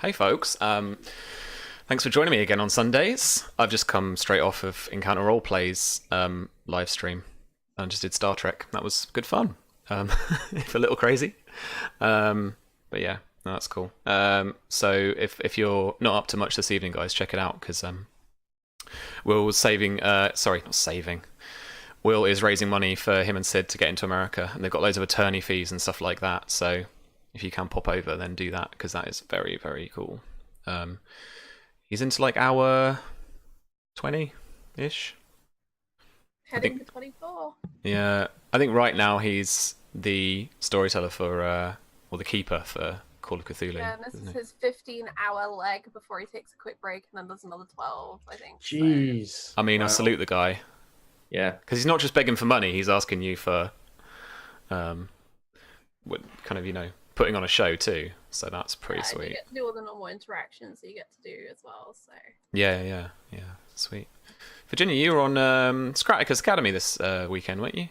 Hey folks, thanks for joining me again on Sundays. I've just come straight off of Encounter Roleplay's live stream and just did Star Trek. That was good fun. If a little crazy. But yeah, no, that's cool. So if you're not up to much this evening, guys, check it out because Will's saving, sorry, not saving. Will is raising money for him and Sid to get into America, and they've got loads of attorney fees and stuff like that. So if you can pop over, then do that because that is very, very cool. He's into like hour 20-ish. Heading to 24. Yeah, I think right now he's the storyteller for, or the keeper for Call of Cthulhu. Yeah, and this is his 15-hour leg before he takes a quick break and then does another 12, I think. Jeez. So. I mean, wow. I salute the guy. Yeah. Because he's not just begging for money, he's asking you for, kind of, putting on a show too. So that's pretty sweet. You get to do all the normal interactions that you get to do as well, so. Yeah, sweet. Virginia, you were on Scraticus Academy this weekend, weren't you?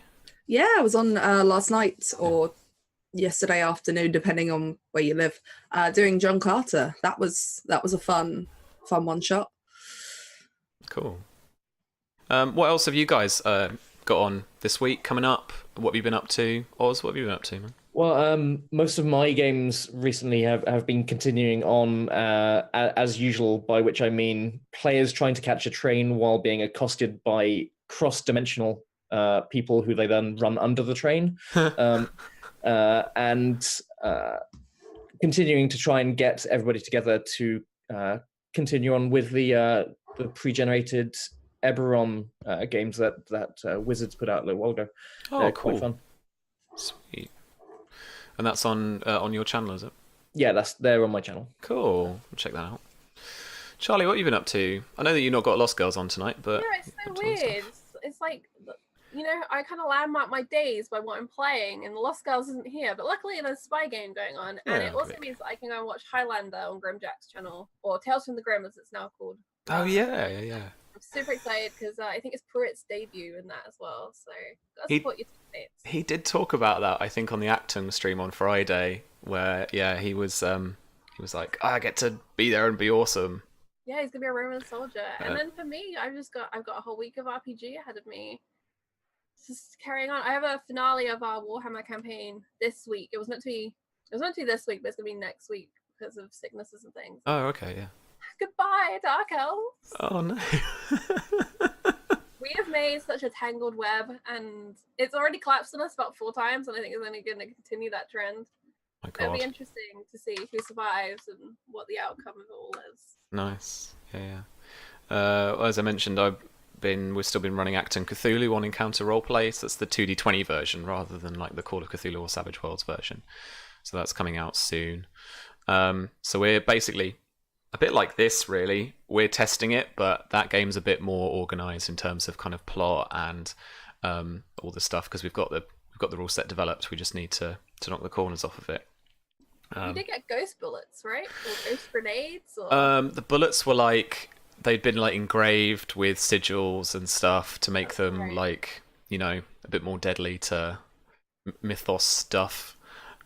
Yeah, I was on last night or yesterday afternoon, depending on where you live, doing John Carter. That was a fun one shot. Cool. What else have you guys got on this week coming up? What have you been up to? Oz, what have you been up to, man? Well, most of my games recently have been continuing on as usual, by which I mean players trying to catch a train while being accosted by cross-dimensional people who they then run under the train. And continuing to try and get everybody together to continue on with the pre-generated Eberron games that Wizards put out a little while ago. Oh, They're cool. Quite fun. Sweet. And that's on your channel, is it? Yeah, they're on my channel. Cool. I'll check that out. Charlie, what have you been up to? I know that you've not got Lost Girls on tonight, but yeah, it's so weird. It's like, I kind of landmark my days by what I'm playing, and Lost Girls isn't here. But luckily, there's a spy game going on, and it also means that I can go and watch Highlander on Grimjack's channel, or Tales from the Grim, as it's now called. Oh yeah. I'm super excited because I think it's Pruitt's debut in that as well. So gotta support your teammates. He did talk about that, I think, on the Acton stream on Friday, where he was like, I get to be there and be awesome. Yeah, he's gonna be a Roman soldier. And then for me, I've got a whole week of RPG ahead of me. Just carrying on. I have a finale of our Warhammer campaign this week. It was meant to be this week, but it's gonna be next week because of sicknesses and things. Oh, okay, yeah. Goodbye, Dark Elves. Oh no. We have made such a tangled web, and it's already collapsed on us about 4 times, and I think it's only going to continue that trend. My God. It'll be interesting to see who survives and what the outcome of it all is. Nice. Yeah. Well, as I mentioned, we've still been running Acton Cthulhu on Encounter Roleplay, so that's the 2D20 version rather than like the Call of Cthulhu or Savage Worlds version. So that's coming out soon. So we're basically a bit like this, really. We're testing it, but that game's a bit more organised in terms of kind of plot and all the stuff because we've got the rule set developed. We just need to knock the corners off of it. You did get ghost bullets, right? Or ghost grenades? Or... The bullets were like they'd been like engraved with sigils and stuff to make them like a bit more deadly to mythos stuff.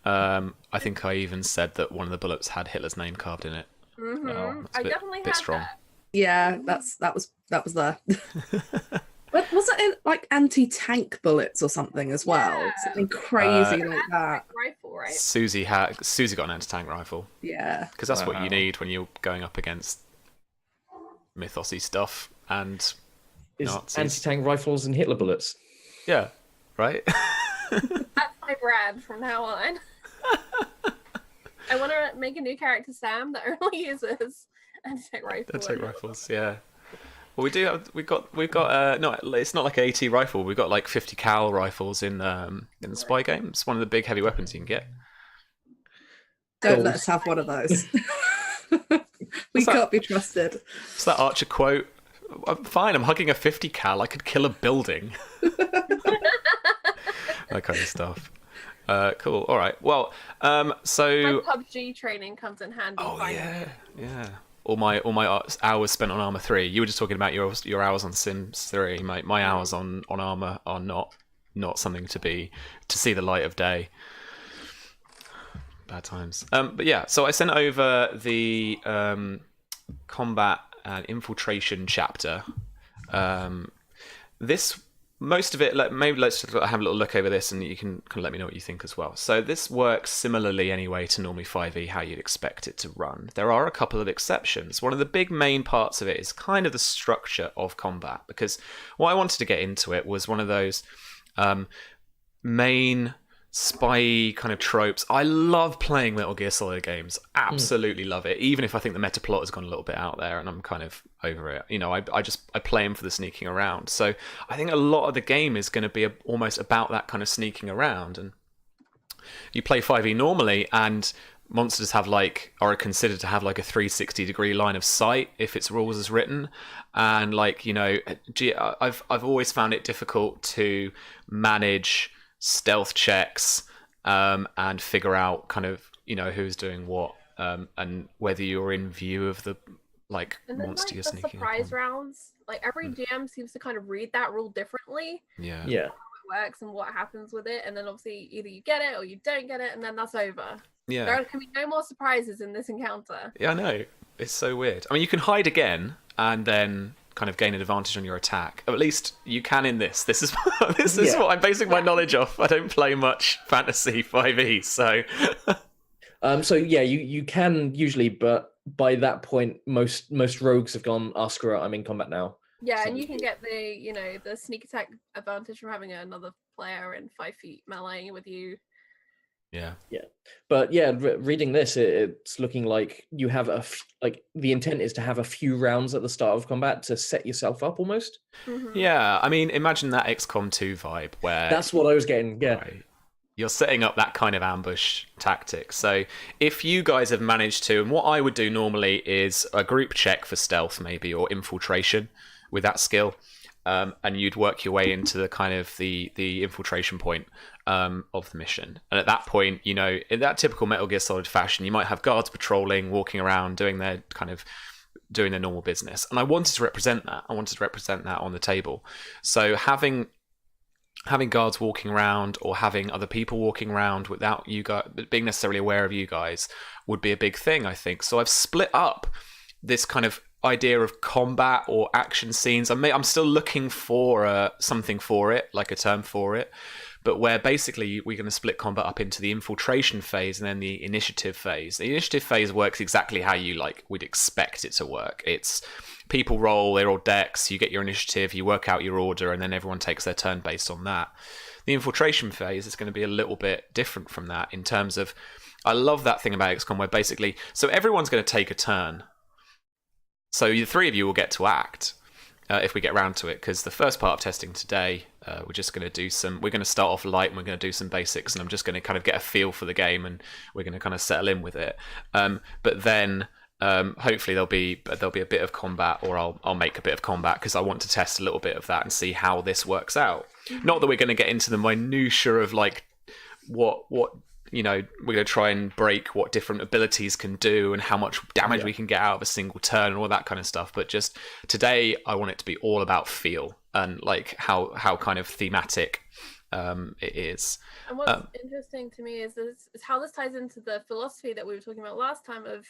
I think I even said that one of the bullets had Hitler's name carved in it. Mm-hmm. Wow, I definitely had strong. that. Yeah, that was there. But was it like anti-tank bullets or something as well? Yeah. Something crazy like that. Rifle, right? Susie got an anti-tank rifle. Yeah, because that's what you need when you're going up against mythosy stuff and Nazis. Anti-tank rifles and Hitler bullets. Yeah, right. That's my brand from now on. I want to make a new character, Sam, that only uses anti-tank rifles. Anti-tank rifles, yeah. Well, we've got no, it's not like an AT rifle. We've got like 50 cal rifles in the spy game. It's one of the big heavy weapons you can get. Don't let us have one of those. We can't be trusted. It's that Archer quote. I'm fine. I'm hugging a 50 cal. I could kill a building. That kind of stuff. Cool. All right. Well, so my PUBG training comes in handy. Oh yeah. All my hours spent on Arma 3. You were just talking about your hours on Sims 3. My hours on Arma are not something to see the light of day. Bad times. But yeah, so I sent over the combat and infiltration chapter. This, most of it, maybe let's just have a little look over this and you can kind of let me know what you think as well. So this works similarly anyway to normally 5e, how you'd expect it to run. There are a couple of exceptions. One of the big main parts of it is kind of the structure of combat, because what I wanted to get into it was one of those main spy kind of tropes. I love playing Metal Gear Solid games. Absolutely love it. Even if I think the meta plot has gone a little bit out there and I'm kind of over it. You know, I play them for the sneaking around. So I think a lot of the game is going to be almost about that kind of sneaking around. And you play 5e normally and monsters are considered to have like a 360-degree line of sight if its rules is written. And like, you know, I've always found it difficult to manage stealth checks and figure out kind of, you know, who's doing what and whether you're in view of the monster you're sneaking surprise upon. rounds, like every GM seems to kind of read that rule differently. Yeah. How it works and what happens with it, and then obviously either you get it or you don't get it, and then that's over. Yeah, there can be no more surprises in this encounter. Yeah, I know, it's so weird. I mean, you can hide again and then kind of gain an advantage on your attack. Or at least you can in this. This is what I'm basing my knowledge off. I don't play much fantasy 5e, so so yeah, you can usually, but by that point most rogues have gone, screw it, I'm in combat now. Yeah, So and you can get the sneak attack advantage from having another player in 5 feet melee with you. Yeah. But yeah, reading this, it's looking like you have the intent is to have a few rounds at the start of combat to set yourself up almost. Mm-hmm. Yeah, I mean, imagine that XCOM 2 vibe where that's what I was getting. Yeah, right, you're setting up that kind of ambush tactic. So if you guys have managed to, and what I would do normally is a group check for stealth maybe, or infiltration with that skill, and you'd work your way into the kind of the infiltration point of the mission. And at that point, you know, in that typical Metal Gear Solid fashion, you might have guards patrolling, walking around, doing their normal business. And I wanted to represent that. I wanted to represent that on the table. So having guards walking around or having other people walking around without you guys being necessarily aware of you guys would be a big thing, I think. So I've split up this kind of idea of combat or action scenes. I'm still looking for something for it, like a term for it, but where basically we're going to split combat up into the infiltration phase and then the initiative phase. The initiative phase works exactly how you would expect it to work. It's people roll, they're all decks, you get your initiative, you work out your order, and then everyone takes their turn based on that. The infiltration phase is going to be a little bit different from that in terms of, I love that thing about XCOM where basically, so everyone's going to take a turn. So the three of you will get to act if we get around to it, because the first part of testing today, we're just going to we're going to start off light and we're going to do some basics, and I'm just going to kind of get a feel for the game and we're going to kind of settle in with it. But then hopefully there'll be a bit of combat, or I'll make a bit of combat because I want to test a little bit of that and see how this works out. Not that we're going to get into the minutiae of like what you know, we're going to try and break what different abilities can do and how much damage we can get out of a single turn and all that kind of stuff. But just today, I want it to be all about feel and like how kind of thematic it is. And what's interesting to me is how this ties into the philosophy that we were talking about last time of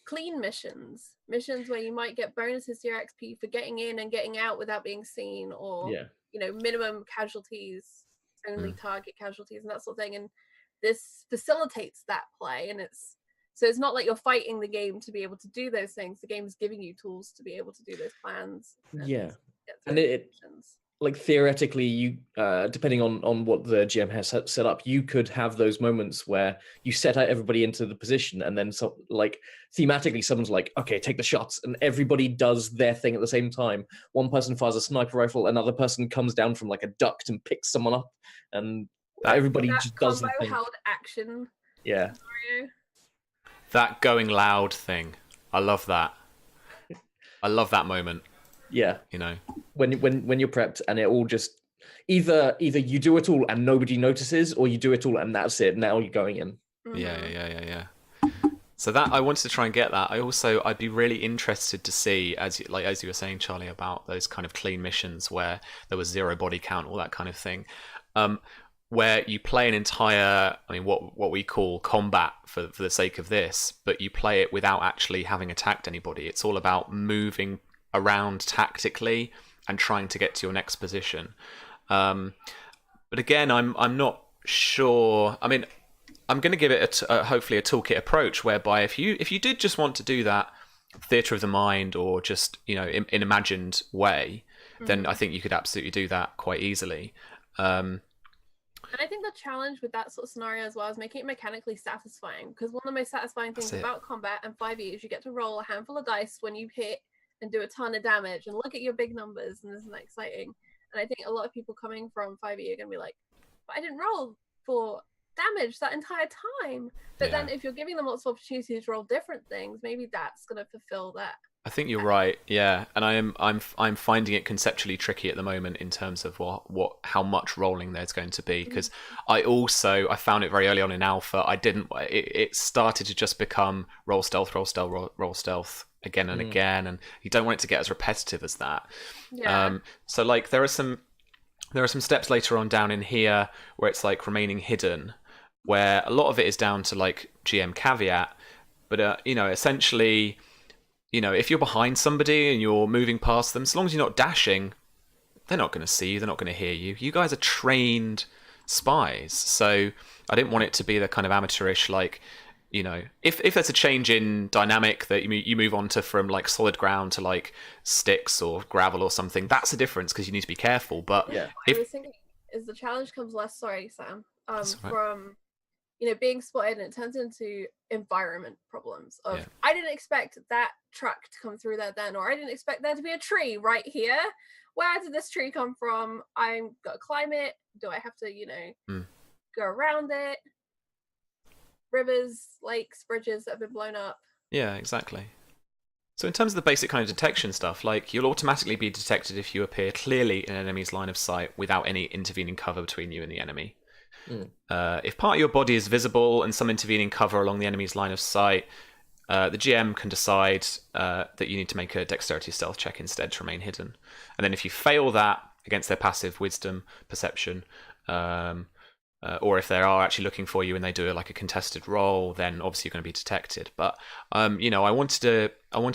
clean missions where you might get bonuses to your XP for getting in and getting out without being seen, or you know, minimum casualties, only target casualties and that sort of thing. And this facilitates that play, and it's not like you're fighting the game to be able to do those things. The game is giving you tools to be able to do those plans. And it like theoretically, you depending on what the GM has set up, you could have those moments where you set out everybody into the position, and then like thematically, someone's like, "Okay, take the shots," and everybody does their thing at the same time. One person fires a sniper rifle, another person comes down from like a duct and picks someone up, and everybody just does the thing. Held action. Yeah. Scenario. That going loud thing, I love that. I love that moment. Yeah, you know, when you're prepped and it all just either you do it all and nobody notices, or you do it all and that's it. Now you're going in. Mm-hmm. Yeah. So that I wanted to try and get that. I'd be really interested to see, as you were saying, Charlie, about those kind of clean missions where there was zero body count, all that kind of thing. where you play an entire, I mean, what we call combat for the sake of this, but you play it without actually having attacked anybody. It's all about moving around tactically and trying to get to your next position. But again, I'm not sure. I mean, I'm going to give it hopefully a toolkit approach, whereby if you did just want to do that theatre of the mind, or just, you know, in imagined way, then I think you could absolutely do that quite easily. And I think the challenge with that sort of scenario as well is making it mechanically satisfying, because one of the most satisfying things about combat and 5e is you get to roll a handful of dice when you hit and do a ton of damage and look at your big numbers, and isn't that exciting? And I think a lot of people coming from 5e are going to be like, but I didn't roll for damage that entire time. But then if you're giving them lots of opportunities to roll different things, maybe that's going to fulfill that. I think you're right, yeah, and I'm finding it conceptually tricky at the moment in terms of how much rolling there's going to be, because I found it very early on in alpha. It started to just become roll stealth again and again, and you don't want it to get as repetitive as that. Yeah. So like there are some steps later on down in here where it's like remaining hidden, where a lot of it is down to like GM caveat, but you know, essentially, you know, if you're behind somebody and you're moving past them, so long as you're not dashing, they're not going to see you, they're not going to hear you. You guys are trained spies, so I didn't want it to be the kind of amateurish, like, you know, if there's a change in dynamic that you move on to from like solid ground to like sticks or gravel or something, that's a difference because you need to be careful. But I was thinking is the challenge comes less, sorry Sam, from, you know, being spotted, and it turns into environment problems of I didn't expect that truck to come through there then, or I didn't expect there to be a tree right here. Where did this tree come from? I'm gotta climb it. Do I have to, you know, go around it? Rivers, lakes, bridges that have been blown up. Yeah, exactly. So in terms of the basic kind of detection stuff, like you'll automatically be detected if you appear clearly in an enemy's line of sight without any intervening cover between you and the enemy. If part of your body is visible and some intervening cover along the enemy's line of sight, the GM can decide that you need to make a dexterity stealth check instead to remain hidden. And then if you fail that against their passive wisdom perception, or if they are actually looking for you and they do like a contested roll, then obviously you're going to be detected. But you know, I wanted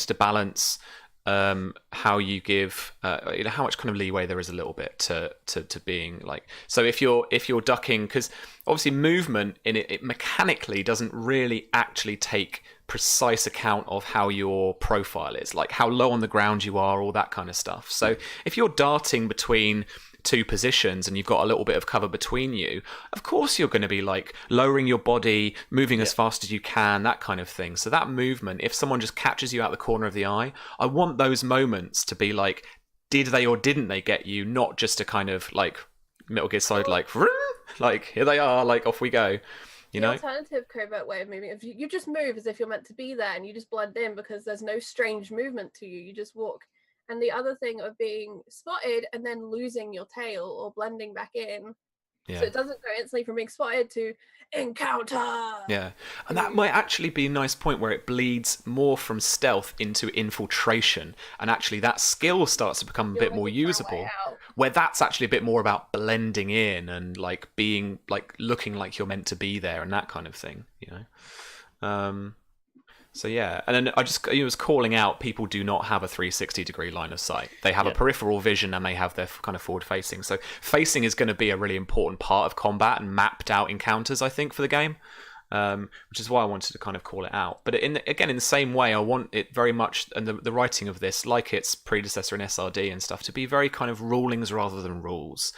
to balance how you give, you know, how much kind of leeway there is a little bit to being like. So if you're ducking, because obviously movement in it mechanically doesn't really actually take precise account of how your profile is, like how low on the ground you are, all that kind of stuff. So if you're darting between two positions and you've got a little bit of cover between you, of course you're going to be like lowering your body, moving as fast as you can, that kind of thing. So that movement, if someone just catches you out the corner of the eye, I want those moments to be like, did they or didn't they get you, not just a kind of like Metal Gear Solid, like here they are, like off we go. You know, alternative covert way of moving, if you just move as if you're meant to be there and you just blend in because there's no strange movement to you, you just walk. And the other thing of being spotted and then losing your tail or blending back in, so it doesn't go instantly from being spotted to encounter. Yeah, and that might actually be a nice point where it bleeds more from stealth into infiltration, and actually that skill starts to become a bit more usable, where that's actually a bit more about blending in and like being like looking like you're meant to be there and that kind of thing, you know. So yeah, and then I was calling out, people do not have a 360-degree line of sight. They have a peripheral vision and they have their kind of forward facing. So facing is going to be a really important part of combat and mapped out encounters, I think, for the game, which is why I wanted to kind of call it out. But in the same way, I want it very much, and the writing of this, like its predecessor in SRD and stuff, to be very kind of rulings rather than rules.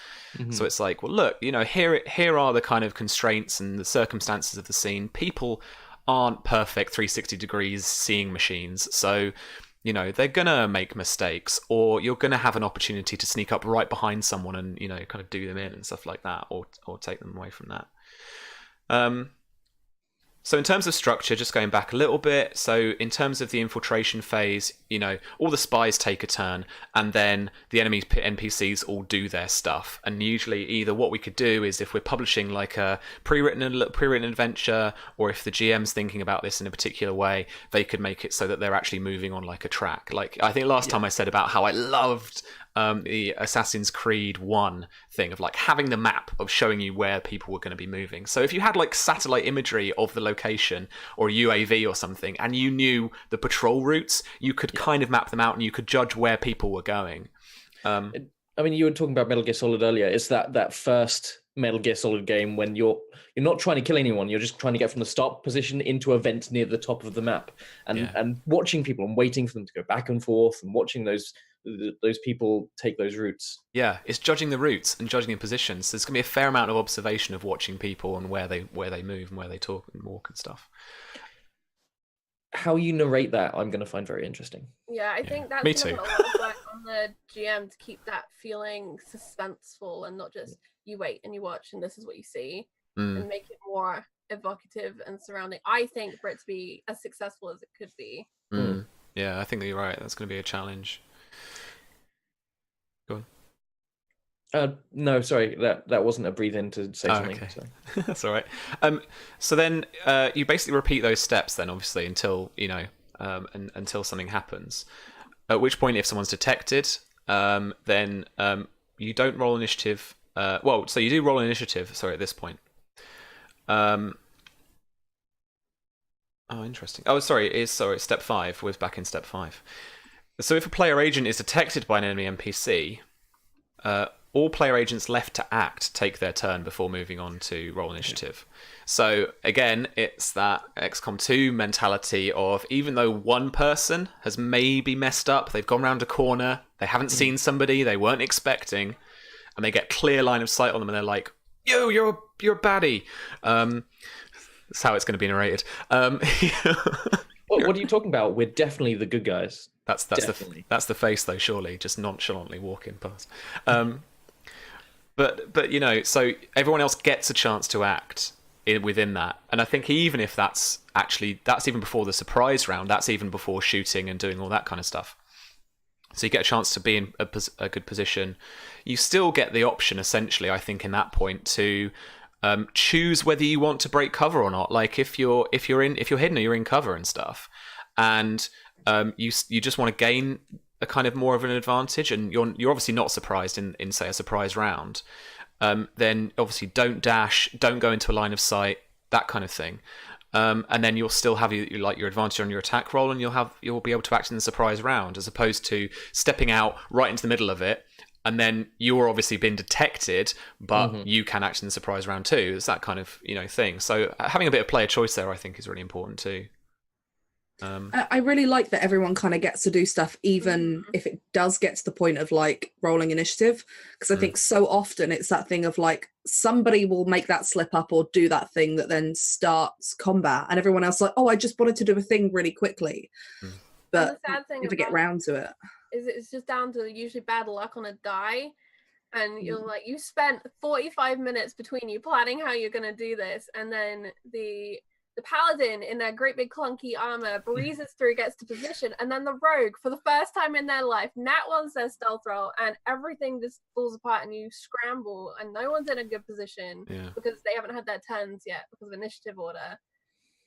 So it's like, well, look, you know, here are the kind of constraints and the circumstances of the scene. People aren't perfect 360 degrees seeing machines, so you know they're gonna make mistakes, or you're gonna have an opportunity to sneak up right behind someone and, you know, kind of do them in and stuff like that, or take them away from that. So in terms of structure, just going back a little bit, so in terms of the infiltration phase, you know, all the spies take a turn, and then the enemy NPCs all do their stuff. And usually either what we could do is, if we're publishing like a pre-written adventure, or if the GM's thinking about this in a particular way, they could make it so that they're actually moving on like a track. Like I think last time I said about how I loved the Assassin's Creed 1 thing of like having the map of showing you where people were going to be moving. So if you had like satellite imagery of the location or UAV or something, and you knew the patrol routes, you could kind of map them out and you could judge where people were going. I mean, you were talking about Metal Gear Solid earlier. It's that first Metal Gear Solid game when you're not trying to kill anyone. You're just trying to get from the start position into a vent near the top of the map, and watching people and waiting for them to go back and forth, and watching those people take those routes. Yeah, it's judging the routes and judging the positions. So there's going to be a fair amount of observation of watching people and where they move and where they talk and walk and stuff. How you narrate that, I'm going to find very interesting. Yeah, I think that's Me going to too. put a lot of work on the GM to keep that feeling suspenseful and not just you wait and you watch and this is what you see, and make it more evocative and surrounding. I think for it to be as successful as it could be. Yeah, I think that you're right. That's going to be a challenge. Go on. No, sorry, that wasn't a breathe in to say something. Okay. So. That's all right. So then you basically repeat those steps then, obviously, until until something happens. At which point, if someone's detected, then you don't roll initiative. So you do roll initiative. Sorry, at this point. Interesting. It's step 5. We're back in step 5. So if a player agent is detected by an enemy NPC, all player agents left to act take their turn before moving on to roll initiative. So again, it's that XCOM 2 mentality of even though one person has maybe messed up, they've gone round a corner, they haven't seen somebody they weren't expecting, and they get clear line of sight on them, and they're like, "Yo, you're a baddie." That's how it's going to be narrated. What are you talking about? We're definitely the good guys. That's the face though, surely, just nonchalantly walking past. But so everyone else gets a chance to act within that, and I think even if that's even before the surprise round, that's even before shooting and doing all that kind of stuff. So you get a chance to be in a good position. You still get the option, essentially, I think, in that point to choose whether you want to break cover or not. Like if you're hidden or you're in cover and stuff, and you just want to gain a kind of more of an advantage, and you're obviously not surprised in say a surprise round, then obviously don't dash, don't go into a line of sight, that kind of thing, and then you'll still have your advantage on your attack roll, and you'll be able to act in the surprise round, as opposed to stepping out right into the middle of it, and then you're obviously been detected, but you can act in the surprise round too. It's that kind of thing. So having a bit of player choice there, I think, is really important too. I really like that everyone kind of gets to do stuff, even if it does get to the point of like rolling initiative, because I think so often it's that thing of like somebody will make that slip up or do that thing that then starts combat, and everyone else is like, oh, I just wanted to do a thing really quickly, but the sad thing never get round to it. Is it's just down to usually bad luck on a die, and you're like, you spent 45 minutes between you planning how you're going to do this, and then the paladin in their great big clunky armor breezes through, gets to position, and then the rogue, for the first time in their life, nat one's their stealth roll, and everything just falls apart, and you scramble, and no one's in a good position because they haven't had their turns yet because of initiative order.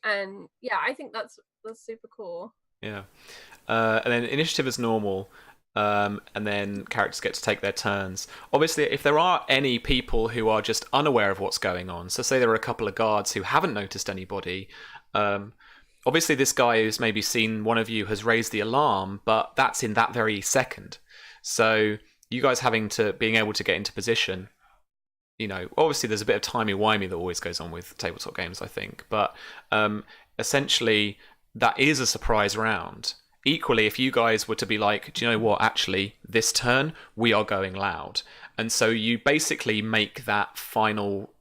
And yeah, I think that's super cool. Yeah, and then initiative is normal. And then characters get to take their turns. Obviously, if there are any people who are just unaware of what's going on, so say there are a couple of guards who haven't noticed anybody, obviously this guy who's maybe seen one of you has raised the alarm, but that's in that very second. So you guys being able to get into position, obviously there's a bit of timey-wimey that always goes on with tabletop games, I think, but essentially that is a surprise round. Equally, if you guys were to be like, do you know what, actually, this turn, we are going loud. And so you basically make that final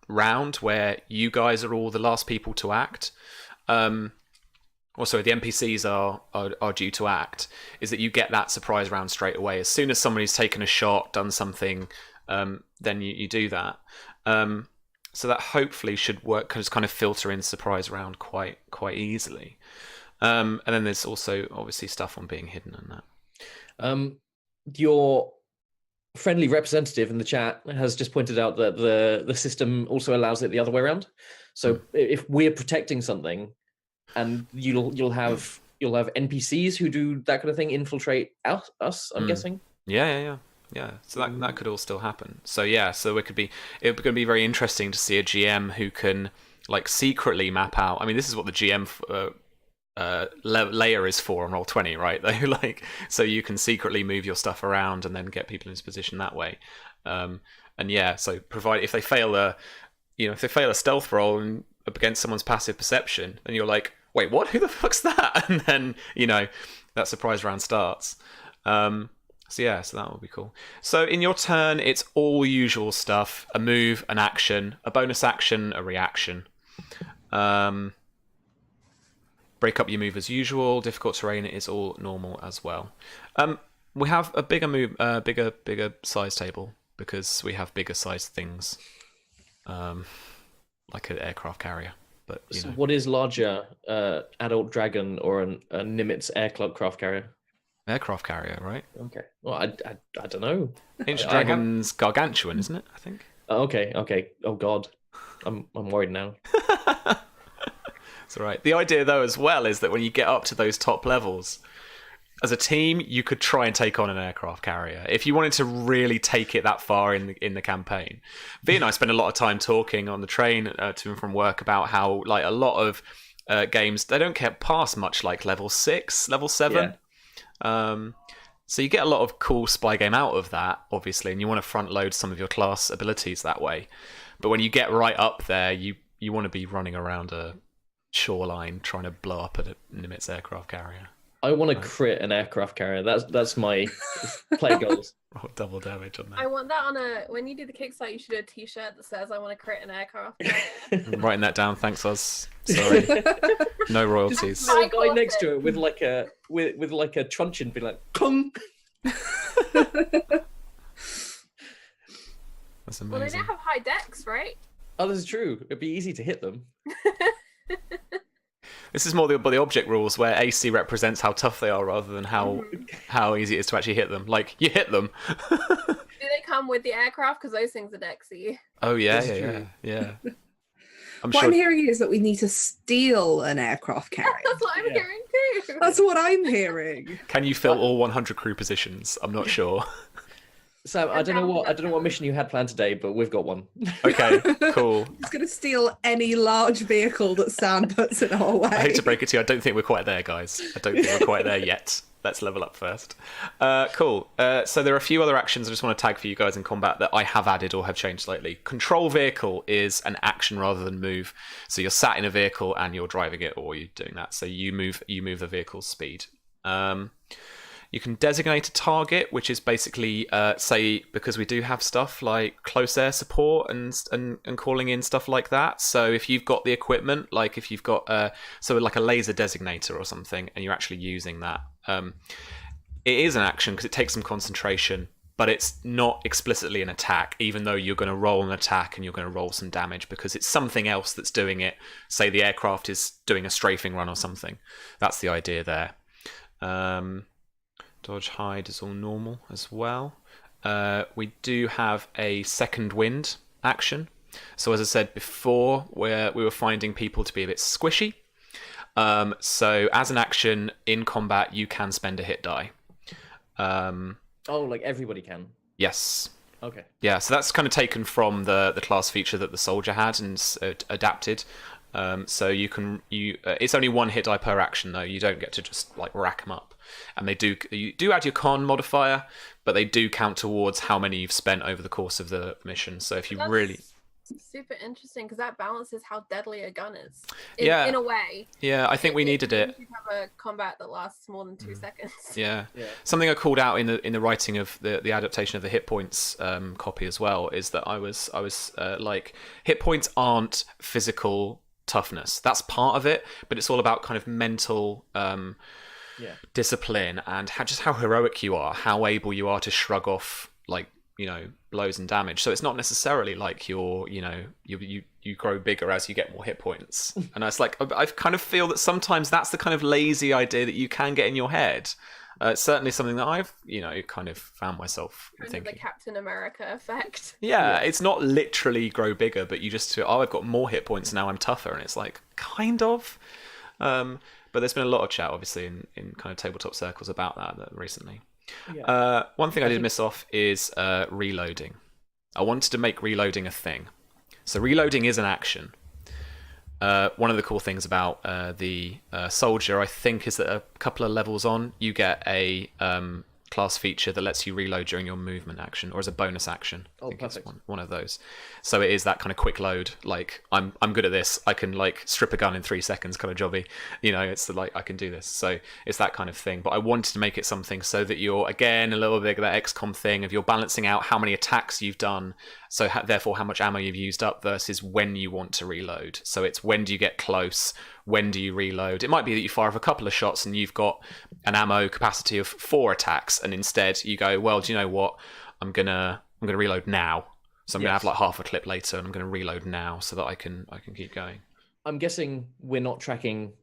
round where you guys are all the last people to act. The NPCs are due to act, is that you get that surprise round straight away. As soon as somebody's taken a shot, done something, then you do that. So that hopefully should work, just kind of filter in surprise round quite easily. And then there's also obviously stuff on being hidden and that. Your friendly representative in the chat has just pointed out that the system also allows it the other way around. So if we're protecting something, and you'll have NPCs who do that kind of thing, infiltrate us, I'm guessing. Yeah. So that could all still happen. So yeah, so it going to be very interesting to see a GM who can like secretly map out. I mean, this is what the GM layer is for on Roll20, right? They like so you can secretly move your stuff around and then get people into position that way. And yeah, so provide if they fail a stealth roll and against someone's passive perception, then you're like, wait, what? Who the fuck's that? And then that surprise round starts. So that will be cool. So in your turn, it's all usual stuff: a move, an action, a bonus action, a reaction. Break up your move as usual. Difficult terrain is all normal as well. We have a bigger bigger size table because we have bigger size things, like an aircraft carrier. But so what is larger, adult dragon or a Nimitz aircraft carrier? Aircraft carrier, right? Okay. Well, I don't know. Ancient Dragon's gargantuan, isn't it? I think. Okay. Oh God, I'm worried now. That's all right. The idea, though, as well, is that when you get up to those top levels, as a team, you could try and take on an aircraft carrier if you wanted to really take it that far in the campaign. V and I spent a lot of time talking on the train to and from work about how, like, a lot of games, they don't get past much like level 6, level 7. Yeah. So you get a lot of cool spy game out of that, obviously, and you want to front load some of your class abilities that way. But when you get right up there, you want to be running around a shoreline trying to blow up a Nimitz aircraft carrier. I want to crit an aircraft carrier. That's my play goals. Oh, double damage on that. I want that on when you do the Kickstarter, you should do a t-shirt that says I want to crit an aircraft carrier. I'm writing that down, thanks Oz. Sorry. No royalties. Just a guy next to it with like a truncheon be like, "Come." That's amazing. Well, they don't have high decks, right? Oh, this is true. It'd be easy to hit them. This is more the object rules where AC represents how tough they are rather than how easy it is to actually hit them. Like, you hit them. Do they come with the aircraft? Because those things are dexy. Oh, yeah. I'm hearing is that we need to steal an aircraft carrier. That's what I'm hearing too. That's what I'm hearing. Can you fill all 100 crew positions? I'm not sure. Sam, I don't know what mission you had planned today, but we've got one. Okay, cool. He's going to steal any large vehicle that Sam puts in our way. I hate to break it to you, I don't think we're quite there, guys. I don't think we're quite there yet. Let's level up first. Cool. So there are a few other actions I just want to tag for you guys in combat that I have added or have changed slightly. Control vehicle is an action rather than move. So you're sat in a vehicle and you're driving it, or you're doing that. So you move the vehicle's speed. You can designate a target, which is basically, say, because we do have stuff like close air support and calling in stuff like that. So if you've got the equipment, like if you've got like a laser designator or something, and you're actually using that, it is an action because it takes some concentration, but it's not explicitly an attack, even though you're going to roll an attack and you're going to roll some damage because it's something else that's doing it. Say the aircraft is doing a strafing run or something. That's the idea there. Dodge hide is all normal as well. We do have a second wind action. So as I said before, we were finding people to be a bit squishy. So as an action in combat, you can spend a hit die. Like everybody can? Yes. Okay. Yeah, so that's kind of taken from the class feature that the soldier had and adapted. So it's only one hit die per action though. You don't get to just like rack them up. And you do add your con modifier, but they do count towards how many you've spent over the course of the mission. So if you really super interesting because that balances how deadly a gun is. In a way. Yeah, I think we needed it. You have a combat that lasts more than 2 seconds. Yeah. Something I called out in the writing of the adaptation of the hit points copy as well is that I was like, hit points aren't physical toughness. That's part of it, but it's all about kind of mental discipline and how heroic you are, how able you are to shrug off like blows and damage. So it's not necessarily like you grow bigger as you get more hit points. And it's like I kind of feel that sometimes that's the kind of lazy idea that you can get in your head. It's certainly something that I've kind of found myself thinking. The Captain America effect. Yeah, it's not literally grow bigger, but you just I've got more hit points now, I'm tougher, and it's like kind of. But there's been a lot of chat, obviously, in kind of tabletop circles about that recently. One thing I did miss off is reloading. I wanted to make reloading a thing. So reloading is an action. One of the cool things about the soldier, I think, is that a couple of levels on, you get a class feature that lets you reload during your movement action, or as a bonus action. Oh, perfect. It's one of those. So it is that kind of quick load. Like I'm good at this. I can like strip a gun in 3 seconds, kind of jobby. It's like I can do this. So it's that kind of thing. But I wanted to make it something so that you're again a little bit of that XCOM thing of you're balancing out how many attacks you've done. So therefore, how much ammo you've used up versus when you want to reload. So it's when do you get close? When do you reload? It might be that you fire off a couple of shots and you've got an ammo capacity of 4 attacks, and instead you go, well, do you know what? I'm gonna reload now. So I'm gonna have like half a clip later, and I'm gonna reload now so that I can keep going. I'm guessing we're not tracking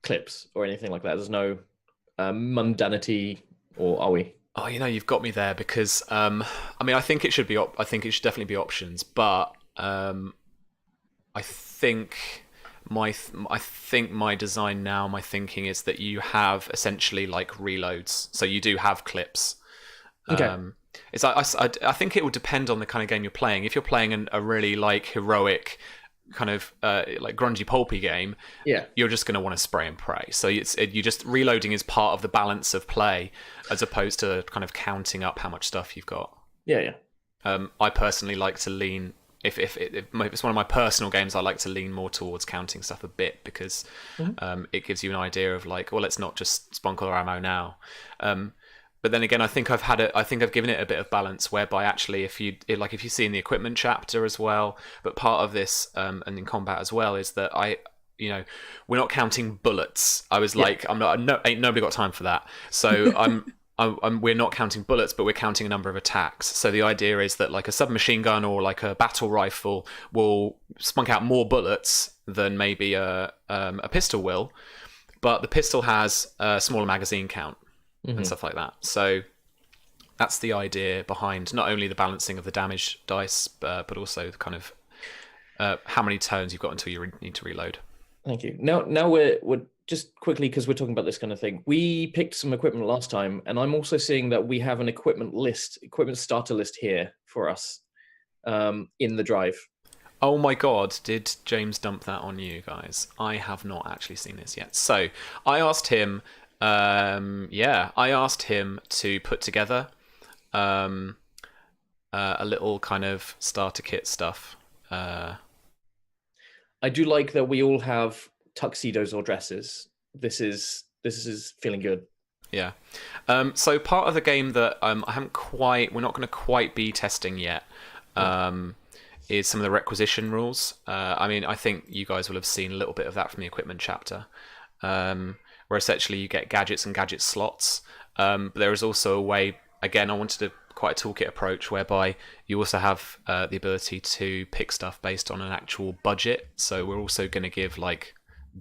clips or anything like that. There's no mundanity, or are we? Oh, you've got me there because I think it should be. I think it should definitely be options, but I think my design now, my thinking is that you have essentially like reloads, so you do have clips. Okay. I think it will depend on the kind of game you're playing. If you're playing a really like heroic kind of like grungy pulpy game, you're just going to want to spray and pray. So you just reloading is part of the balance of play, as opposed to kind of counting up how much stuff you've got. I personally like to lean. If it's one of my personal games, I like to lean more towards counting stuff a bit because it gives you an idea of like, well, let's not just spunk all our ammo now. But then again, I think I've given it a bit of balance, whereby actually, if you see in the equipment chapter as well, but part of this and in combat as well is that we're not counting bullets. I was like, ain't nobody got time for that. So we're not counting bullets, but we're counting a number of attacks. So the idea is that like a submachine gun or like a battle rifle will spunk out more bullets than maybe a pistol will, but the pistol has a smaller magazine count. And stuff like that. So that's the idea behind not only the balancing of the damage dice, but also the kind of how many turns you've got until you need to reload. Thank you. Now we're just quickly, because we're talking about this kind of thing. We picked some equipment last time, and I'm also seeing that we have an equipment starter list here for us in the drive. Oh my god, did James dump that on you guys? I have not actually seen this yet. So I asked him to put together a little kind of starter kit stuff. I do like that we all have tuxedos or dresses. This is feeling good. Yeah. So part of the game that we're not going to quite be testing yet is some of the requisition rules. I think you guys will have seen a little bit of that from the equipment chapter. Where essentially you get gadgets and gadget slots. But there is also a way, again, I wanted quite a toolkit approach whereby you also have the ability to pick stuff based on an actual budget. So we're also going to give like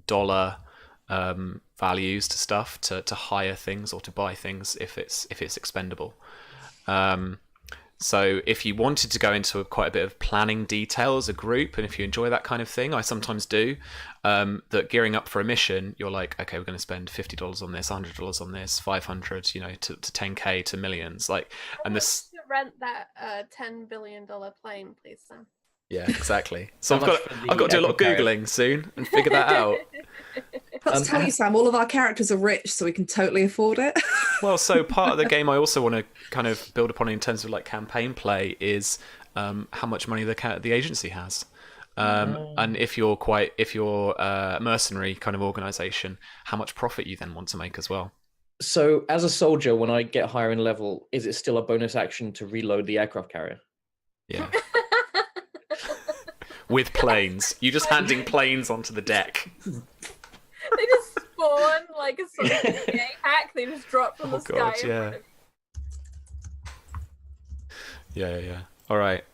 dollar values to stuff to hire things or to buy things if it's expendable. So if you wanted to go into quite a bit of planning detail as a group, and if you enjoy that kind of thing, I sometimes do, that gearing up for a mission, you're like, okay, we're going to spend $50 on this, $100 on this, 500, to 10K to millions. Like, and this to rent that $10 billion plane, please, Sam. Yeah, exactly. So I've got to do a lot of Googling soon and figure that out. Let's tell you, Sam, all of our characters are rich, so we can totally afford it. Well, so part of the game I also want to kind of build upon in terms of like campaign play is how much money the agency has. And if you're a mercenary kind of organization, how much profit you then want to make as well. So as a soldier, when I get higher in level, is it still a bonus action to reload the aircraft carrier? Yeah. With planes. You just handing planes onto the deck. They just spawn like a sort of gay hack. They just drop from the sky. Yeah. Yeah. All right.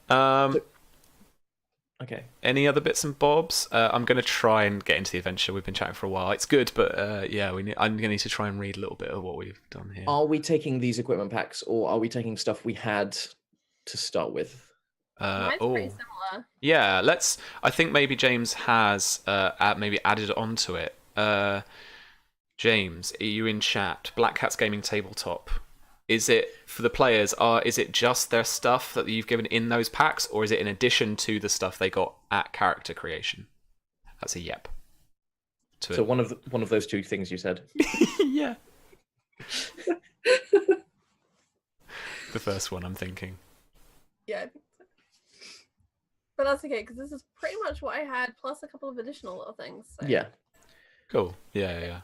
Okay. Any other bits and bobs? I'm going to try and get into the adventure. We've been chatting for a while. It's good, but I'm going to need to try and read a little bit of what we've done here. Are we taking these equipment packs, or are we taking stuff we had to start with? Mine's pretty similar. Yeah, I think maybe James has maybe added onto it. James, are you in chat? Black Cat's Gaming Tabletop. is it for the players? Is it just their stuff that you've given in those packs, or is it in addition to the stuff they got at character creation? That's a yep. So one of those two things you said. Yeah. The first one, I'm thinking. Yeah, I think so. But that's okay, because this is pretty much what I had, plus a couple of additional little things. So. Yeah. Cool. Yeah.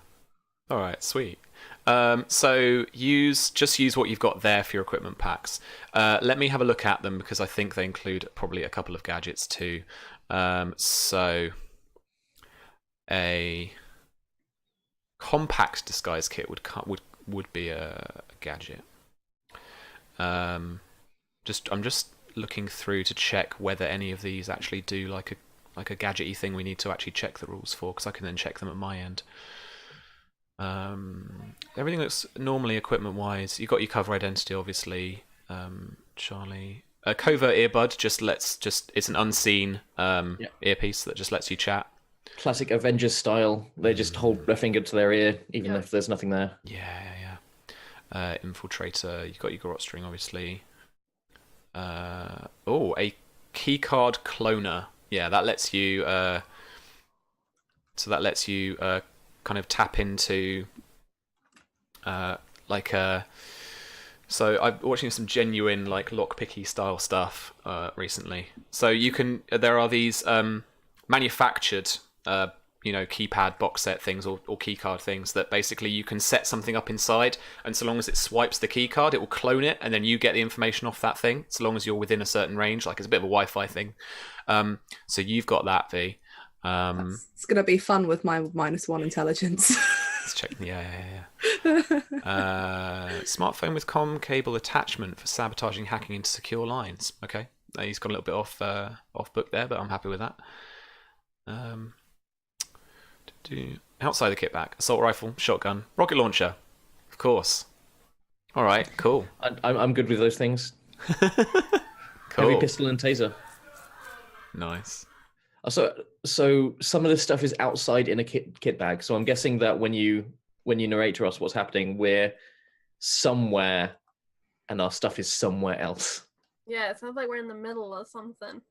All right, sweet. So just use what you've got there for your equipment packs. Let me have a look at them because I think they include probably a couple of gadgets too. So a compact disguise kit would be a gadget. I'm just looking through to check whether any of these actually do like a gadgety thing we need to actually check the rules for, because I can then check them at my end. Everything looks normally equipment wise. You've got your cover identity, obviously. Charlie, a covert earbud it's an unseen earpiece that just lets you chat. Classic Avengers style. They just hold their finger to their ear, even if there's nothing there. Yeah. Infiltrator. You've got your garrote string, obviously. A keycard cloner. Yeah, that lets you. Kind of tap into So I'm watching some genuine like lockpicky style stuff recently. So there are these manufactured keypad box set things or keycard things that basically you can set something up inside, and so long as it swipes the keycard, it will clone it, and then you get the information off that thing, so long as you're within a certain range. Like, it's a bit of a Wi-Fi thing. So you've got that, V. It's gonna be fun with my -1 intelligence. Let's check. Yeah. Smartphone with COM cable attachment for sabotaging hacking into secure lines. Okay, he's got a little bit off book there, but I'm happy with that. Outside the kit bag: assault rifle, shotgun, rocket launcher, of course. All right, cool. I'm good with those things. Cool. Heavy pistol and taser. Nice. So some of this stuff is outside in a kit bag. So I'm guessing that when you narrate to us what's happening, we're somewhere, and our stuff is somewhere else. Yeah, it sounds like we're in the middle or something.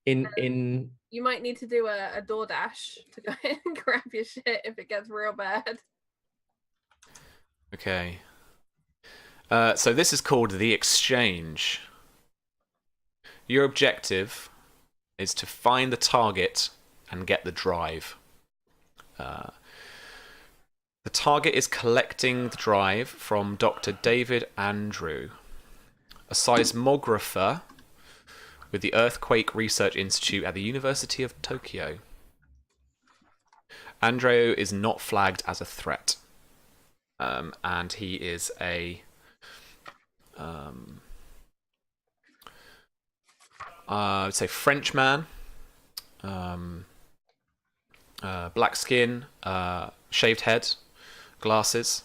In You might need to do a DoorDash to go in and grab your shit if it gets real bad. Okay. So this is called the exchange. Your objective is to find the target and get the drive. The target is collecting the drive from Dr. David Andrew, a seismographer with the Earthquake Research Institute at the University of Tokyo. Andrew is not flagged as a threat, and he is a I would say French man, black skin, shaved head, glasses,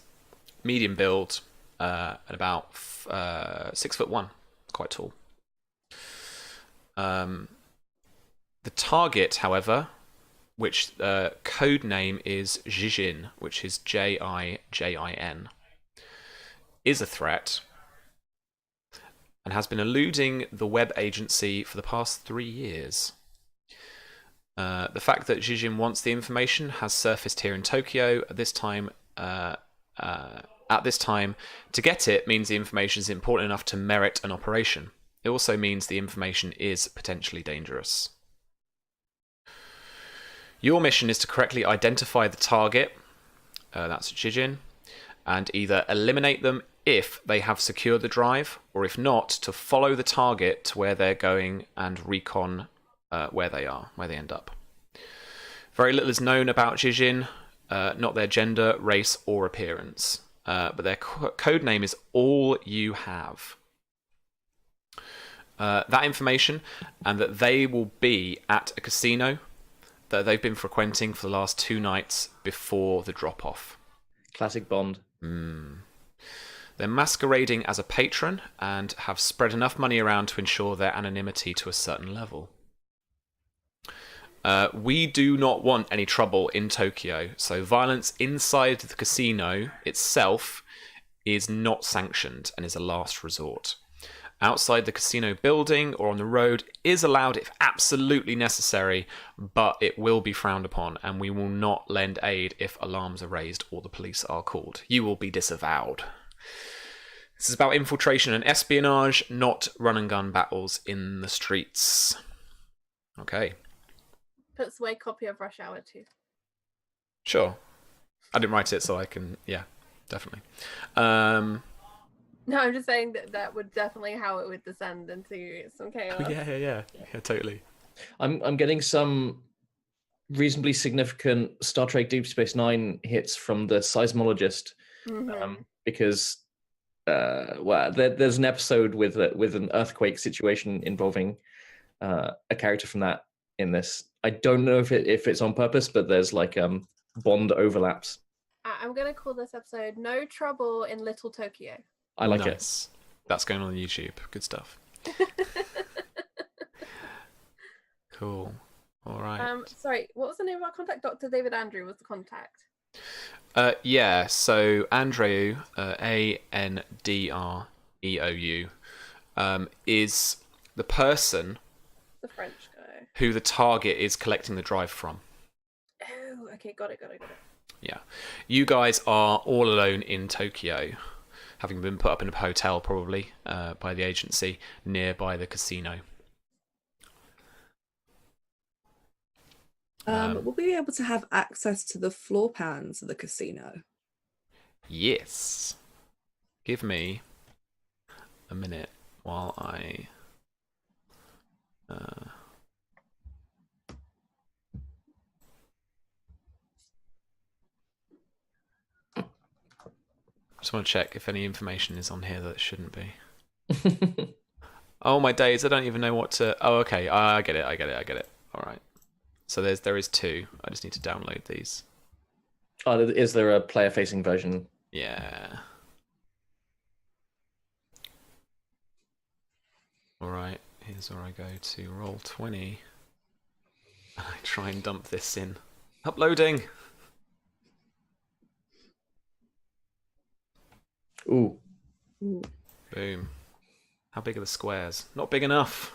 medium build, and about 6'1", quite tall. The target, however, which code name is Jijin, which is Jijin, is a threat and has been eluding the web agency for the past 3 years. The fact that Jijin wants the information has surfaced here in Tokyo at this time. To get it means the information is important enough to merit an operation. It also means the information is potentially dangerous. Your mission is to correctly identify the target, that's Jijin, and either eliminate them if they have secured the drive, or if not, to follow the target to where they're going and recon where they end up. Very little is known about Jijin, not their gender, race, or appearance, but their code name is all you have. That information, and that they will be at a casino that they've been frequenting for the last 2 nights before the drop-off. Classic Bond. They're masquerading as a patron and have spread enough money around to ensure their anonymity to a certain level. We do not want any trouble in Tokyo, so violence inside the casino itself is not sanctioned and is a last resort. Outside the casino building or on the road is allowed if absolutely necessary, but it will be frowned upon, and we will not lend aid if alarms are raised or the police are called. You will be disavowed. This is about infiltration and espionage, not run and gun battles in the streets. Okay. Puts away copy of Rush Hour 2. Sure. I didn't write it, so I can... Yeah, definitely. No, I'm just saying that would definitely how it would descend into some chaos. Yeah, totally. I'm getting some reasonably significant Star Trek Deep Space Nine hits from the seismologist, because there's an episode with an earthquake situation involving a character from that in this. I don't know if it's on purpose, but there's like Bond overlaps. I'm gonna call this episode "No Trouble in Little Tokyo." I like it. That's going on YouTube. Good stuff. Cool. All right. Sorry, what was the name of our contact? Dr. David Andrew was the contact. Yeah. So Andreu, Andreou, is the person, The French guy. who the target is collecting the drive from. Oh, okay, got it. Yeah. You guys are all alone in Tokyo, having been put up in a hotel probably by the agency nearby the casino. Will we be able to have access to the floor plans of the casino? Yes. Give me a minute while I... just want to check if any information is on here that shouldn't be. Oh my days, I don't even know what to... Oh, okay, I get it. All right. So there is 2. I just need to download these. Oh, is there a player-facing version? Yeah. All right, here's where I go to Roll20. I try and dump this in. Uploading! Ooh. Boom. How big are the squares? Not big enough.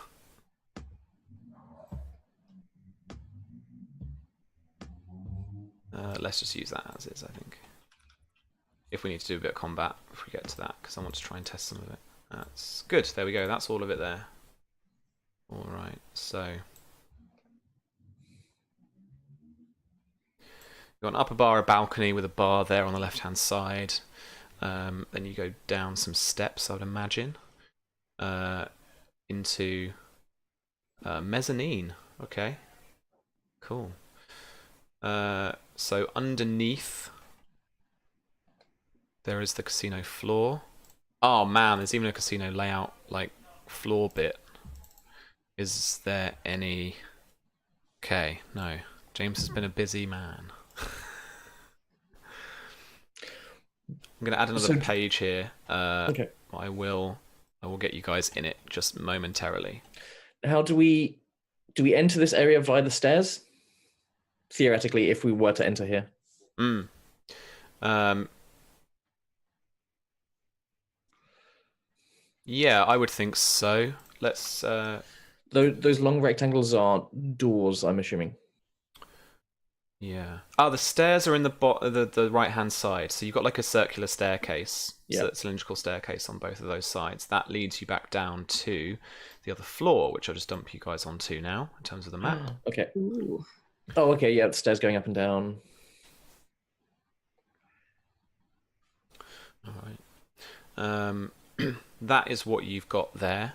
Let's just use that as is, I think. If we need to do a bit of combat, if we get to that, because I want to try and test some of it. That's good. There we go. That's all of it there. All right. So you've got an upper bar, a balcony with a bar there on the left-hand side. Then you go down some steps, I would imagine, into mezzanine. Okay. Cool. So underneath there is the casino floor. Oh man, there's even a casino layout, like, floor bit. Is there any... Okay, no. James has been a busy man. I'm going to add another page here. Okay. I will get you guys in it just momentarily. How do we enter this area via the stairs? Theoretically, if we were to enter here. Yeah, I would think so. Let's... Those long rectangles are doors, I'm assuming. Yeah. Oh, the stairs are in the right-hand side. So you've got like a circular staircase, cylindrical staircase on both of those sides. That leads you back down to the other floor, which I'll just dump you guys onto now in terms of the map. Okay. Ooh. Oh, okay. Yeah, the stairs going up and down. All right. That is what you've got there.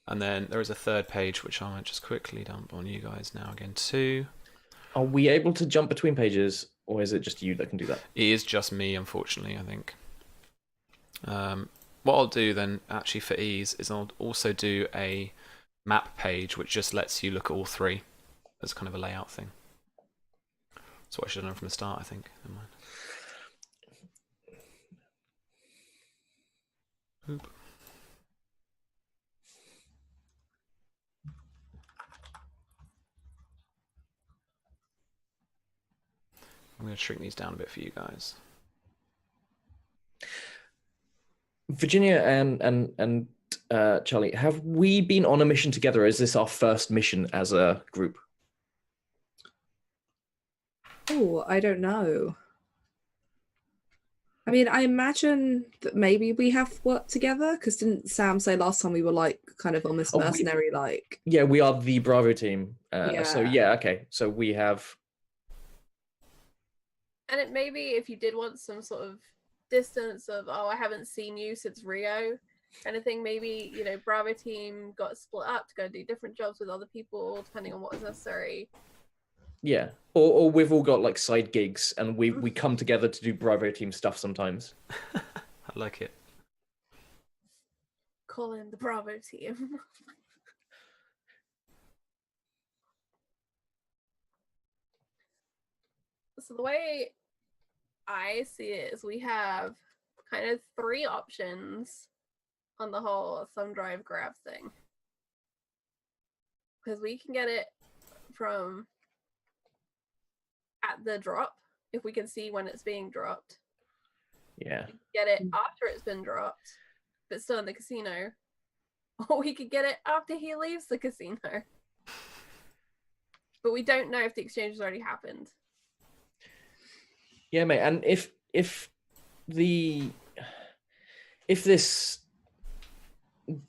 And then there is a third page, which I might just quickly dump on you guys now again too. Are we able to jump between pages, or is it just you that can do that? It is just me, unfortunately, I think. What I'll do then, actually for ease, is I'll also do a map page, which just lets you look at all 3 as kind of a layout thing. That's what I should have done from the start, I think. Never mind. Oop. I'm going to shrink these down a bit for you guys. Virginia and Charlie, have we been on a mission together? Or is this our first mission as a group? Oh, I don't know. I mean, I imagine that maybe we have worked together, because didn't Sam say last time we were like kind of almost mercenary like? Yeah, we are the Bravo team. So Yeah. yeah, okay. So we have. And it maybe if you did want some sort of distance of, oh, I haven't seen you since Rio kind of thing, maybe, you know, Bravo team got split up to go do different jobs with other people depending on what was necessary. Yeah, or we've all got like side gigs, and we come together to do Bravo team stuff sometimes. I like it. Call in the Bravo team. So the way I see it is we have kind of 3 options on the whole thumb drive grab thing. Because we can get it from at the drop, if we can see when it's being dropped. Yeah. Get it after it's been dropped, but still in the casino. Or we could get it after he leaves the casino. But we don't know if the exchange has already happened. Yeah, mate. And if this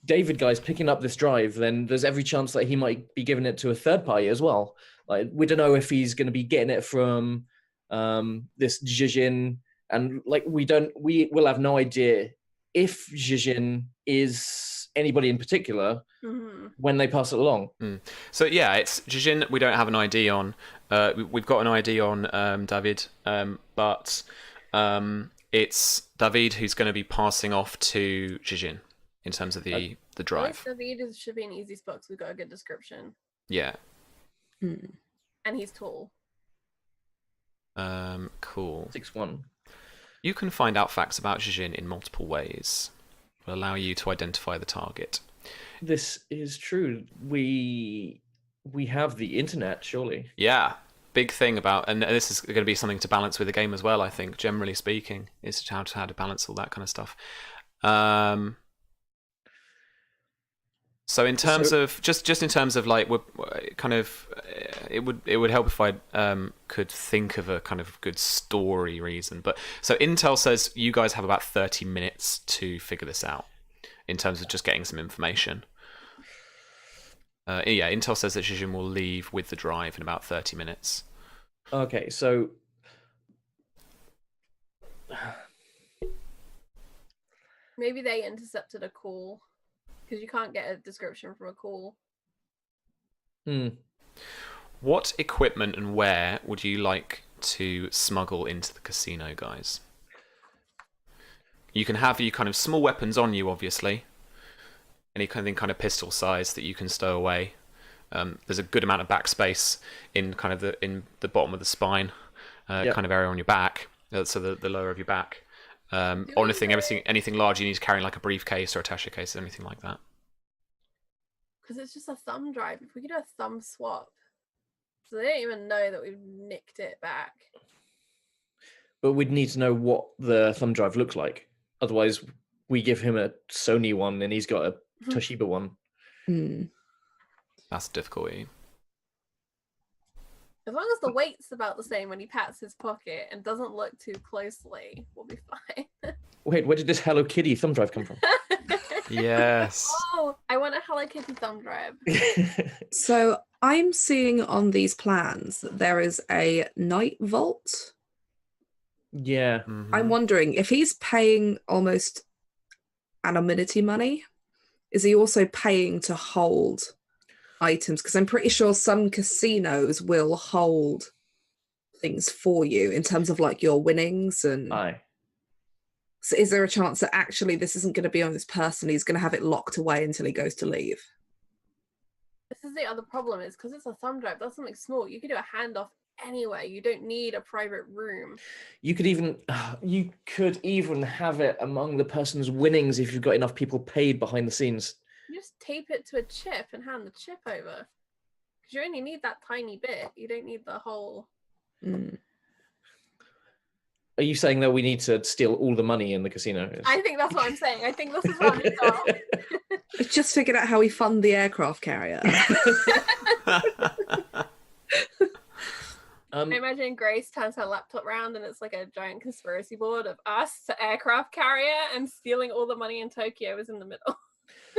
David guy's picking up this drive, then there's every chance that he might be giving it to a third party as well. Like, we don't know if he's going to be getting it from this Zhijin, and like we will have no idea if Zhijin is anybody in particular when they pass it along. So yeah, it's Zhijin we don't have an ID on. We've got an ID on David, but it's David who's going to be passing off to Zhijin in terms of the drive. David should be an easy spot because we've got a good description. Yeah. And he's tall. Cool. 6'1". You can find out facts about Zhijin in multiple ways. It will allow you to identify the target. This is true. We have the internet, surely. Yeah. Big thing about, and this is going to be something to balance with the game as well, I think, generally speaking, is how to balance all that kind of stuff. So in terms of just in terms of like, we're kind of, it would help if I could think of a kind of good story reason. But so Intel says you guys have about 30 minutes to figure this out in terms of just getting some information. Yeah, Intel says that Zhijin will leave with the drive in about 30 minutes. Okay, so maybe they intercepted a call. Because you can't get a description from a call. What equipment and where would you like to smuggle into the casino, guys? You can have your kind of small weapons on you, obviously. Any kind of pistol size that you can stow away. There's a good amount of backspace in kind of in the bottom of the spine, kind of area on your back, so the lower of your back. Or anything large you need to carry, like a briefcase or attaché case, or anything like that. Because it's just a thumb drive. If we could do a thumb swap, so they don't even know that we've nicked it back. But we'd need to know what the thumb drive looks like. Otherwise, we give him a Sony one and he's got a Toshiba one. That's the difficulty. As long as the weight's about the same when he pats his pocket and doesn't look too closely, we'll be fine. Wait, where did this Hello Kitty thumb drive come from? Yes. Oh, I want a Hello Kitty thumb drive. So I'm seeing on these plans that there is a night vault. Yeah. Mm-hmm. I'm wondering if he's paying almost anonymity money, is he also paying to hold items? Because I'm pretty sure some casinos will hold things for you in terms of like your winnings and Aye. So is there a chance that actually this isn't going to be on this person, he's going to have it locked away until he goes to leave? This is the other problem, is because it's a thumb drive, that's something small. You could do a handoff anyway. You don't need a private room. You could even have it among the person's winnings if you've got enough people paid behind the scenes. You just tape it to a chip and hand the chip over. Because you only need that tiny bit. You don't need the whole... Are you saying that we need to steal all the money in the casino? I think that's what I'm saying. I think this is what I'm saying. I just figured out how we fund the aircraft carrier. I imagine Grace turns her laptop round and it's like a giant conspiracy board of us to aircraft carrier, and stealing all the money in Tokyo is in the middle.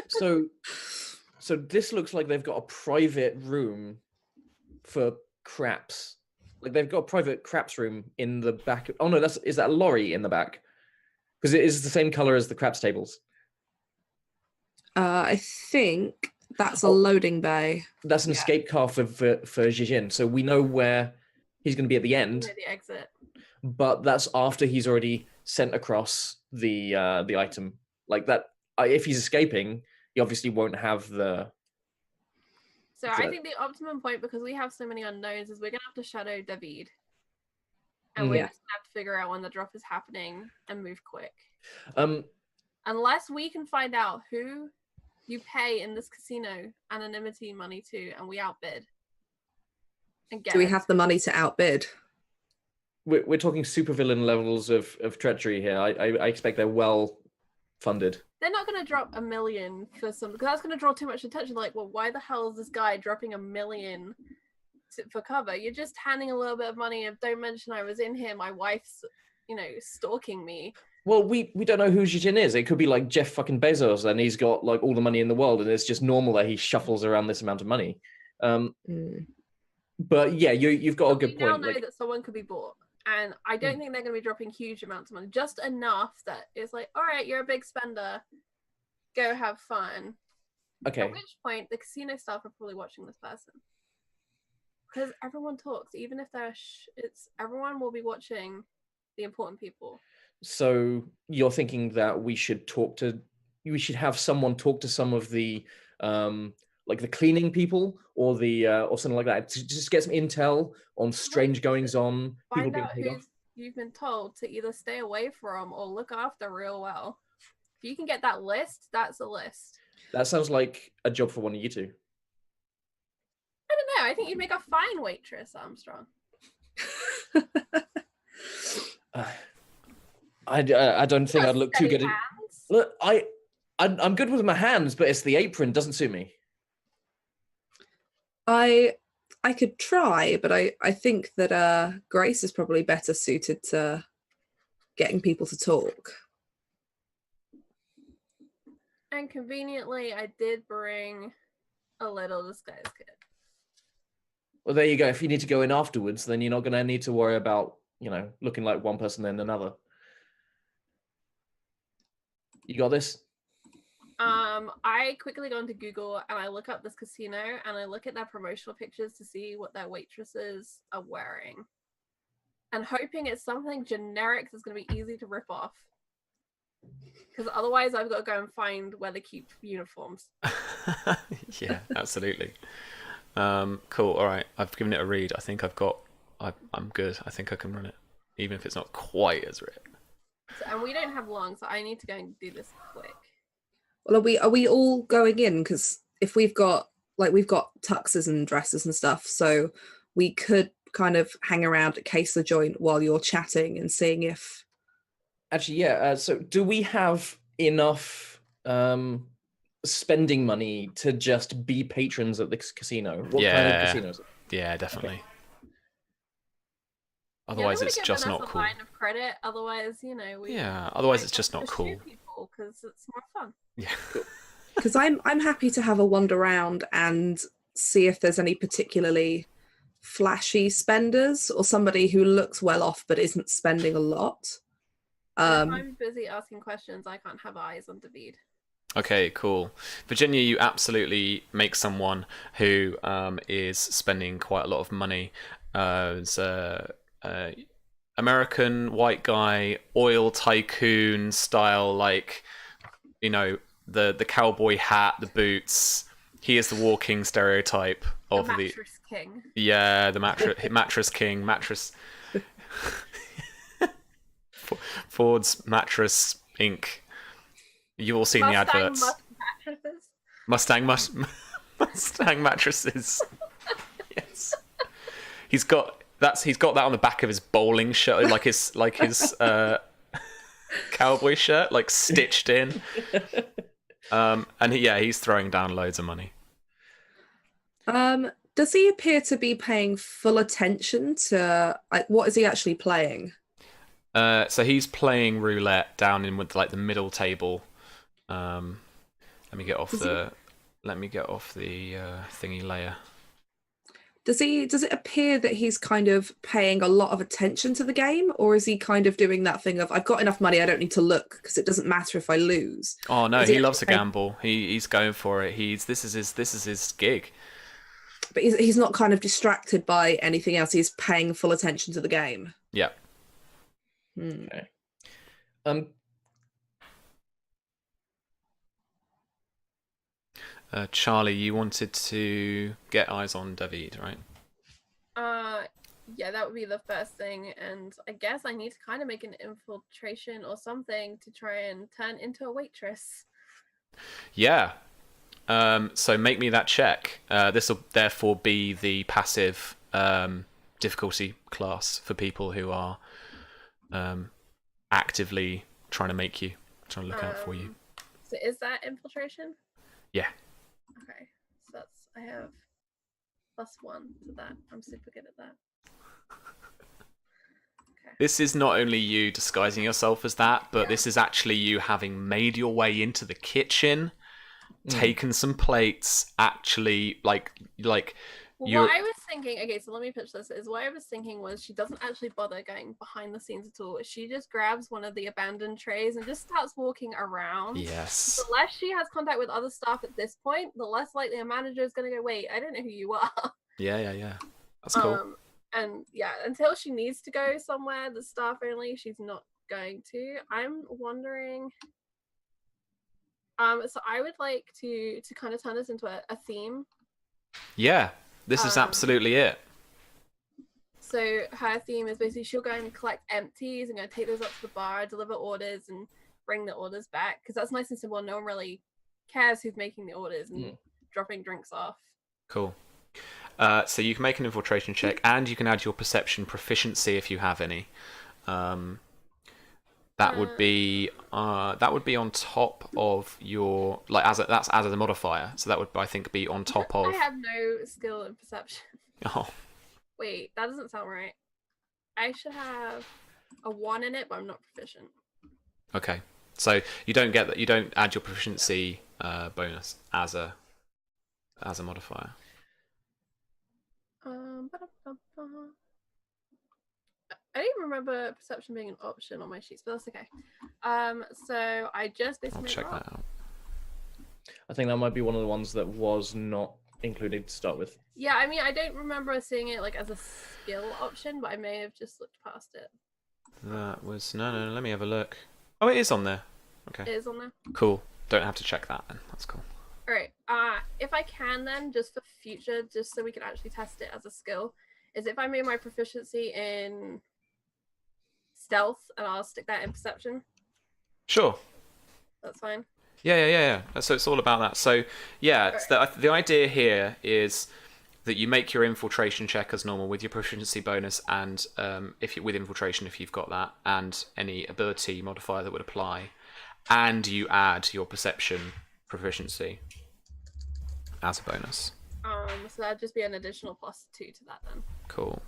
So this looks like they've got a private room for craps. Like they've got a private craps room in the back. Oh no, is that a lorry in the back? Because it is the same color as the craps tables. I think that's a loading bay. That's an escape car for Jijin. So we know where he's going to be at the end. Near the exit. But that's after he's already sent across the item. Like that, if he's escaping, he obviously won't have the. So I think the optimum point, because we have so many unknowns, is we're gonna have to shadow David, and we're just gonna have to figure out when the drop is happening and move quick. Unless we can find out who you pay in this casino anonymity money to, and we outbid. Do we have the money to outbid? We're talking supervillain levels of treachery here. I expect they're well funded. They're not going to drop $1 million for some, because that's going to draw too much attention. Like, well, why the hell is this guy dropping $1 million for cover? You're just handing a little bit of money of, don't mention I was in here, my wife's, stalking me. Well, we don't know who Jijin is. It could be like Jeff fucking Bezos, and he's got like all the money in the world, and it's just normal that he shuffles around this amount of money. But yeah, you've got a good point. We now know that someone could be bought. And I don't think they're going to be dropping huge amounts of money, just enough that it's like, all right, you're a big spender, go have fun. Okay. At which point, the casino staff are probably watching this person, because everyone talks, even if they're everyone will be watching the important people. So you're thinking that we should have someone talk to some of the like the cleaning people or or something like that, to just get some intel on strange goings on. Find out who you've been told to either stay away from or look after real well. If you can get that list, that's a list. That sounds like a job for one of you two. I don't know. I think you'd make a fine waitress, Armstrong. I don't think I'd look too good. Look, I'm good with my hands, but it's the apron doesn't suit me. I could try, but I think that Grace is probably better suited to getting people to talk. And conveniently, I did bring a little disguise kit. Well, there you go. If you need to go in afterwards, then you're not going to need to worry about, looking like one person then another. You got this? I quickly go into Google and I look up this casino and I look at their promotional pictures to see what their waitresses are wearing, and hoping it's something generic that's going to be easy to rip off, because otherwise I've got to go and find where they keep uniforms. Yeah, absolutely. Cool. All right, I've given it a read. I think I'm good. I think I can run it, even if it's not quite as written. And we don't have long, so I need to go and do this quick. Well, are we all going in? Because if we've got tuxes and dresses and stuff, so we could kind of hang around at Case the Joint while you're chatting and seeing if. Actually, yeah. So, do we have enough spending money to just be patrons at this casino? What kind of casino is it? Yeah, definitely. Okay. Otherwise, it's just not cool. Line of credit. Otherwise, otherwise it's just not cool. Because it's more fun. Yeah. Because I'm happy to have a wander around and see if there's any particularly flashy spenders or somebody who looks well off but isn't spending a lot. If I'm busy asking questions, I can't have eyes on David. Okay, cool. Virginia, you absolutely make someone who is spending quite a lot of money. It's American white guy, oil tycoon style, like, the cowboy hat, the boots. He is the walking stereotype of the mattress king. Yeah, the mattress king, Ford's Mattress Inc. You've all seen the adverts. Mustang mattresses. Yes. He's got he's got that on the back of his bowling shirt, like his cowboy shirt, like stitched in. And he's throwing down loads of money. Does he appear to be paying full attention to, like, what is he actually playing? So he's playing roulette down in with like the middle table. Let me get off the thingy layer. Does it appear that he's kind of paying a lot of attention to the game, or is he kind of doing that thing of, I've got enough money, I don't need to look because it doesn't matter if I lose? Oh no, he loves a gamble. He's going for it. This is his gig. But he's not kind of distracted by anything else. He's paying full attention to the game. Yeah. Okay. Charlie, you wanted to get eyes on David, right? Yeah, that would be the first thing, and I guess I need to kind of make an infiltration or something to try and turn into a waitress. Yeah. So make me that check. This will therefore be the passive difficulty class for people who are actively trying to look out for you. So is that infiltration? Yeah. Okay, so I have +1 to that. I'm super good at that. Okay. This is not only you disguising yourself as that, but this is actually you having made your way into the kitchen, taken some plates, actually like what I was thinking, okay, so let me pitch this, is what I was thinking was she doesn't actually bother going behind the scenes at all. She just grabs one of the abandoned trays and just starts walking around. Yes. The less she has contact with other staff at this point, the less likely a manager is going to go, wait, I don't know who you are. Yeah. That's cool. And yeah, until she needs to go somewhere, the staff only, she's not going to. I'm wondering... so I would like to kind of turn this into a theme. Yeah. This is absolutely it. So her theme is basically she'll go and collect empties and go take those up to the bar, deliver orders, and bring the orders back. Because that's nice and simple. No one really cares who's making the orders and dropping drinks off. Cool. So you can make an infiltration check, and you can add your perception proficiency if you have any. That would be on top of your that's as a modifier. So that would, I think, be on top of. I have no skill in perception. Oh. Wait, that doesn't sound right. I should have a 1 in it, but I'm not proficient. Okay, so you don't get that. You don't add your proficiency bonus as a modifier. I don't even remember perception being an option on my sheets, but that's okay. So I just basically I'll check that out. I think that might be one of the ones that was not included to start with. Yeah, I mean, I don't remember seeing it like as a skill option, but I may have just looked past it. That was no. Let me have a look. Oh, it is on there. Okay. It is on there. Cool. Don't have to check that then. That's cool. All right. If I can, then just for future, just so we can actually test it as a skill, is if I made my proficiency in stealth and I'll stick that in perception. Sure. That's fine. Yeah. So it's all about that. So yeah, Right. the idea here is that you make your infiltration check as normal with your proficiency bonus, and with infiltration if you've got that, and any ability modifier that would apply, and you add your perception proficiency as a bonus. So that'd just be an additional +2 to that then. Cool.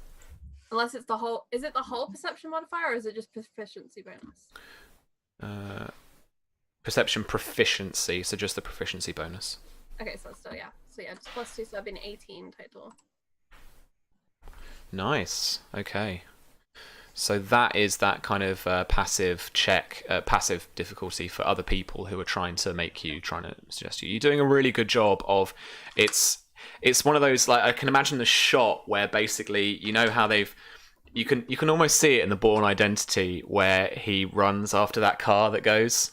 Unless it's is it the whole perception modifier, or is it just proficiency bonus? Perception proficiency, so just the proficiency bonus. Okay, so still, yeah. So yeah, just +2, so that'd be an 18 total. Nice. Okay. So that is that kind of passive check, passive difficulty for other people who are trying to suggest you. You're doing a really good job of. It's one of those, like, I can imagine the shot where basically, you know how you can almost see it in the Bourne Identity where he runs after that car that goes.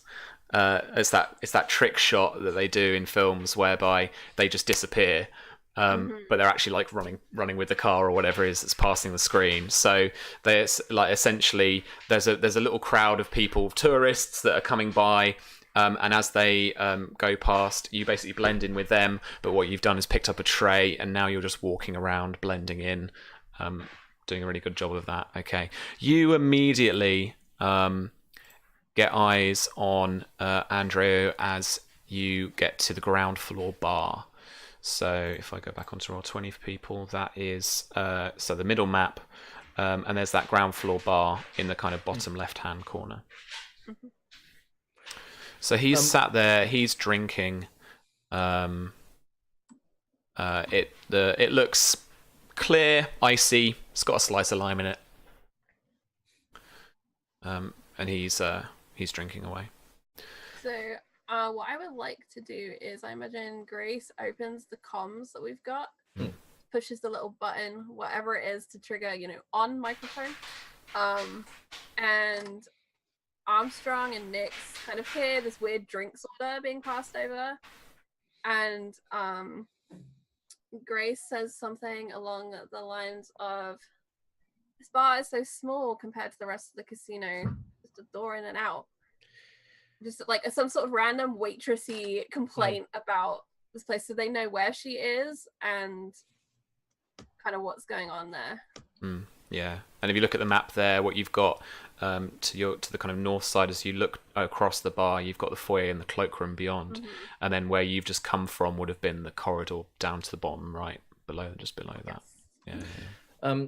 It's that trick shot that they do in films whereby they just disappear. But they're actually like running with the car or whatever it is that's passing the screen. So there's like essentially there's a little crowd of people, tourists that are coming by, and as they go past, you basically blend in with them. But what you've done is picked up a tray, and now you're just walking around, blending in, doing a really good job of that. Okay, you immediately get eyes on Andreo as you get to the ground floor bar. So if I go back onto Roll20 for people, that is so the middle map, and there's that ground floor bar in the kind of bottom left-hand corner. So he's sat there, he's drinking. It looks clear, icy. It's got a slice of lime in it, and he's drinking away. So, what I would like to do is, I imagine Grace opens the comms that we've got, pushes the little button, whatever it is, to trigger, on microphone, and Armstrong and Nick's kind of hear this weird drinks order being passed over, and Grace says something along the lines of, "This bar is so small compared to the rest of the casino, just a door in and out." Just like some sort of random waitressy complaint about this place, so they know where she is and kind of what's going on there. Yeah, and if you look at the map there, what you've got to the kind of north side, as you look across the bar, you've got the foyer and the cloakroom beyond, and then where you've just come from would have been the corridor down to the bottom right, just below that. Yeah.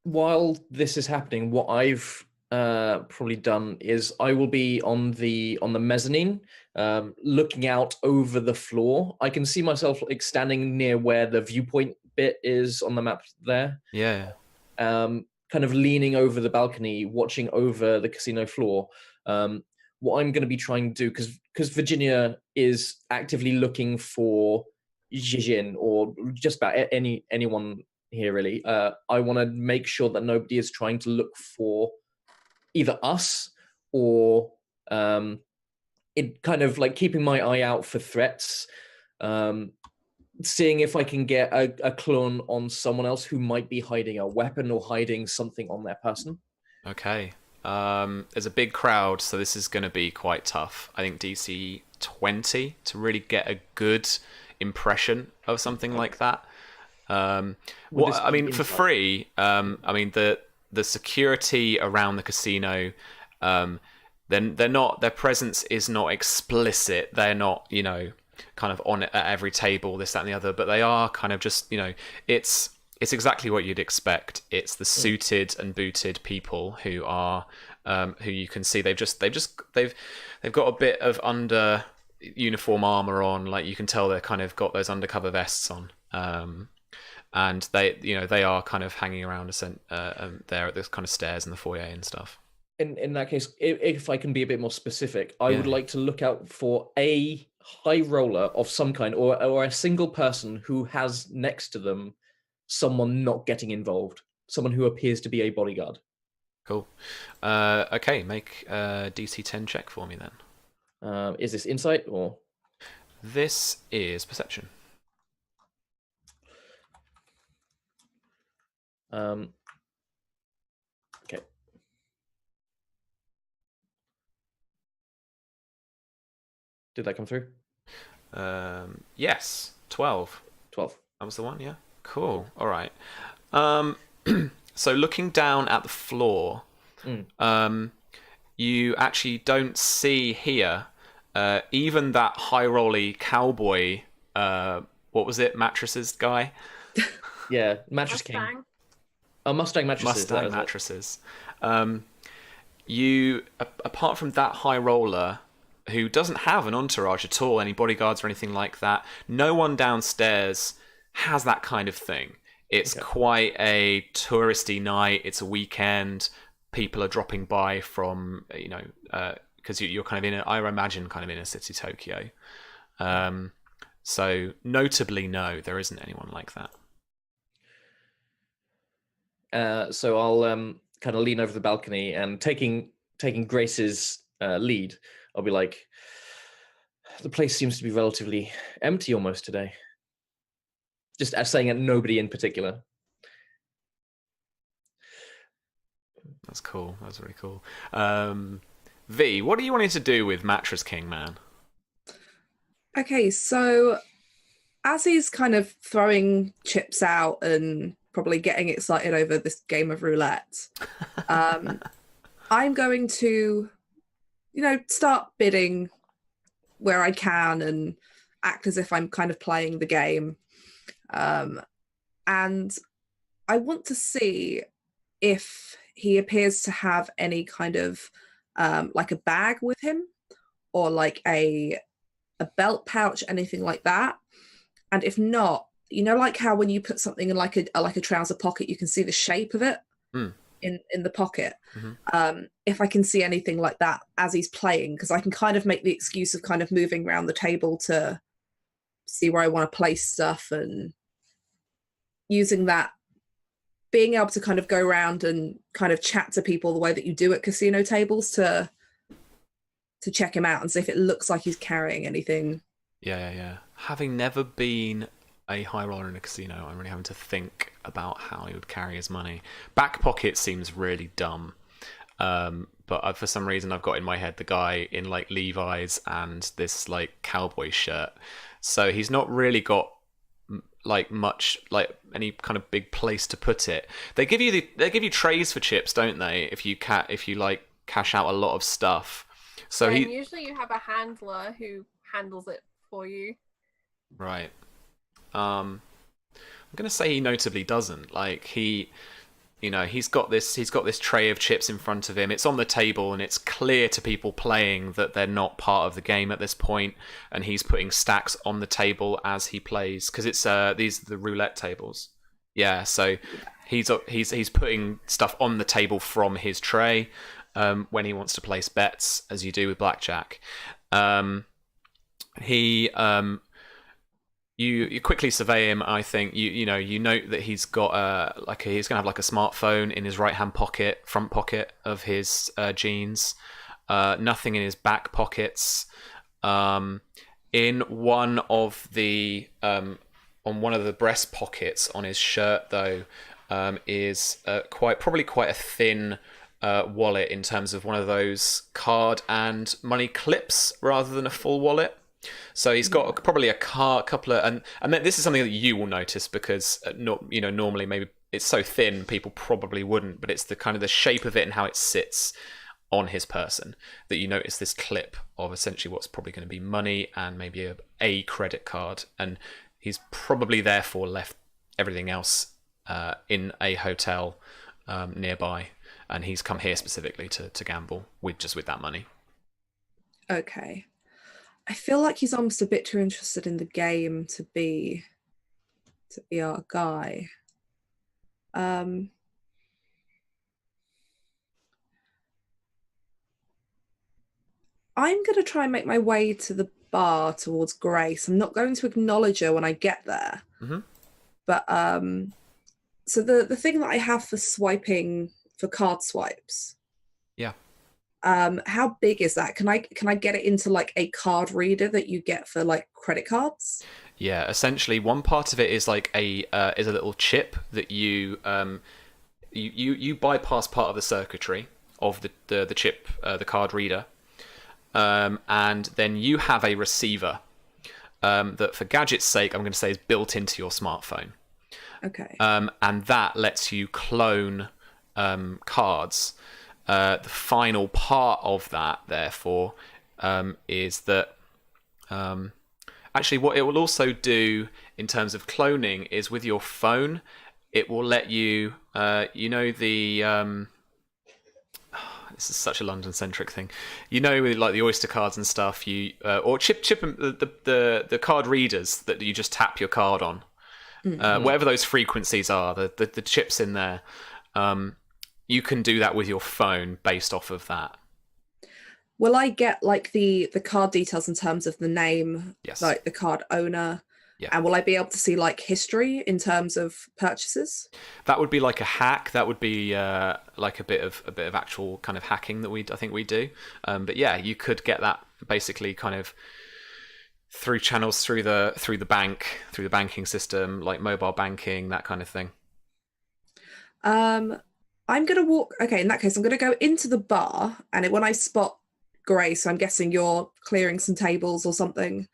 While this is happening, what I've probably done is I will be on the mezzanine, looking out over the floor. I can see myself like standing near where the viewpoint bit is on the map there. Yeah. Kind of leaning over the balcony, watching over the casino floor. What I'm going to be trying to do, because Virginia is actively looking for Jijin or just about anyone here really. I want to make sure that nobody is trying to look for either us or it kind of like keeping my eye out for threats, seeing if I can get a clone on someone else who might be hiding a weapon or hiding something on their person. Okay. There's a big crowd, so this is going to be quite tough. I think DC 20 to really get a good impression of something like that. For free, the security around the casino, then they're not, their presence is not explicit. They're not, kind of on it at every table, this, that, and the other, but they are kind of just, it's exactly what you'd expect. It's the suited and booted people who are, who you can see they've got a bit of under uniform armor on, like you can tell they're kind of got those undercover vests on. And they are kind of hanging around there at this kind of stairs in the foyer and stuff. In that case, if I can be a bit more specific, I would like to look out for a high roller of some kind, or a single person who has next to them someone not getting involved, someone who appears to be a bodyguard. Cool. Okay, make a DC 10 check for me then. Is this insight or? This is perception. Okay. Did that come through? Yes, 12. 12. That was the one, yeah? Cool, all right. So looking down at the floor, you actually don't see here even that high-rolly cowboy, what was it, mattresses guy? Yeah, Mattress Mustang. King. Oh, Mustang mattresses. Mustang mattresses. You, apart from that high roller, who doesn't have an entourage at all, any bodyguards or anything like that, no one downstairs has that kind of thing. It's quite a touristy night. It's a weekend. People are dropping by from, because you're kind of I imagine kind of inner city Tokyo. So notably, no, there isn't anyone like that. So I'll kind of lean over the balcony and taking Grace's lead, I'll be like, the place seems to be relatively empty almost today. Just as saying it, nobody in particular. That's cool. That's really cool. V, what are you wanting to do with Mattress King, man? Okay, so as he's kind of throwing chips out and probably getting excited over this game of roulette. I'm going to, start bidding where I can and act as if I'm kind of playing the game. And I want to see if he appears to have any kind of like a bag with him, or like a belt pouch, anything like that. And if not, like how when you put something in like a trouser pocket, you can see the shape of it in the pocket. If I can see anything like that as he's playing, because I can kind of make the excuse of kind of moving around the table to see where I want to place stuff, and using that, being able to kind of go around and kind of chat to people the way that you do at casino tables to check him out and see if it looks like he's carrying anything. Yeah. Having never been a high roller in a casino, I'm really having to think about how he would carry his money. Back pocket seems really dumb. But for some reason I've got in my head the guy in like Levi's and this like cowboy shirt. So he's not really got like much, like any kind of big place to put it. They give you trays for chips, don't they? If you like cash out a lot of stuff. So and usually you have a handler who handles it for you. Right. I'm gonna say he notably doesn't. Like he's got this tray of chips in front of him. It's on the table and it's clear to people playing that they're not part of the game at this point, and he's putting stacks on the table as he plays, because it's these are the roulette tables. Yeah, so he's putting stuff on the table from his tray when he wants to place bets, as you do with blackjack. You quickly survey him. I think you note that he's got he's gonna have like a smartphone in his right hand pocket, front pocket of his jeans. Nothing in his back pockets. In one of the on one of the breast pockets on his shirt though is probably quite a thin wallet, in terms of one of those card and money clips rather than a full wallet. So he's got probably a couple of, and this is something that you will notice, because normally maybe it's so thin people probably wouldn't, but it's the kind of the shape of it and how it sits on his person that you notice this clip of essentially what's probably going to be money and maybe a credit card, and he's probably therefore left everything else in a hotel nearby, and he's come here specifically to gamble with that money. Okay. I feel like he's almost a bit too interested in the game to be our guy. I'm going to try and make my way to the bar towards Grace. I'm not going to acknowledge her when I get there. Mm-hmm. But so the thing that I have for swiping for card swipes. Yeah. How big is that? Can I get it into like a card reader that you get for like credit cards? Yeah, essentially one part of it is like a little chip that you bypass part of the circuitry of the chip, the card reader, and then you have a receiver that, for gadget's sake, I'm going to say is built into your smartphone. Okay. And that lets you clone cards. The final part of that, therefore, is that actually what it will also do in terms of cloning is with your phone, it will let you, this is such a London-centric thing. Like the Oyster cards and stuff, or chip the card readers that you just tap your card on, whatever those frequencies are, the chips in there. You can do that with your phone based off of that. Will I get like the card details in terms of the name, yes, like the card owner? Yeah. And will I be able to see like history in terms of purchases? That would be like a hack. That would be like a bit of actual kind of hacking that I think we do. But yeah, you could get that basically kind of through channels through the banking system, like mobile banking, that kind of thing. I'm going to walk... Okay, in that case, I'm going to go into the bar, and when I spot Grace, so I'm guessing you're clearing some tables or something,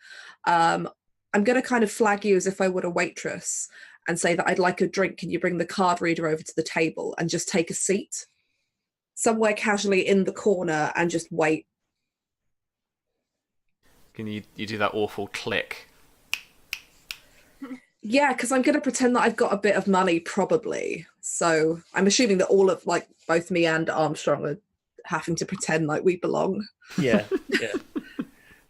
I'm going to kind of flag you as if I would a waitress, and say that I'd like a drink, can you bring the card reader over to the table and just take a seat somewhere casually in the corner and just wait. Can you do that awful click? Yeah, because I'm going to pretend that I've got a bit of money, probably. So I'm assuming that all of, like, both me and Armstrong are having to pretend like we belong. Yeah.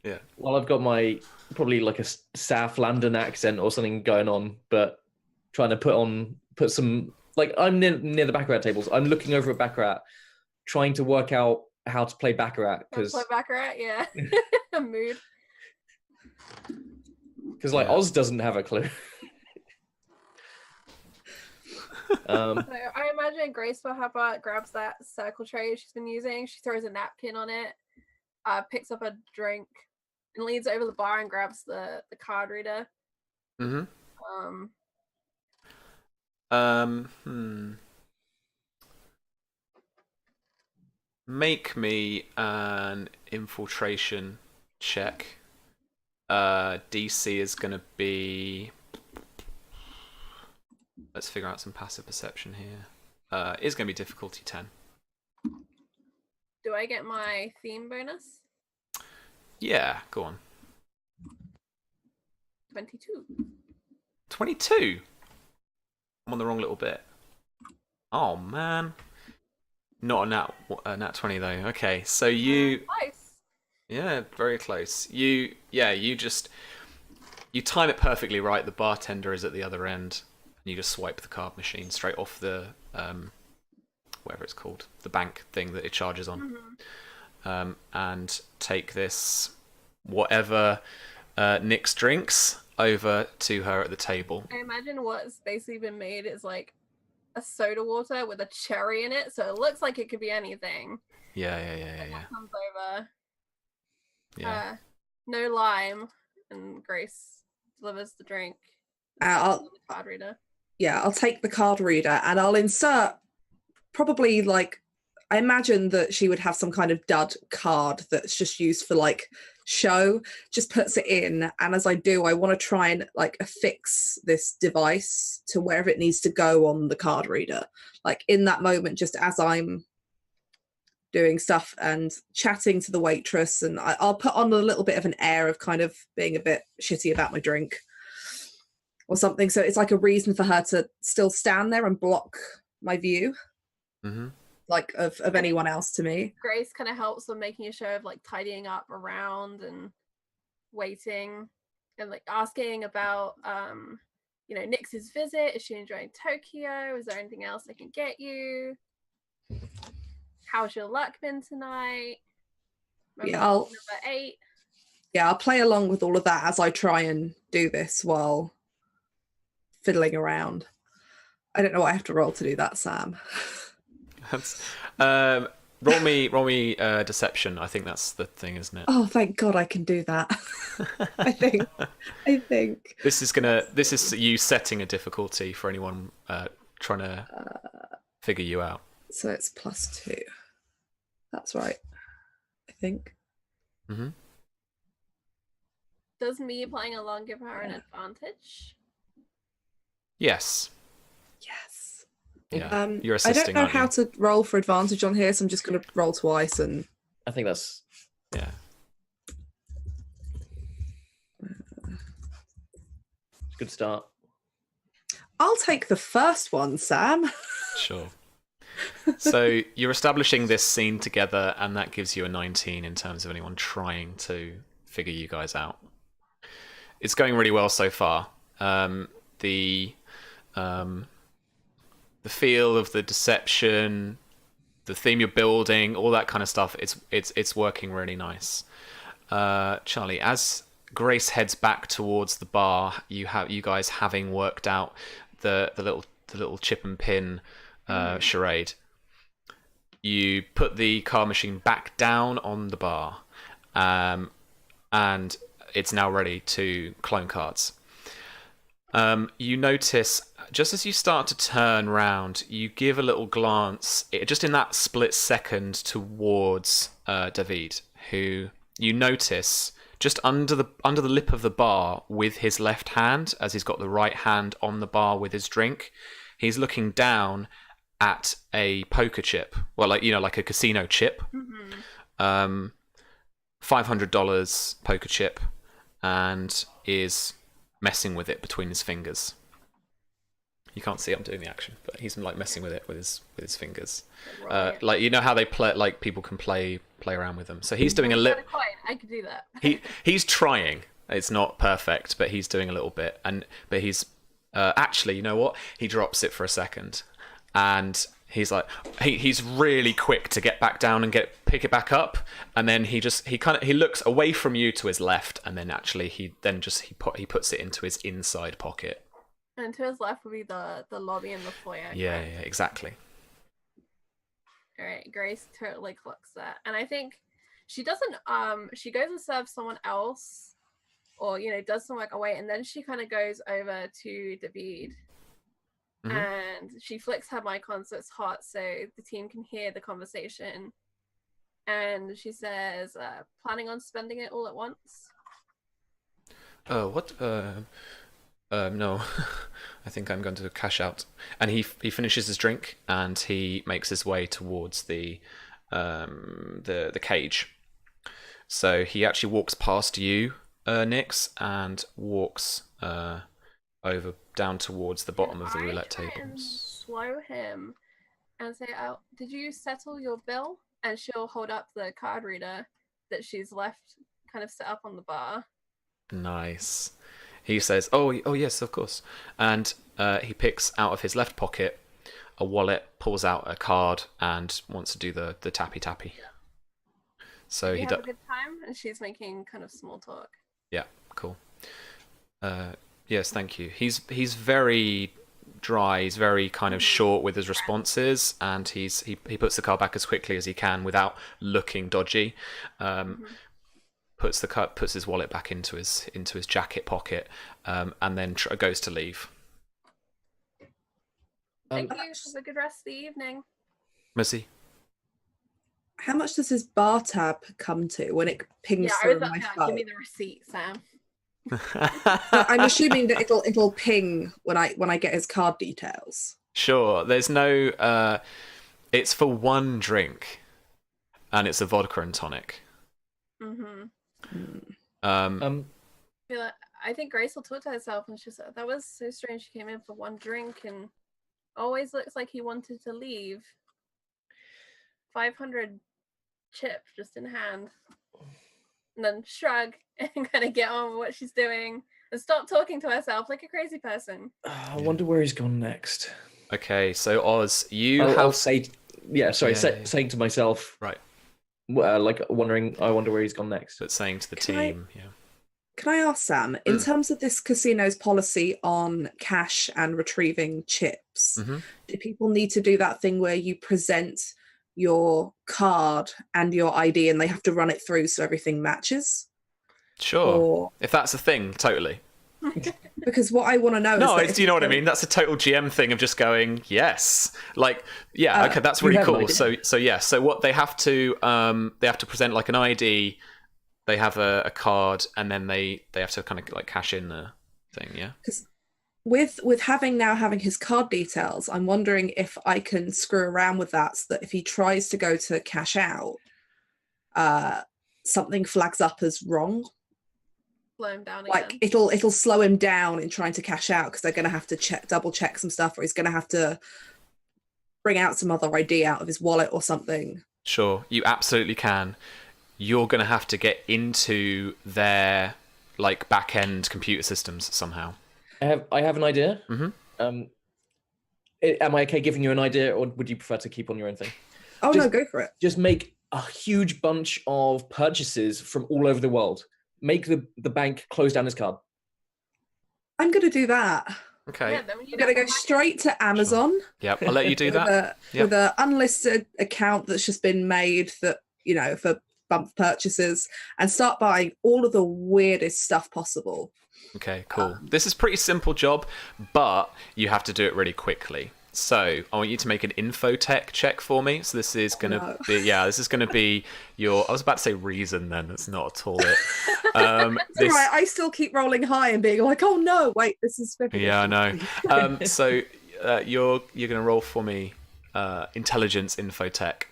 Yeah. Well, I've got my probably like a South London accent or something going on, but trying to put some, like, I'm near the baccarat tables. I'm looking over at baccarat, trying to work out how to play baccarat because Play baccarat, yeah. Mood. Because like Oz doesn't have a clue. So I imagine Grace for her part grabs that circle tray she's been using. She throws a napkin on it, picks up a drink, and leans over the bar and grabs the card reader. Make me an infiltration check. DC is going to be... Let's figure out some passive perception here. It's going to be difficulty 10. Do I get my theme bonus? Yeah, go on. 22. 22? I'm on the wrong little bit. Oh, man. Not a nat 20, though. Okay, so you... Nice. Yeah, very close. You time it perfectly right. The bartender is at the other end, and you just swipe the card machine straight off the whatever it's called, the bank thing that it charges on, and take this whatever Nick's drinks over to her at the table. I imagine what's basically been made is like a soda water with a cherry in it, so it looks like it could be anything. Yeah. Comes over. Yeah. No lime, and Grace delivers the drink. The card reader. Yeah, I'll take the card reader and I'll insert probably, like, I imagine that she would have some kind of dud card that's just used for, like, show, just puts it in, and as I do, I want to try and, like, affix this device to wherever it needs to go on the card reader. Like, in that moment, just as I'm doing stuff and chatting to the waitress, and I'll put on a little bit of an air of kind of being a bit shitty about my drink or something, so it's like a reason for her to still stand there and block my view, like of anyone else to me. Grace kind of helps with making a show of like tidying up around and waiting and like asking about Nyx's visit. Is she enjoying Tokyo? Is there anything else I can get you? How's your luck been tonight? Yeah, I'll 8. Yeah, I'll play along with all of that as I try and do this while fiddling around. I don't know what I have to roll to do that, Sam. Roll me deception. I think that's the thing, isn't it? Oh, thank God I can do that. I think. This is you setting a difficulty for anyone trying to figure you out. So it's +2. That's right, I think. Does me playing along give her an advantage? Yes. Yeah. You're assisting. I don't know how to roll for advantage on here, so I'm just going to roll twice. And I think that's good start. I'll take the first one, Sam. Sure. So you're establishing this scene together, and that gives you a 19 in terms of anyone trying to figure you guys out. It's going really well so far. The feel of the deception, the theme you're building, all that kind of stuff, it's working really nice. Charlie, as Grace heads back towards the bar, you guys having worked out the little chip and pin charade. You put the card machine back down on the bar, and it's now ready to clone cards. You notice, just as you start to turn round, you give a little glance, just in that split second, towards David, who you notice just under the lip of the bar with his left hand, as he's got the right hand on the bar with his drink. He's looking down at a poker chip, well, like a casino chip. $500 poker chip, and is messing with it between his fingers. You can't see I'm doing the action, but he's like messing with it with his fingers. Like, you know how they play, like people can play around with them. So he's doing a little. I could do that. He's trying. It's not perfect, but he's doing a little bit. But he's actually, you know what? He drops it for a second, and he's like, he's really quick to get back down and pick it back up, and then he looks away from you to his left, and then actually he puts it into his inside pocket. And to his left would be the lobby and the foyer. Yeah, exactly. All right, Grace totally clocks that, and I think she doesn't. She goes and serves someone else, or does some work away, and then she kind of goes over to David. And she flicks her mic on so it's hot so the team can hear the conversation. And she says, planning on spending it all at once? What? No. I think I'm going to cash out. And he finishes his drink and he makes his way towards the cage. So he actually walks past you, Nix, and walks over down towards the bottom of the roulette tables. Slow him and say, "Oh, did you settle your bill?" And she'll hold up the card reader that she's left kind of set up on the bar. Nice. He says, "Oh yes, of course." And he picks out of his left pocket a wallet, pulls out a card, and wants to do the tappy. So he have a good time, and she's making kind of small talk. Yeah, cool. Yes, thank you. He's very dry. He's very kind of short with his responses, and he puts the card back as quickly as he can without looking dodgy. Puts his wallet back into his jacket pocket, and then goes to leave. Thank you. Have a good rest of the evening. Merci. How much does his bar tab come to when it pings I through was my give phone? me the receipt, Sam. I'm assuming that it'll ping when I get his card details. Sure. There's no. It's for one drink, and it's a vodka and tonic. I think Grace will talk to herself, and she's like, "That was so strange. She came in for one drink, and always looks like he wanted to leave. 500 chip just in hand." And then shrug and kind of get on with what she's doing and stop talking to herself like a crazy person. I wonder where he's gone next. Okay, so Oz, I'll say, saying to myself, right, like wondering, I wonder where he's gone next. But saying to the team, Can I ask Sam, in terms of this casino's policy on cash and retrieving chips, do people need to do that thing where you present your card and your ID and they have to run it through so everything matches? Sure. Or... if that's a thing, totally. Because what I want to know is... do you know what I mean? That's a total GM thing of just going, yes. Like, yeah, okay, that's really cool. So what they have to present like an ID, they have a card, and then they have to kind of like cash in the thing, yeah? Because with having his card details, I'm wondering if I can screw around with that so that if he tries to go to cash out, something flags up as wrong. Slow him down like again. It'll slow him down in trying to cash out because they're going to have to double check some stuff, or he's going to have to bring out some other ID out of his wallet or something. Sure, you absolutely can. You're going to have to get into their like back-end computer systems somehow. I have an idea. Mm-hmm. Am I okay giving you an idea, or would you prefer to keep on your own thing? Oh, no, go for it. Just make a huge bunch of purchases from all over the world. Make the bank close down his card. I'm going to do that. Okay. Yeah, I'm going to go straight to Amazon. Sure. Yep, I'll let you do that. With an unlisted account that's just been made that, for bump purchases, and start buying all of the weirdest stuff possible. Okay, cool. This is a pretty simple job, but you have to do it really quickly. So I want you to make an infotech check for me. So this is going to be your. I was about to say reason. Then that's not at all it. It's right. I still keep rolling high and being like, oh no, wait, this is 50. Yeah, I know. So you're going to roll for me intelligence infotech.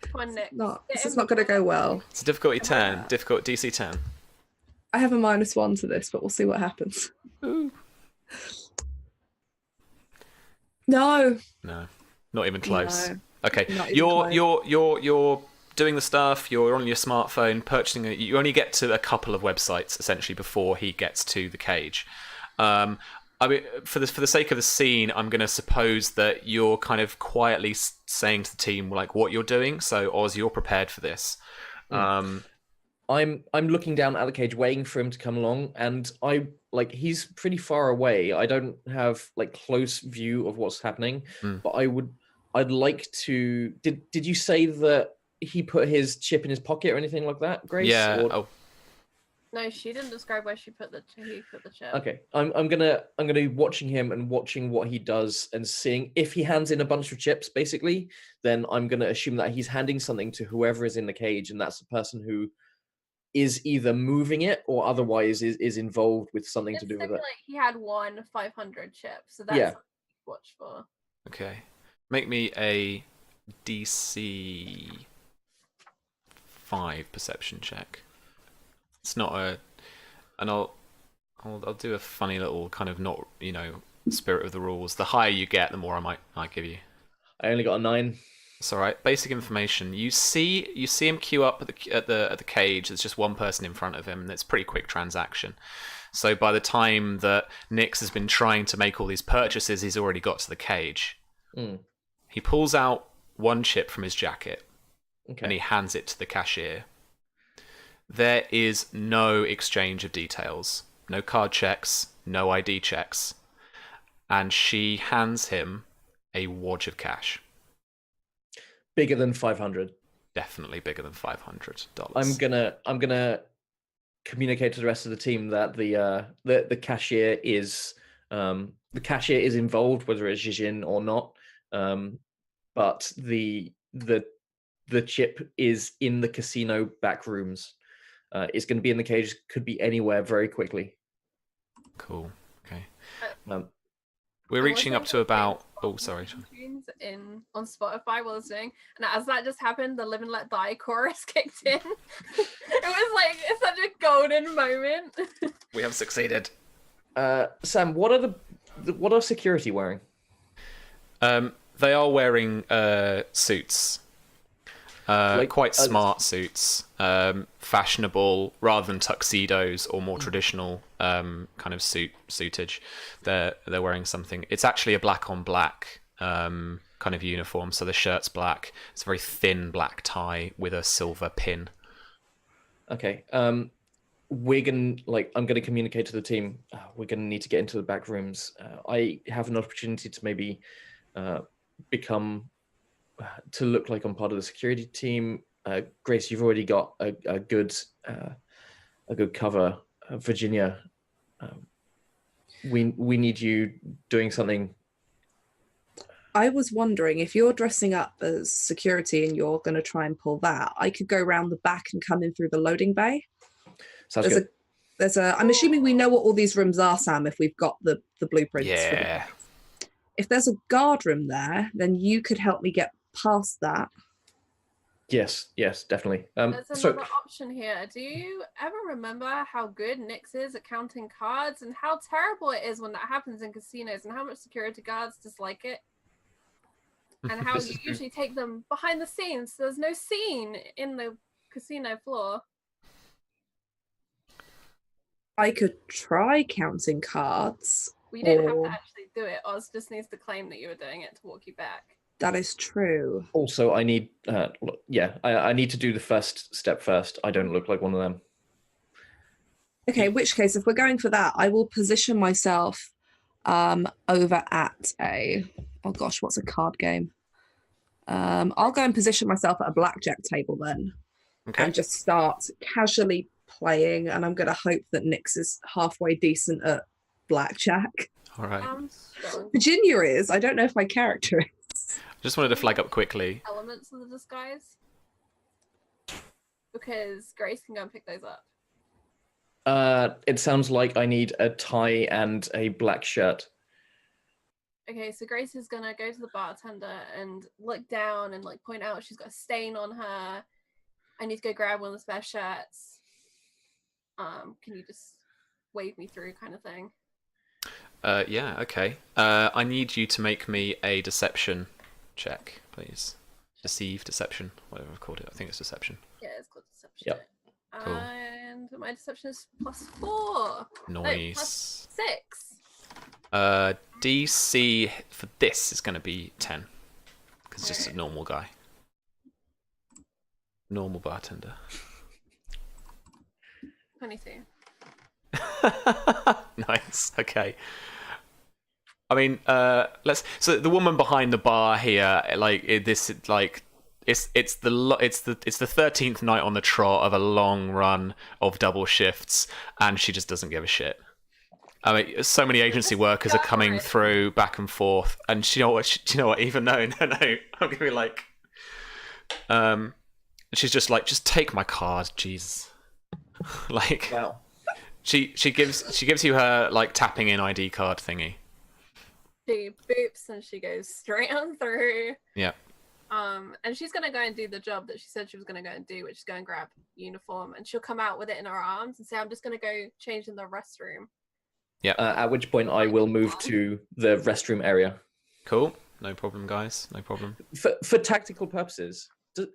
Come on, Nick. This is not going to go well. It's a difficulty 10. Difficult DC 10. I have a -1 to this, but we'll see what happens. Ooh. No, not even close. No, okay, not even you're doing the stuff. You're on your smartphone purchasing it. You only get to a couple of websites essentially before he gets to the cage. I mean, for the sake of the scene, I'm going to suppose that you're kind of quietly saying to the team like what you're doing. So Oz, you're prepared for this. I'm looking down at the cage, waiting for him to come along, and he's pretty far away. I don't have close view of what's happening, but I'd like to. Did you say that he put his chip in his pocket or anything like that, Grace? Yeah. No, she didn't describe where he put the chip. Okay, I'm gonna be watching him and watching what he does and seeing if he hands in a bunch of chips. Basically, then I'm gonna assume that he's handing something to whoever is in the cage, and that's the person who is either moving it or otherwise is involved with something to do with it. He had 500 chip, so that's something to watch for. Okay, make me a DC 5 perception check. It's not and I'll do a funny little kind of not spirit of the rules. The higher you get, the more I might give you. I only got a 9. It's all right. Basic information. You see him queue up at the cage. There's just one person in front of him, and it's a pretty quick transaction. So by the time that Nix has been trying to make all these purchases, he's already got to the cage. He pulls out one chip from his jacket, and he hands it to the cashier. There is no exchange of details, no card checks, no ID checks, and she hands him a wad of cash. Bigger than 500. Definitely bigger than $500. I'm gonna communicate to the rest of the team that the cashier is involved, whether it's Jijin or not. But the chip is in the casino back rooms. It's going to be in the cage. Could be anywhere very quickly. Cool. Okay. We're reaching up to about. Oh, sorry. On Spotify while listening, and as that just happened, the "Live and Let Die" chorus kicked in. It was it's such a golden moment. We have succeeded. Sam, what are security wearing? They are wearing suits. Quite smart suits, fashionable rather than tuxedos or more traditional kind of suitage. They're wearing something. It's actually a black on black kind of uniform. So the shirt's black. It's a very thin black tie with a silver pin. Okay. I'm gonna communicate to the team. We're gonna need to get into the back rooms. I have an opportunity to maybe to look like I'm part of the security team. Grace, you've already got a good cover. Virginia, we need you doing something. I was wondering if you're dressing up as security and you're going to try and pull that, I could go around the back and come in through the loading bay. Sounds good. I'm assuming we know what all these rooms are, Sam, if we've got the blueprints. Yeah. If there's a guard room there, then you could help me get past that. Yes, definitely. There's another option here. Do you ever remember how good Nix is at counting cards and how terrible it is when that happens in casinos and how much security guards dislike it? And how you usually take them behind the scenes so there's no scene in the casino floor. I could try counting cards. We don't have to actually do it. Oz just needs to claim that you were doing it to walk you back. That is true. Also, I need, I need to do the first step first. I don't look like one of them. Okay, in which case, if we're going for that, I will position myself over at what's a card game? I'll go and position myself at a blackjack table then. Okay. And just start casually playing, and I'm going to hope that Nix is halfway decent at blackjack. All right. Strong. Virginia is. I don't know if my character is. Just wanted to flag up quickly. Elements of the disguise. Because Grace can go and pick those up. It sounds like I need a tie and a black shirt. Okay, so Grace is gonna go to the bartender and look down and like point out she's got a stain on her. I need to go grab one of the spare shirts. Can you just wave me through, kind of thing? Yeah, okay. I need you to make me a deception check, please. Deception, whatever I've called it. I think it's deception. Yeah, it's called deception. Yep. Cool. And my deception is +4. Nice. No, +6. DC for this is going to be 10. Because it's just a normal guy. Normal bartender. 22. Nice. Okay. I mean, so the woman behind the bar here, like it's the 13th night on the trot of a long run of double shifts, and she just doesn't give a shit. I mean, so many agency workers are coming through back and forth, and do you know what? Even no, I'm gonna be like, she's just like, just take my card, Jesus. Like, Wow. she gives you her like tapping in ID card thingy. She boops and she goes straight on through. Yeah. And she's gonna go and do the job that she said she was gonna go and do, which is go and grab uniform, and she'll come out with it in her arms and say, "I'm just gonna go change in the restroom." Yeah. At which point I will move to the restroom area. Cool. No problem, guys. No problem. For tactical purposes,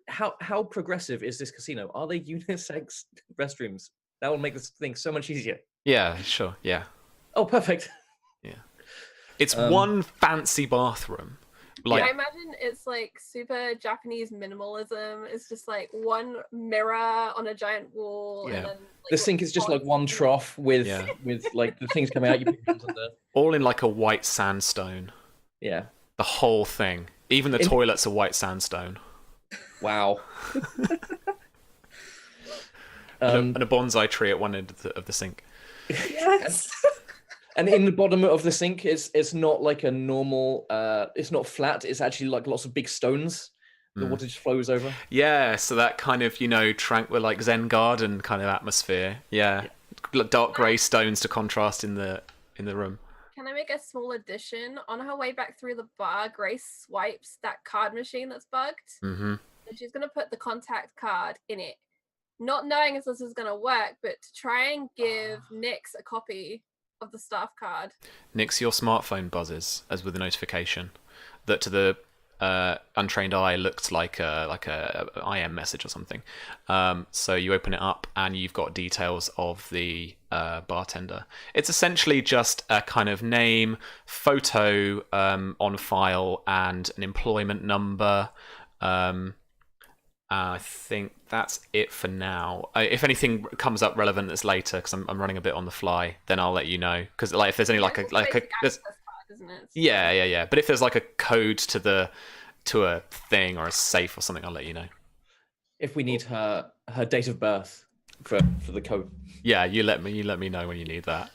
how progressive is this casino? Are they unisex restrooms? That will make this thing so much easier. Yeah. Sure. Yeah. Oh, perfect. Yeah. It's one fancy bathroom. Like, I imagine it's like super Japanese minimalism. It's just like one mirror on a giant wall. Yeah. And then, The sink is just like one trough with Yeah. with like the things coming out. You put your hands under. all in like a white sandstone. Yeah. The whole thing. Even the toilets are white sandstone. Wow. And a bonsai tree at one end of the sink. Yes. And in the bottom of the sink, it's not like a normal. It's not flat. It's actually like lots of big stones. The water just flows over. Yeah, so that kind of, tranquil, like Zen garden kind of atmosphere. Yeah. Dark grey stones to contrast in the room. Can I make a small addition? On her way back through the bar, Grace swipes that card machine that's bugged. Mm-hmm. And she's going to put the contact card in it. Not knowing if this is going to work, but to try and give Nyx a copy of the staff card. Nyx, your smartphone buzzes as with a notification that to the untrained eye looked like a IM message or something. So you open it up and you've got details of the bartender. It's essentially just a kind of name, photo on file, and an employment number. I think that's it for now. If anything comes up relevant that's later, because I'm running a bit on the fly, then I'll let you know. Because like if there's any It's basic access card, isn't it? yeah. But if there's like a code to a thing or a safe or something, I'll let you know. If we need her date of birth for the code. Yeah, you let me know when you need that.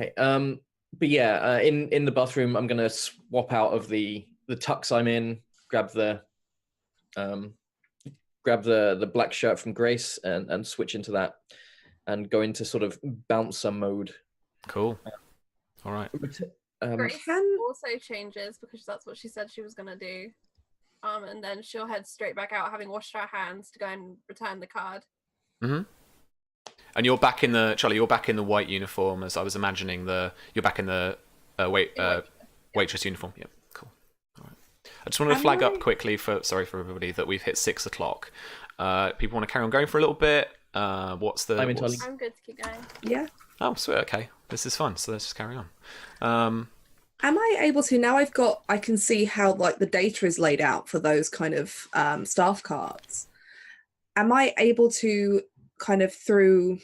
Okay. But yeah, in the bathroom, I'm gonna swap out of the tux I'm in, grab the black shirt from Grace and switch into that, and go into sort of bouncer mode. Cool. All right. Grace also changes because that's what she said she was going to do. And then she'll head straight back out, having washed her hands, to go and return the card. Mm-hmm. And you're back in the white uniform, as I was imagining. You're back in the waitress uniform. Yeah, cool. All right. I just wanted to flag up quickly for everybody that we've hit 6 o'clock. People want to carry on going for a little bit. I'm good to keep going. Yeah. Oh, sweet. Okay, this is fun. So let's just carry on. Am I able to, now I can see how like the data is laid out for those kind of staff cards. Am I able to kind of through,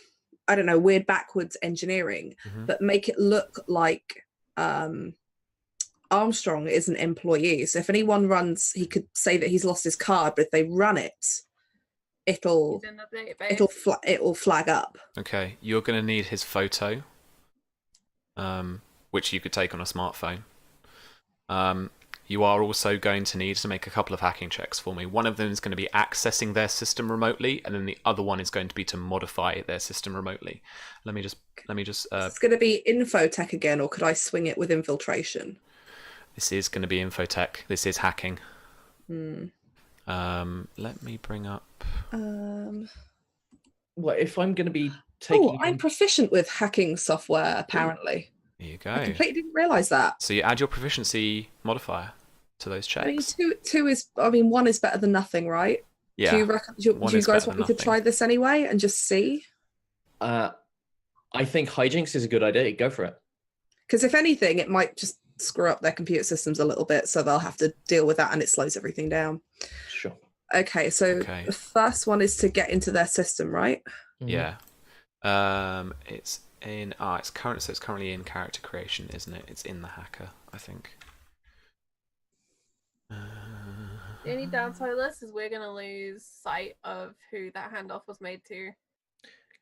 I don't know, weird backwards engineering, but make it look like Armstrong is an employee? So if anyone runs, he could say that he's lost his card, but if they run it, it'll He's in the database. it'll flag up. Okay, you're going to need his photo, which you could take on a smartphone. You are also going to need to make a couple of hacking checks for me. One of them is going to be accessing their system remotely, and then the other one is going to be to modify their system remotely. Let me just. It's going to be infotech again, or could I swing it with infiltration? This is going to be infotech. This is hacking. Let me bring up. Well, if I'm going to be taking. Oh, I'm proficient with hacking software. Apparently. There you go. I completely didn't realise that. So you add your proficiency modifier to those checks. I mean, two is. I mean, one is better than nothing, right? Yeah. Do you guys want me to try this anyway and just see? I think hijinks is a good idea. Go for it. Because if anything, it might just screw up their computer systems a little bit, so they'll have to deal with that, and it slows everything down. Sure. Okay, so the first one is to get into their system, right? Yeah. It's in. It's currently in character creation, isn't it? It's in the hacker, I think. The only downside of this is we're going to lose sight of who that handoff was made to.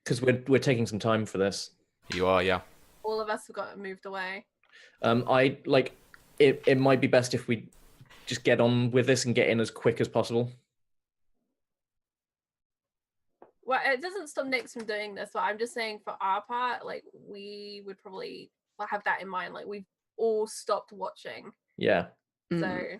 Because we're taking some time for this. You are, yeah. All of us have got moved away. I like it. It might be best if we just get on with this and get in as quick as possible. Well, it doesn't stop Nix from doing this, but I'm just saying for our part, like, we would probably have that in mind. Like, we've all stopped watching. Yeah. So,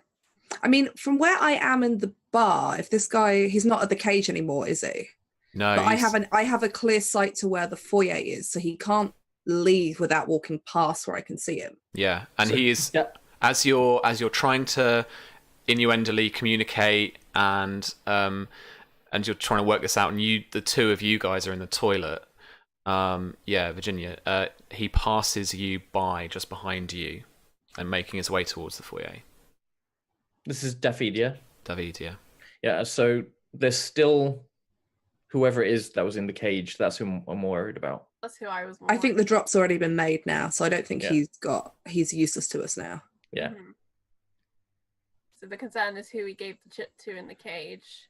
I mean, from where I am in the bar, if this guy, he's not at the cage anymore, is he? No. But I have a clear sight to where the foyer is, so he can't leave without walking past where I can see him. Yeah, and So, he is yeah. as you're trying to innuendally communicate and you're trying to work this out, and the two of you guys are in the toilet. Virginia. He passes you by just behind you, and making his way towards the foyer. This is David, yeah? David, yeah. Yeah, so there's still whoever it is that was in the cage. That's who I'm more worried about. that's who I was more I think the drop's already been made now, so I don't think Yeah. he's useless to us now. Yeah. Mhm. So the concern is who we gave the chip to in the cage.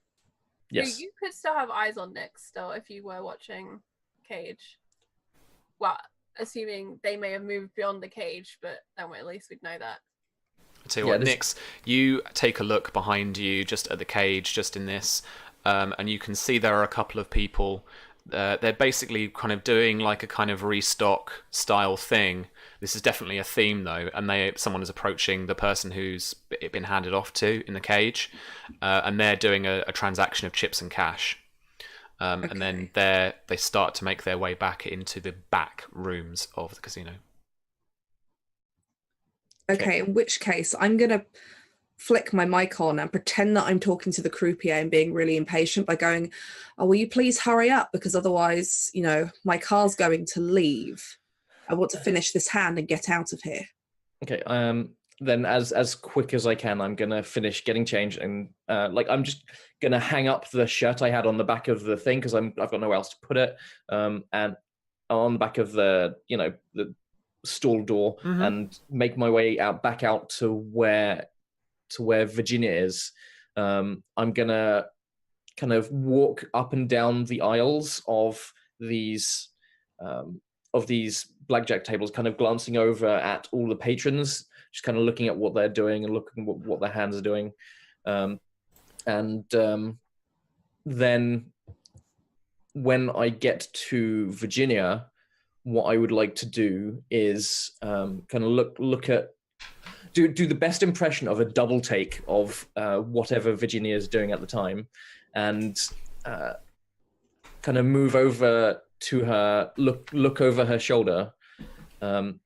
Yes. So you could still have eyes on Nix still if you were watching Cage. Well, assuming they may have moved beyond the cage, but then at least we'd know that. I'll tell you what, Nix, you take a look behind you, just at the cage, just in this, and you can see there are a couple of people. They're basically kind of doing like a kind of restock style thing. This is definitely a theme though, and someone is approaching the person who's been handed off to in the cage, and they're doing a transaction of chips and cash. And then they start to make their way back into the back rooms of the casino. Okay, in which case I'm gonna flick my mic on and pretend that I'm talking to the croupier and being really impatient by going, "Oh, will you please hurry up? Because otherwise, my car's going to leave. I want to finish this hand and get out of here." Okay. Then as quick as I can, I'm gonna finish getting changed and I'm just gonna hang up the shirt I had on the back of the thing because I've got nowhere else to put it. And on the back of the the stall door and make my way back out to where Virginia is. I'm gonna kind of walk up and down the aisles of these blackjack tables, kind of glancing over at all the patrons, just kind of looking at what they're doing and looking at what their hands are doing. Then when I get to Virginia, what I would like to do is kind of look at do the best impression of a double take of whatever Virginia is doing at the time, and kind of move over to her, look over her shoulder, and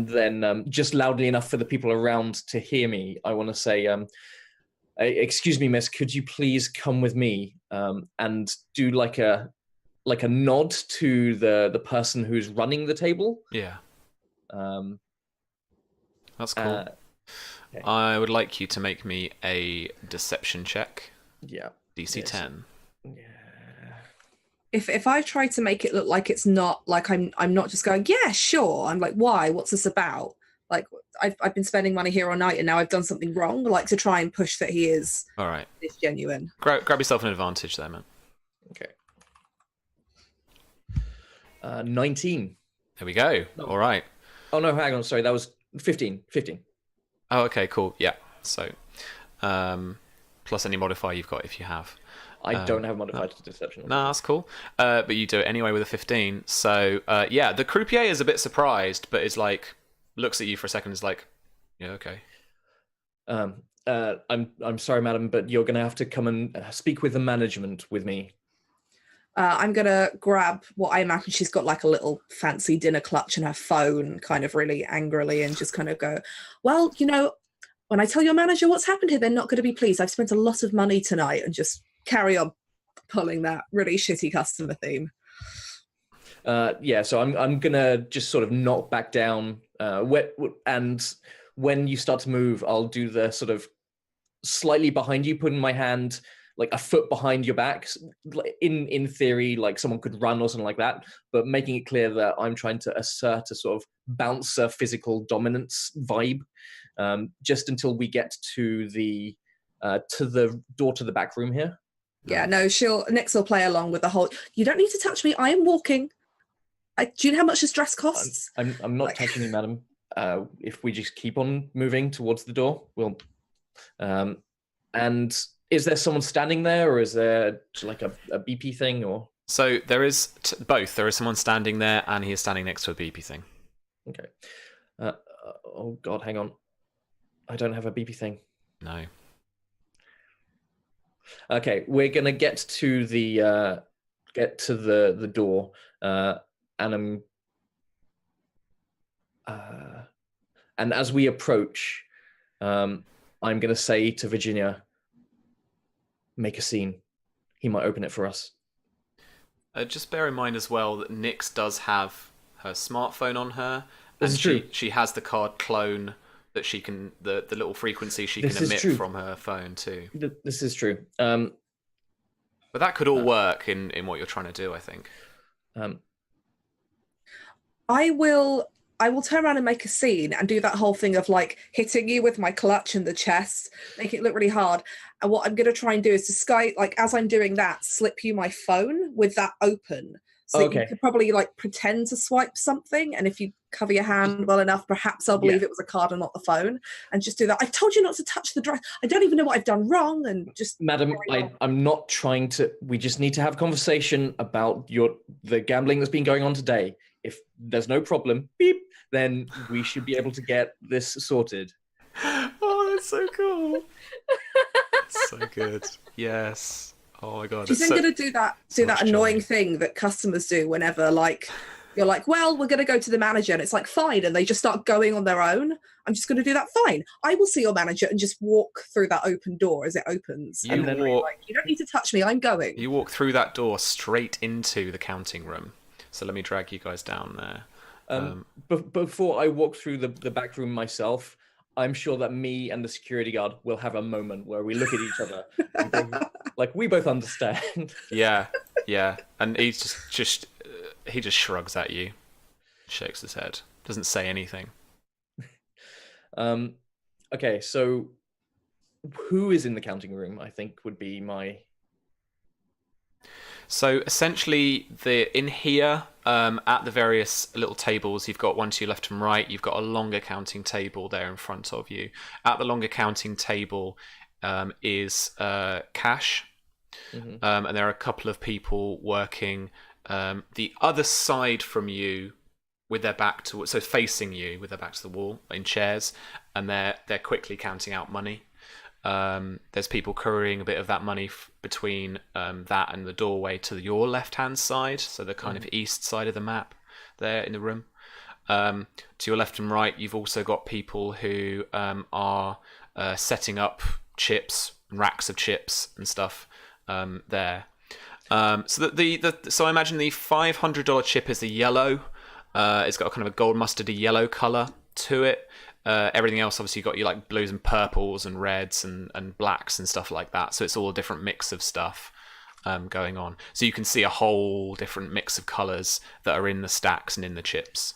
then just loudly enough for the people around to hear me, I want to say, "Excuse me, miss, could you please come with me?" And do like a nod to the person who's running the table. Yeah. That's cool. Okay. I would like you to make me a deception check. Yeah. DC 10. Yeah. If I try to make it look like it's not, like I'm not just going, "Yeah, sure." I'm like, "Why? What's this about?" Like, I've been spending money here all night and now I've done something wrong. Like, to try and push that he is All right. genuine. Grab yourself an advantage there, man. 19. There we go. No. All right. Oh no, hang on. Sorry, that was 15. 15. Oh, okay, cool. Yeah. So, plus any modifier you've got if you have. I don't have modified to deception. No, that's cool. But you do it anyway with a 15. So, yeah, the croupier is a bit surprised, but is like, looks at you for a second, is like, yeah, okay. I'm sorry, madam, but you're going to have to come and speak with the management with me. I'm going to grab what I imagine she's got like a little fancy dinner clutch and her phone kind of really angrily and just kind of go, well, when I tell your manager what's happened here, they're not going to be pleased. I've spent a lot of money tonight, and just carry on pulling that really shitty customer theme. Yeah, so I'm going to just sort of knock back down. And when you start to move, I'll do the sort of slightly behind you, putting my hand like a foot behind your back. In theory, like someone could run or something like that, but making it clear that I'm trying to assert a sort of bouncer physical dominance vibe, just until we get to the door to the back room here. Yeah, no, Nyx will play along with the whole, you don't need to touch me, I am walking. Do you know how much this dress costs? I'm not touching you, madam. If we just keep on moving towards the door, we'll... And is there someone standing there, or is there like a BP thing, or? So there is both. There is someone standing there, and he is standing next to a BP thing. Okay. Oh God, hang on. I don't have a BP thing. No. Okay, we're gonna get to the door, and and as we approach, I'm gonna say to Virginia, make a scene. He might open it for us. Just bear in mind as well that Nyx does have her smartphone on her, This and is true. she has the card clone that she can the little frequency she This can is emit true. from her phone too. This is true. But that could all work in what you're trying to do, I think. I will turn around and make a scene and do that whole thing of like hitting you with my clutch in the chest, make it look really hard. And what I'm going to try and do is to like as I'm doing that, slip you my phone with that open. So that you could probably like pretend to swipe something. And if you cover your hand well enough, perhaps I'll believe it was a card and not the phone, and just do that. I told you not to touch the dress. I don't even know what I've done wrong. And just, madam, I'm not trying to, we just need to have a conversation about the gambling that's been going on today. If there's no problem, beep, then we should be able to get this sorted. Oh, that's so cool. So good. Yes. Oh my God. She's then going to do that annoying thing that customers do whenever like you're like, well, we're going to go to the manager, and it's like, fine, and they just start going on their own. I'm just going to do that. Fine, I will see your manager, and just walk through that open door as it opens. You and then like, you don't need to touch me. I'm going. You walk through that door straight into the counting room. So let me drag you guys down there. But before I walk through the back room myself, I'm sure that me and the security guard will have a moment where we look at each other, and like we both understand. Yeah, and he just shrugs at you, shakes his head, doesn't say anything. Okay, so who is in the counting room? I think would be my. So essentially, in here, at the various little tables, you've got one to your left and right. You've got a longer counting table there in front of you. At the longer counting table is cash, and there are a couple of people working the other side from you, with their back to facing you, with their back to the wall in chairs, and they're quickly counting out money. There's people couriering a bit of that money between that and the doorway to your left-hand side, so the kind of east side of the map there in the room. To your left and right, you've also got people who are setting up chips, racks of chips and stuff there. So I imagine the $500 chip is the yellow. It's got a kind of a gold mustardy yellow color to it. Everything else, obviously, you've got your like blues and purples and reds and blacks and stuff like that. So it's all a different mix of stuff going on. So you can see a whole different mix of colors that are in the stacks and in the chips.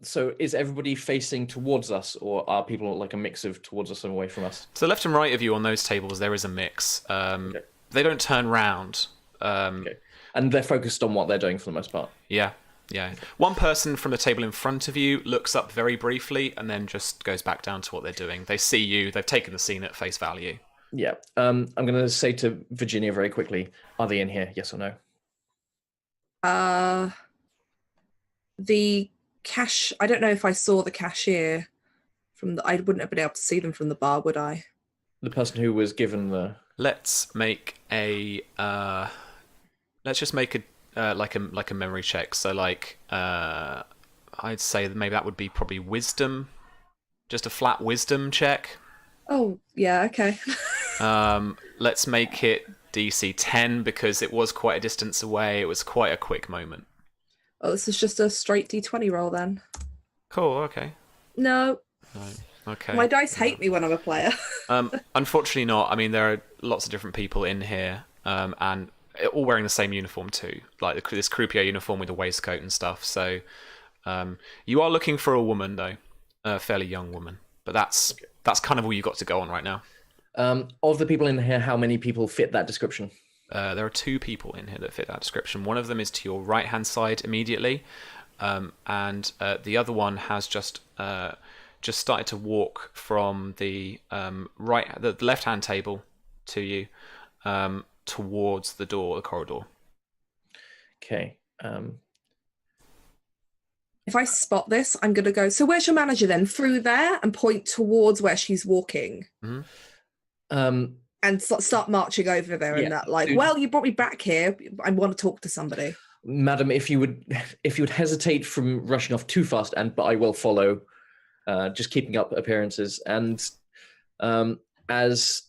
So is everybody facing towards us, or are people like a mix of towards us and away from us? So left and right of you on those tables, there is a mix. They don't turn round. Okay. and they're focused on what they're doing for the most part. Yeah. One person from the table in front of you looks up very briefly and then just goes back down to what they're doing. They see you. They've taken the scene at face value. Yeah. I'm going to say to Virginia very quickly, are they in here? Yes or no? The I don't know if I saw the cashier I wouldn't have been able to see them from the bar, would I? The person who was given the... Let's make a... let's just make a like a memory check. So I'd say that maybe that would be probably wisdom, just a flat wisdom check. Oh yeah, okay. Let's make it DC 10 because it was quite a distance away. It was quite a quick moment. Oh, this is just a straight D20 roll then. Cool. Okay. No. Okay. My dice hate me when I'm a player. Unfortunately not. I mean, there are lots of different people in here, and all wearing the same uniform too, like this croupier uniform with a waistcoat and stuff. So you are looking for a woman though, a fairly young woman, but that's kind of all you got to go on right now. Of the people in here, how many people fit that description? There are 2 people in here that fit that description. One of them is to your right hand side immediately, and the other one has just started to walk from the the left hand table to you, towards the corridor. Okay. If I spot this, I'm going to go, so where's your manager then? Through there, and point towards where she's walking. Mm-hmm. And start marching over there and that, like, well, you brought me back here. I want to talk to somebody. Madam, if you would hesitate from rushing off too fast, but I will follow, just keeping up appearances. And as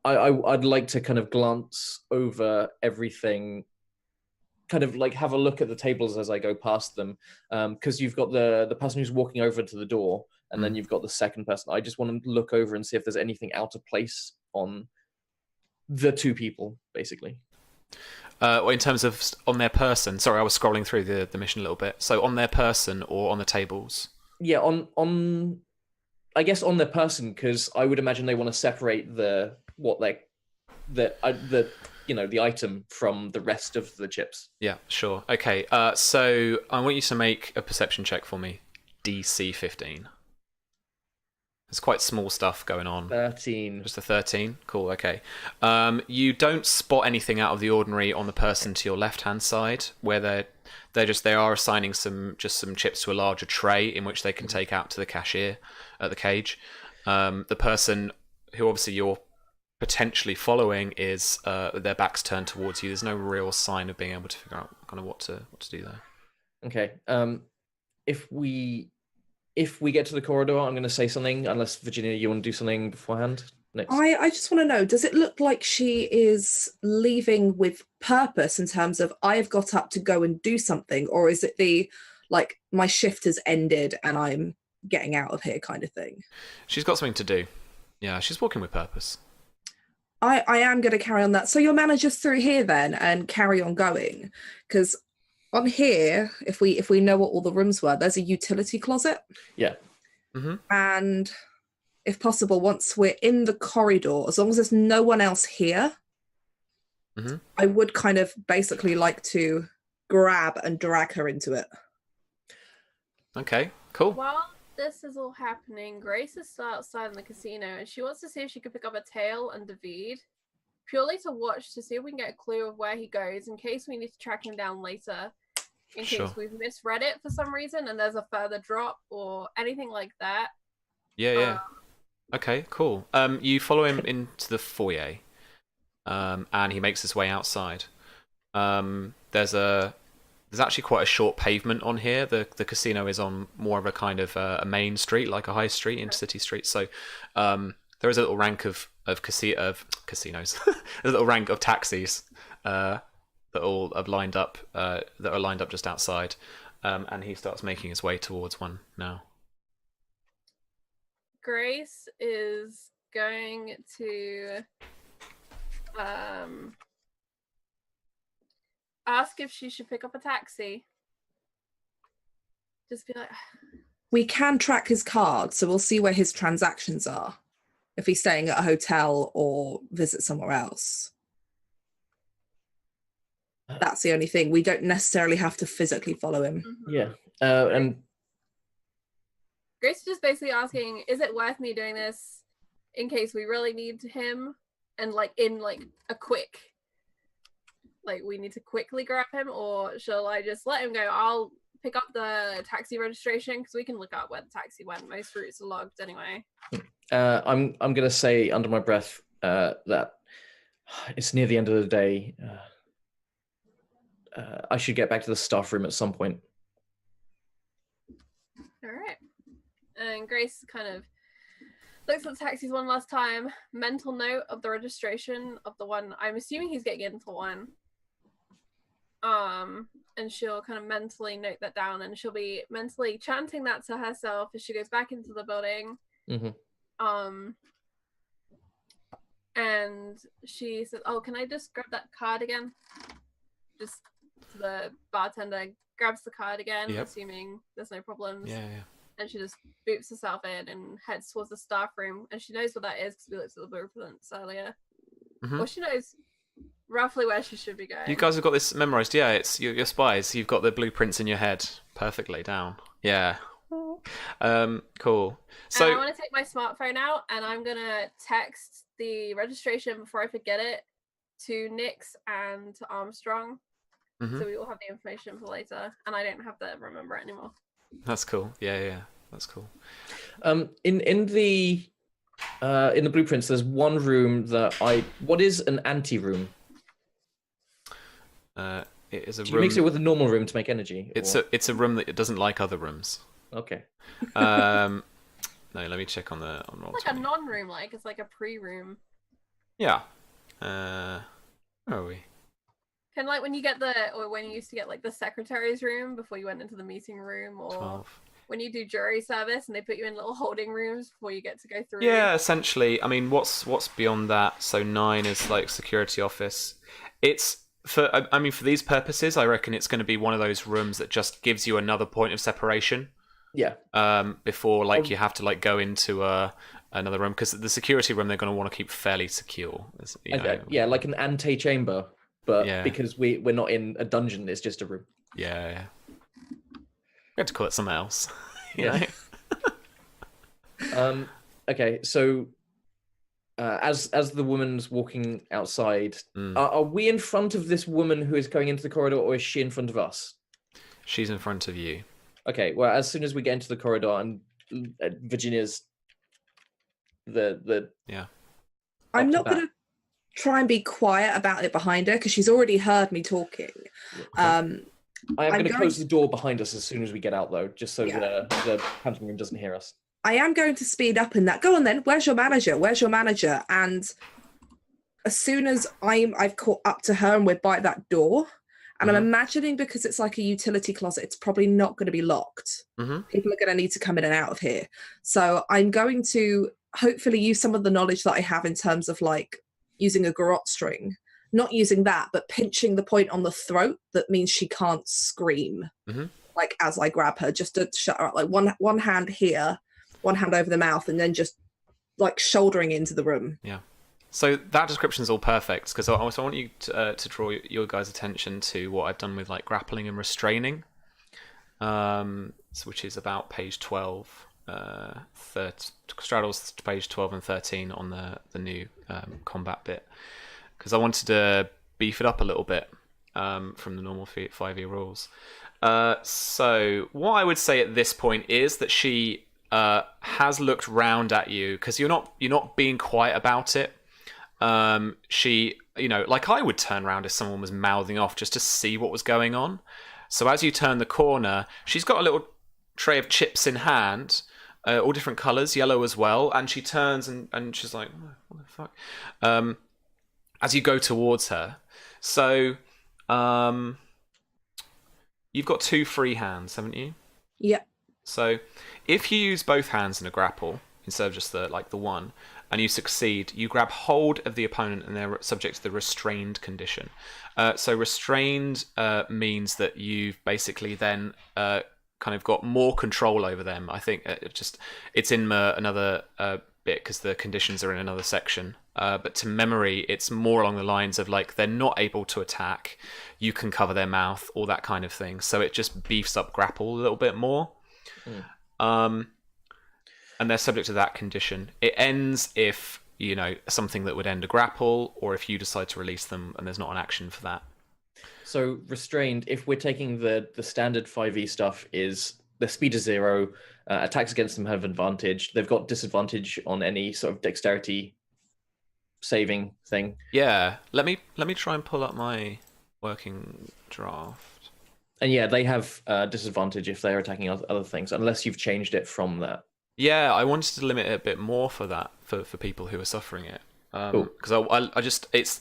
I'd like to kind of glance over everything, kind of like have a look at the tables as I go past them, because you've got the person who's walking over to the door, and then you've got the second person. I just want to look over and see if there's anything out of place on the 2 people, basically. In terms of on their person, sorry, I was scrolling through the mission a little bit. So on their person or on the tables? Yeah, on I guess on their person, because I would imagine they want to separate the item from the rest of the chips. Yeah, sure. Okay, so I want you to make a perception check for me. DC 15. There's quite small stuff going on. 13. Just a 13? Cool, okay. You don't spot anything out of the ordinary on the person to your left-hand side, where they are assigning some chips to a larger tray in which they can take out to the cashier at the cage. The person who obviously you're potentially following is their backs turned towards you. There's no real sign of being able to figure out kind of what to do there. Okay. If we get to the corridor, I'm going to say something, unless, Virginia, you want to do something beforehand? Next. I just want to know, does it look like she is leaving with purpose in terms of I've got up to go and do something, or is it my shift has ended and I'm getting out of here kind of thing? She's got something to do. Yeah, she's walking with purpose. I am going to carry on that. So your manager's through here then and carry on going, because on here, if we know what all the rooms were, there's a utility closet. Yeah. Mm-hmm. And if possible, once we're in the corridor, as long as there's no one else here, I would kind of basically like to grab and drag her into it. Okay, cool. While this is all happening, Grace is still outside in the casino, and she wants to see if she could pick up a tail and David, purely to watch to see if we can get a clue of where he goes, in case we need to track him down later, in case we've misread it for some reason and there's a further drop or anything like that. Yeah. Okay, cool. You follow him into the foyer, and he makes his way outside. There's actually quite a short pavement on here. The casino is on more of a kind of a main street, like a high street, intercity street. So there is a little rank of casinos. There's a little rank of taxis that all have lined up. That are lined up just outside, and he starts making his way towards one now. Grace is going to ask if she should pick up a taxi. Just be like, we can track his card, so we'll see where his transactions are, if he's staying at a hotel or visit somewhere else. That's the only thing. We don't necessarily have to physically follow him. Mhm. Yeah. And Grace is just basically asking, is it worth me doing this in case we really need him? And like in like a quick, like we need to quickly grab him, or shall I just let him go? I'll pick up the taxi registration because we can look up where the taxi went. Most routes are logged anyway. I'm gonna say under my breath that it's near the end of the day. I should get back to the staff room at some point. All right. And Grace kind of looks at the taxis one last time. Mental note of the registration of the one. I'm assuming he's getting into one. And she'll kind of mentally note that down, and she'll be mentally chanting that to herself as she goes back into the building. Mm-hmm. And she says, "Oh, can I just grab that card again?" Just the bartender grabs the card again, assuming there's no problems. Yeah. And she just boops herself in and heads towards the staff room. And she knows what that is because we looked at the blueprints earlier. Mm-hmm. Well, she knows roughly where she should be going. You guys have got this memorized. Yeah, it's you're spies. You've got the blueprints in your head perfectly down. Yeah. Cool. So and I want to take my smartphone out, and I'm gonna text the registration before I forget it to Nix and to Armstrong, so we all have the information for later. And I don't have to remember it anymore. That's cool. Yeah. That's cool. In the blueprints, there's one room that what is an anti-room? It is a Do room. you mix it with a normal room to make energy? It's a room that doesn't like other rooms. Okay. No, let me check on Roll20. It's like a non-room, like it's like a pre-room. Yeah. Where are we? Kind of like when you used to get like the secretary's room before you went into the meeting room, or 12. when you do jury service and they put you in little holding rooms before you get to go through. Yeah, essentially. I mean, what's beyond that? So 9 is like security office. It's for these purposes, I reckon it's going to be one of those rooms that just gives you another point of separation. Yeah. Before you have to go into another room, because the security room they're going to want to keep fairly secure. Yeah, like an antechamber, but because we're not in a dungeon, it's just a room. Yeah. We had to call it something else. you know? Okay, so as the woman's walking outside, are we in front of this woman who is going into the corridor, or is she in front of us? She's in front of you. Okay, well, as soon as we get into the corridor, and Virginia's the yeah. I'm not going to try and be quiet about it behind her because she's already heard me talking. I am going to close the door behind us as soon as we get out, though, just so the hunting room doesn't hear us. I am going to speed up in that. Go on then. Where's your manager? And as soon as I've caught up to her and we're by that door, and I'm imagining because it's like a utility closet, it's probably not going to be locked. People are going to need to come in and out of here. So I'm going to hopefully use some of the knowledge that I have in terms of using a garrote string, not using that, but pinching the point on the throat that means she can't scream. As I grab her, just to shut her up, one hand here, one hand over the mouth, and then just shouldering into the room. Yeah. So that description is all perfect, because I want you to draw your guys' attention to what I've done with grappling and restraining, which is about page 12. Straddles page 12 and 13 on the new combat bit, because I wanted to beef it up a little bit from the normal 5e rules. So what I would say at this point is that she has looked round at you, because you're not being quiet about it. She, I would turn around if someone was mouthing off just to see what was going on. So as you turn the corner, she's got a little tray of chips in hand, all different colours, yellow as well, and she turns and she's like, what the fuck? As you go towards her. So you've got 2 free hands, haven't you? Yep. So if you use both hands in a grapple instead of just the one, and you succeed, you grab hold of the opponent and they're subject to the restrained condition. So restrained means that you've basically then kind of got more control over them. I think it's in another bit, because the conditions are in another section. but to memory, it's more along the lines of like they're not able to attack. You can cover their mouth, all that kind of thing. So it just beefs up grapple a little bit more. And they're subject to that condition. It ends if, you know, something that would end a grapple, or if you decide to release them and there's not an action for that. So restrained, if we're taking the standard 5e stuff, is the speed is 0, attacks against them have advantage. They've got disadvantage on any sort of dexterity saving thing. Yeah, let me try and pull up my working draft. And yeah, they have disadvantage if they're attacking other things, unless you've changed it from that. Yeah, I wanted to limit it a bit more for that, for people who are suffering it, because I just it's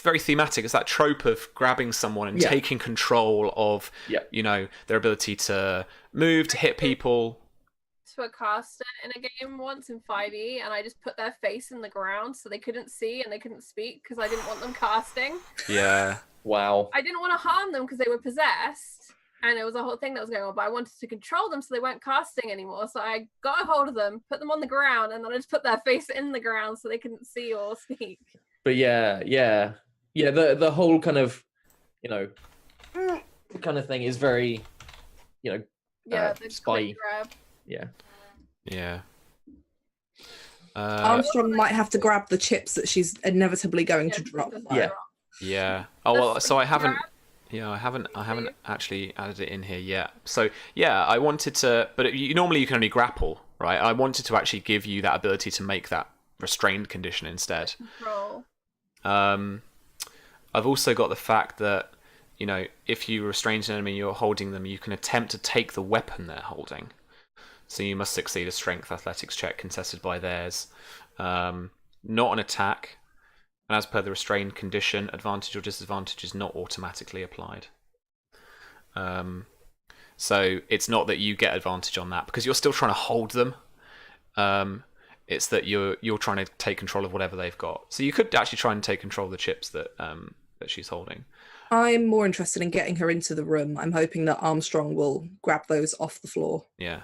very thematic. It's that trope of grabbing someone and taking control of you know, their ability to move, to hit people. To a caster in a game once in 5e, and I just put their face in the ground so they couldn't see and they couldn't speak because I didn't want them casting. Yeah. Wow. I didn't want to harm them because they were possessed, and it was a whole thing that was going on, but I wanted to control them so they weren't casting anymore. So I got a hold of them, put them on the ground, and then I just put their face in the ground so they couldn't see or speak. But yeah, the whole kind of, you know, kind of thing is very, you know, the spy. grab. Yeah. Armstrong might have to grab the chips that she's inevitably going to drop. Yeah. Oh well, so I haven't actually added it in here yet. So yeah, I wanted to, but normally you can only grapple, right? I wanted to actually give you that ability to make that restrained condition instead. Control. I've also got the fact that, you know, if you restrain an enemy, you're holding them, you can attempt to take the weapon they're holding. So you must succeed a strength athletics check contested by theirs. Not an attack. And as per the restrained condition, advantage or disadvantage is not automatically applied. So it's not that you get advantage on that because you're still trying to hold them. It's that you're trying to take control of whatever they've got. So you could actually try and take control of the chips that she's holding. I'm more interested in getting her into the room. I'm hoping that Armstrong will grab those off the floor. Yeah.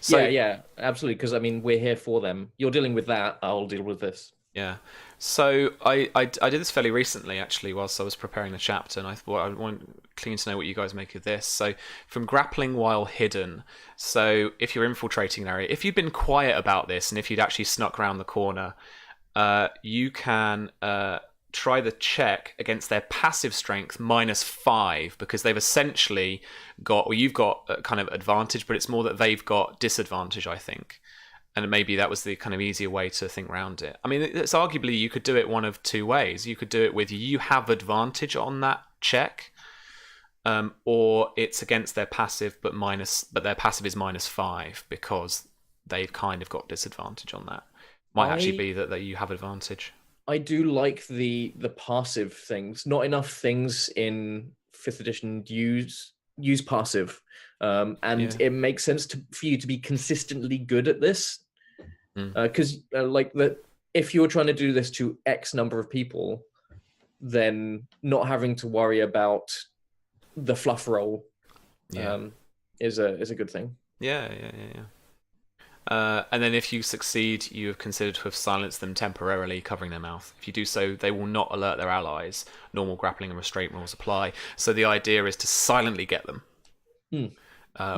So, yeah, absolutely. Because I mean, we're here for them. You're dealing with that. I'll deal with this. Yeah. So I did this fairly recently, actually, whilst I was preparing the chapter, and I thought I want keen to know what you guys make of this. So from grappling while hidden. So if you're infiltrating an area, if you've been quiet about this, and if you'd actually snuck around the corner, you can try the check against their passive strength -5, because they've essentially got, or you've got a kind of advantage, but it's more that they've got disadvantage, I think. And maybe that was the kind of easier way to think around it. I mean, it's arguably you could do it one of two ways. You could do it with you have advantage on that check, or it's against their passive, but their passive is -5 because they've kind of got disadvantage on that. Might actually be that you have advantage. I do like the passive things. Not enough things in 5th edition use passive, and it makes sense for you to be consistently good at this. Because if you're trying to do this to X number of people, then not having to worry about the fluff roll is a good thing. Yeah. And then if you succeed, you have considered to have silenced them temporarily, covering their mouth. If you do so, they will not alert their allies. Normal grappling and restraint rules apply. So the idea is to silently get them.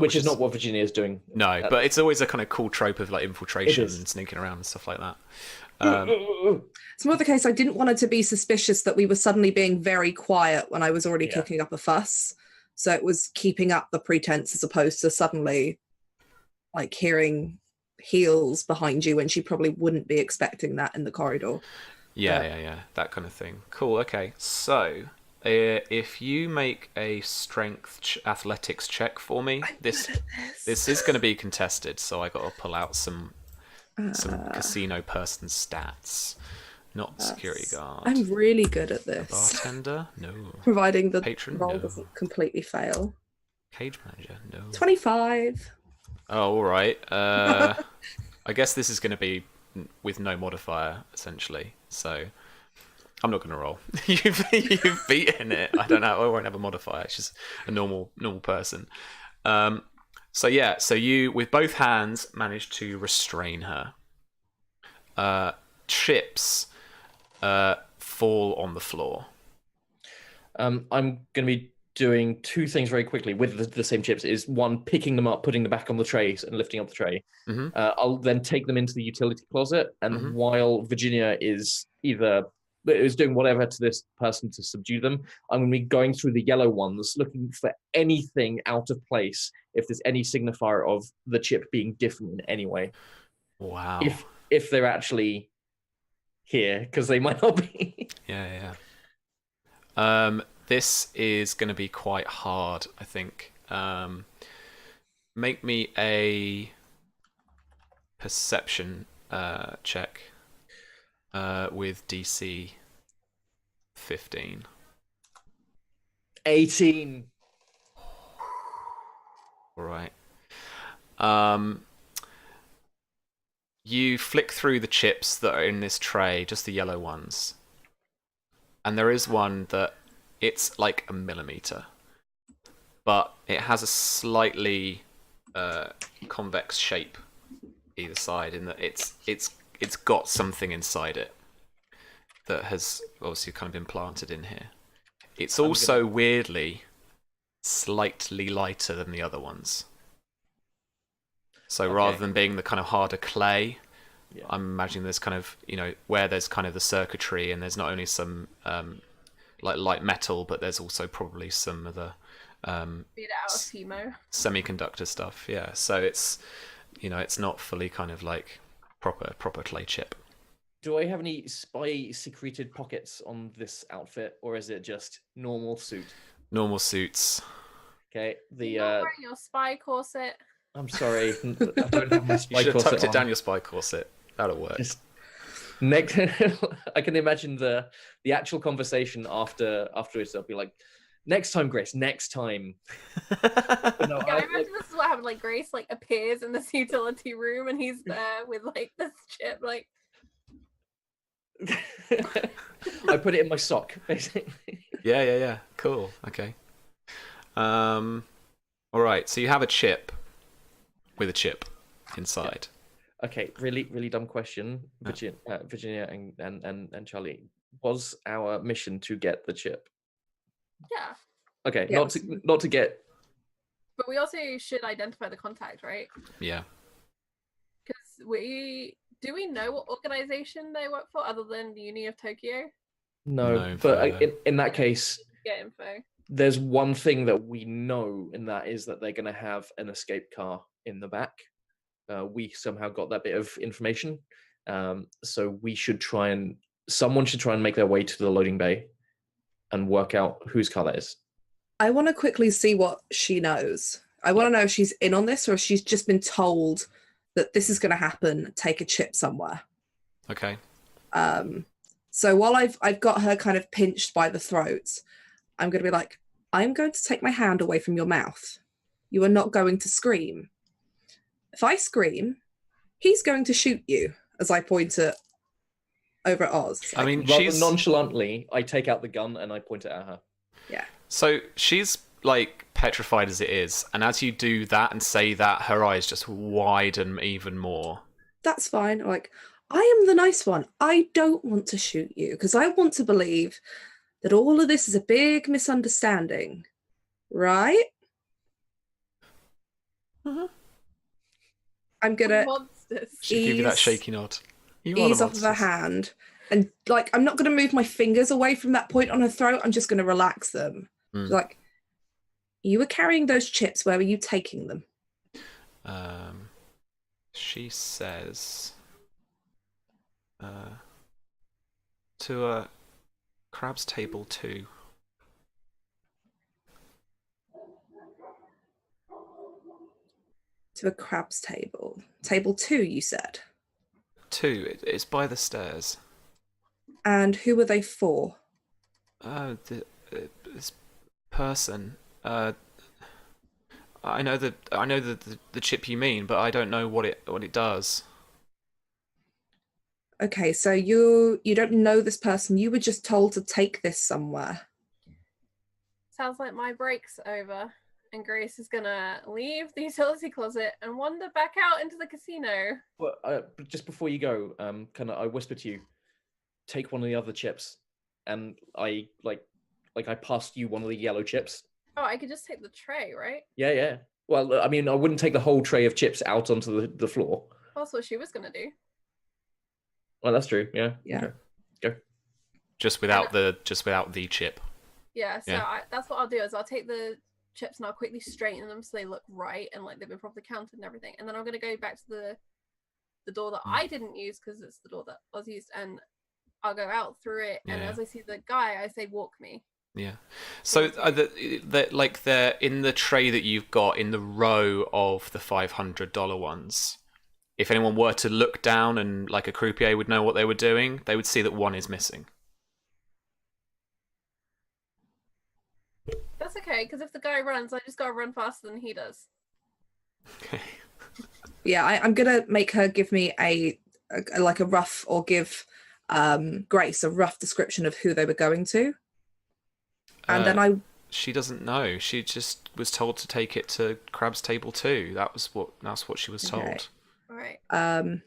Which is not what Virginia is doing. No, but it's always a kind of cool trope of like infiltration and sneaking around and stuff like that. It's more the case I didn't want it to be suspicious that we were suddenly being very quiet when I was already kicking up a fuss. So it was keeping up the pretense as opposed to suddenly like hearing heels behind you when she probably wouldn't be expecting that in the corridor. Yeah, that kind of thing. Cool, okay. So if you make a strength athletics check for me, this is going to be contested, so I got to pull out some casino person stats, not security guard. I'm really good at this. Bartender, no. Providing the Patron, roll no. doesn't completely fail. Cage manager, no. 25. Oh, all right. I guess this is going to be with no modifier, essentially. So I'm not going to roll. You've beaten it. I don't know. I won't have a modifier. It's just a normal person. So you with both hands managed to restrain her. chips fall on the floor? I'm going to be doing two things very quickly with the same chips. Is one, picking them up, putting them back on the trays, and lifting up the tray. Mm-hmm. I'll then take them into the utility closet, and Mhm. while Virginia is doing whatever to this person to subdue them, I'm going to be going through the yellow ones, looking for anything out of place, if there's any signifier of the chip being different in any way. Wow. If they're actually here, because they might not be. Yeah. This is going to be quite hard, I think. Make me a perception check with DC 15. 18. All right. You flick through the chips that are in this tray, just the yellow ones. And there is one that it's like a millimeter, but it has a slightly convex shape either side, in that it's got something inside it that has obviously kind of been planted in here. It's also weirdly slightly lighter than the other ones. So rather than being the kind of harder clay, I'm imagining there's kind of, where there's kind of the circuitry, and there's not only some like light metal, but there's also probably some of the Beat out of Timo. Semiconductor stuff. Yeah, so it's it's not fully kind of like proper clay chip. Do I have any spy secreted pockets on this outfit, or is it just normal suit? Normal suits. Okay. You're not wearing your spy corset. I'm sorry, I don't have my spy corset. You should have tucked it on. down your spy corset. That'll work. Just next, I can imagine the actual conversation afterwards. They'll be like, "Next time, Grace. Next time." No, I imagine this is what happened. Like Grace appears in this utility room, and he's there with this chip. I put it in my sock, basically. Yeah. Cool. Okay. All right. So you have a chip with a chip inside. Okay. Really, really dumb question, Virginia and Charlie. Was our mission to get the chip? Yeah. Okay. Yeah. Not to get. But we also should identify the contact, right? Yeah. Because do we know what organization they work for other than the Uni of Tokyo? No, but in that case, get info. There's one thing that we know, and that is that they're going to have an escape car in the back. We somehow got that bit of information, so someone should try and make their way to the loading bay and work out whose car that is. I want to quickly see what she knows. I want to know if she's in on this or if she's just been told that this is going to happen, take a chip somewhere. Okay. So while I've got her kind of pinched by the throat, I'm going to be like, I'm going to take my hand away from your mouth. You are not going to scream. If I scream, he's going to shoot you, as I point it over at Oz. I mean, rather nonchalantly, I take out the gun and I point it at her. Yeah. So she's petrified as it is, and as you do that and say that, her eyes just widen even more. That's fine. I am the nice one. I don't want to shoot you because I want to believe that all of this is a big misunderstanding, right? Uh-huh. I'm gonna She'll give you that shaky nod. Ease off of her hand, and I'm not gonna move my fingers away from that point on her throat. I'm just gonna relax them. You were carrying those chips. Where were you taking them? She says to a crab's table 2. To a crab's table. Table 2, you said? 2. It's by the stairs. And who were they for? This person. I know the chip you mean, but I don't know what it does. Okay, so you don't know this person. You were just told to take this somewhere. Sounds like my break's over. and Grace is gonna leave the utility closet and wander back out into the casino. Well, just before you go, I whisper to you, take one of the other chips, and I I passed you one of the yellow chips. Oh, I could just take the tray, right? Yeah. Well, I mean, I wouldn't take the whole tray of chips out onto the floor. That's what she was gonna do. Well, that's true. Yeah. Yeah. Okay. Go. Just without the chip. Yeah, so Yeah. that's what I'll do is I'll take the chips and I'll quickly straighten them so they look right and like they've been properly counted and everything. And then I'm gonna go back to the door that I didn't use because it's the door that was used, and I'll go out through it. And Yeah. as I see the guy, I say, "Walk me." Yeah. So they're in the tray that you've got in the row of the $500 ones. If anyone were to look down and like a croupier would know what they were doing, they would see that one is missing. That's okay, because if the guy runs, I just gotta run faster than he does. Okay. Yeah, I'm gonna make her give me a rough, or give Grace a rough description of who they were going to, and then She doesn't know. She just was told to take it to Crab's Table 2. That's what she was told. Okay. All right.